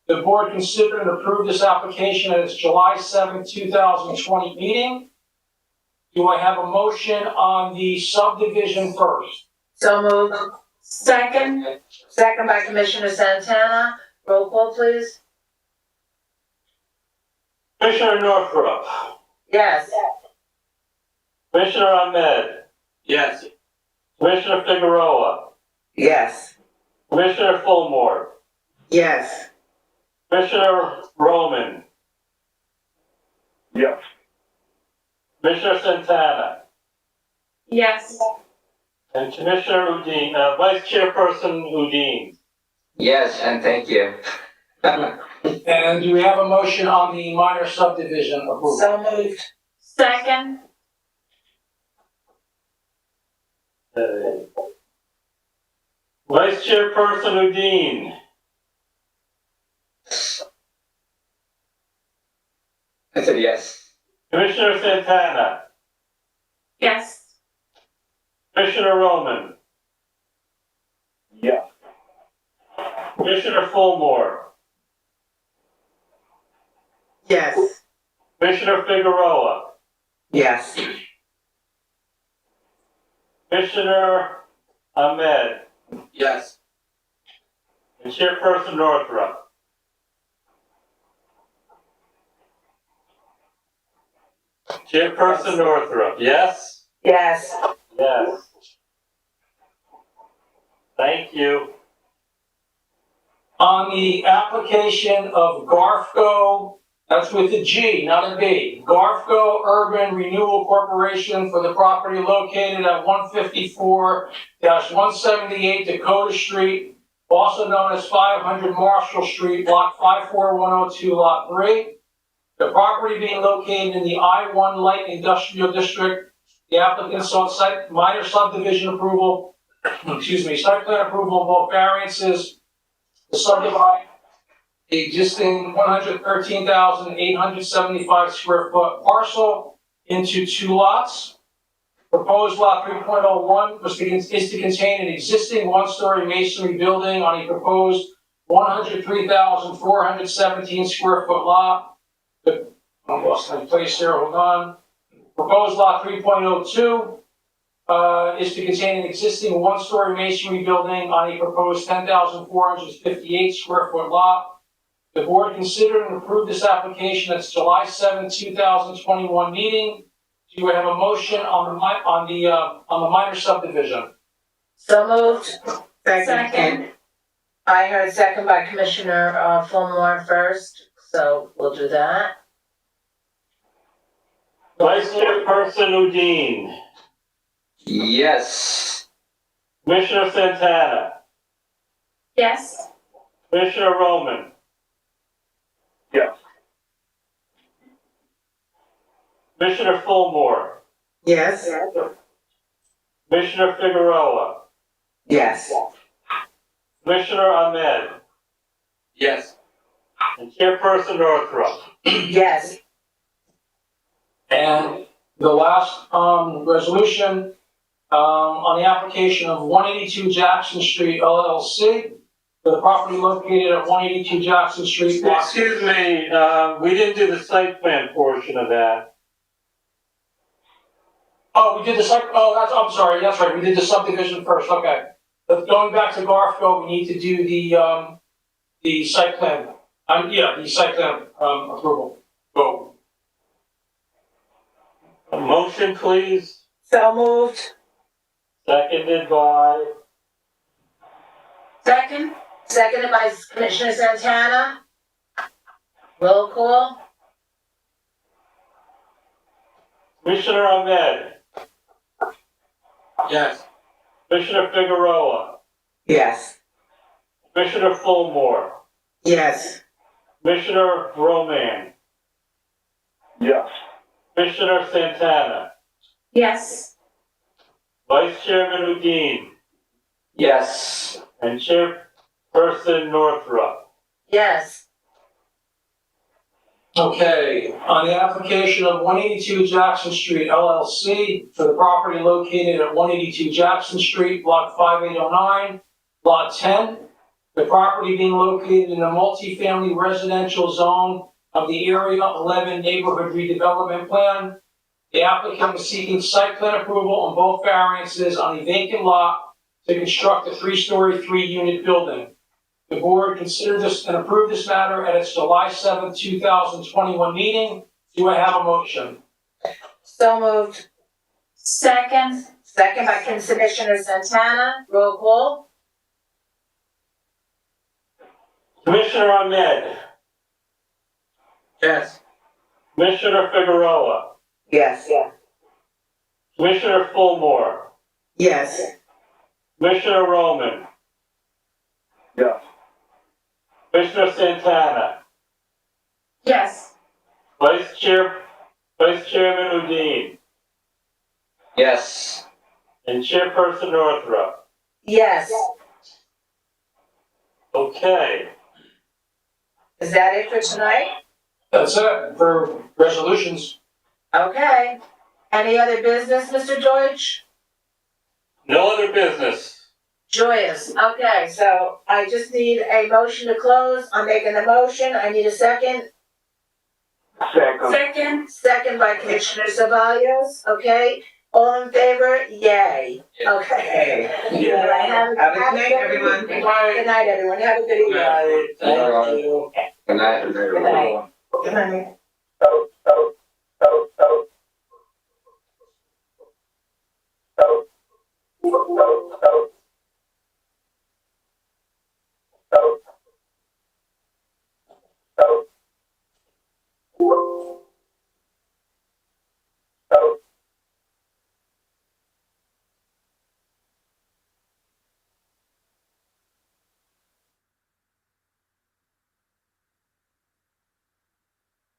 S9: The board considered and approved this application at its July 7th, 2020 meeting. Do I have a motion on the subdivision first?
S2: So moved. Second. Second by Commissioner Santana. Roll call, please.
S3: Commissioner Northrup,
S2: Yes.
S3: Commissioner Ahmed,
S13: Yes.
S3: Commissioner Figueroa,
S11: Yes.
S3: Commissioner Fulmore,
S11: Yes.
S3: Commissioner Roman,
S8: Yes.
S3: Commissioner Santana,
S1: Yes.
S3: and Commissioner Udine, Vice Chairperson Udine.
S6: Yes, and thank you.
S9: And do we have a motion on the minor subdivision approval?
S2: So moved.
S1: Second.
S3: Vice Chairperson Udine,
S6: I said yes.
S3: Commissioner Santana,
S1: Yes.
S3: Commissioner Roman,
S8: Yes.
S3: Commissioner Fulmore,
S11: Yes.
S3: Commissioner Figueroa,
S11: Yes.
S3: Commissioner Ahmed,
S13: Yes.
S3: and Chairperson Northrup. Chairperson Northrup, yes?
S2: Yes.
S3: Yes. Thank you.
S9: On the application of Garfco, that's with a G, not a B. Garfco Urban Renewal Corporation for the property located at 154-178 Dakota Street, also known as 500 Marshall Street, block 54102, lot 3. The property being located in the I-1 Light Industrial District, the applicant sought minor subdivision approval, site plan approval of both variances to subdivide the existing 113,875 square foot parcel into 2 lots. Proposed lot 3.01 is to contain an existing 1-story masonry building on a proposed 103,417 square foot lot. I lost my place here, hold on. Proposed lot 3.02 is to contain an existing 1-story masonry building on a proposed 10,458 square foot lot. The board considered and approved this application at its July 7, 2021 meeting. Do you have a motion on the minor subdivision?
S2: So moved.
S1: Second.
S2: I heard second by Commissioner Fulmore first, so we'll do that.
S3: Vice Chairperson Udine,
S6: Yes.
S3: Commissioner Santana,
S1: Yes.
S3: Commissioner Roman,
S8: Yes.
S3: Commissioner Fulmore,
S11: Yes?
S3: Commissioner Figueroa,
S11: Yes.
S3: Commissioner Ahmed,
S13: Yes.
S3: and Chairperson Northrup.
S2: Yes.
S9: And the last, resolution, on the application of 182 Jackson Street LLC, for the property located at 182 Jackson Street, block.
S3: Excuse me, we didn't do the site plan portion of that.
S9: Oh, we did I'm sorry, that's right, we did the subdivision first, okay. But going back to Garfield, we need to do the site plan, the site plan, approval. Go.
S3: A motion, please,
S2: So moved.
S3: seconded by,
S2: Second. Seconded by Commissioner Santana. Roll call.
S3: Commissioner Ahmed,
S13: Yes.
S3: Commissioner Figueroa,
S11: Yes.
S3: Commissioner Fulmore,
S11: Yes.
S3: Commissioner Roman,
S8: Yes.
S3: Commissioner Santana,
S2: Yes.
S3: Vice Chairman Udine,
S9: Yes.
S3: and Chairperson Northrup.
S2: Yes.
S9: Okay, on the application of 182 Jackson Street LLC for the property located at 182 Jackson Street, block 5809, lot 10. The property being located in a multifamily residential zone of the Area 11 Neighborhood Redevelopment Plan. The applicant is seeking site plan approval on both variances on a vacant lot to construct a 3-story, 3-unit building. The board considered this and approved this matter at its July 7th, 2021 meeting. Do I have a motion?
S2: So moved. Second. Second by Commissioner Santana. Roll call.
S3: Commissioner Ahmed,
S13: Yes.
S3: Commissioner Figueroa,
S11: Yes.
S3: Commissioner Fulmore,
S11: Yes.
S3: Commissioner Roman,
S8: Yes.
S3: Commissioner Santana,
S2: Yes.
S3: Vice Chairman Udine,
S6: Yes.
S3: and Chairperson Northrup.
S2: Yes.
S3: Okay,
S2: Is that it for tonight?
S9: That's it for resolutions.
S2: Okay. Any other business, Mr. Deutsch?
S3: no other business.
S2: Joyous. Okay, so I just need a motion to close. I'm making the motion. I need a second.
S10: Second.
S2: Second. Second by Commissioner Ceballos. Okay. All in favor? Yay. Okay.
S3: Yeah.
S2: All right, have
S11: Have a good
S2: a
S11: night,
S2: good
S11: everyone.
S2: evening. Good night, everyone. Have a good evening.
S3: Thank you.
S6: Good night.
S2: Good night.
S11: Good night.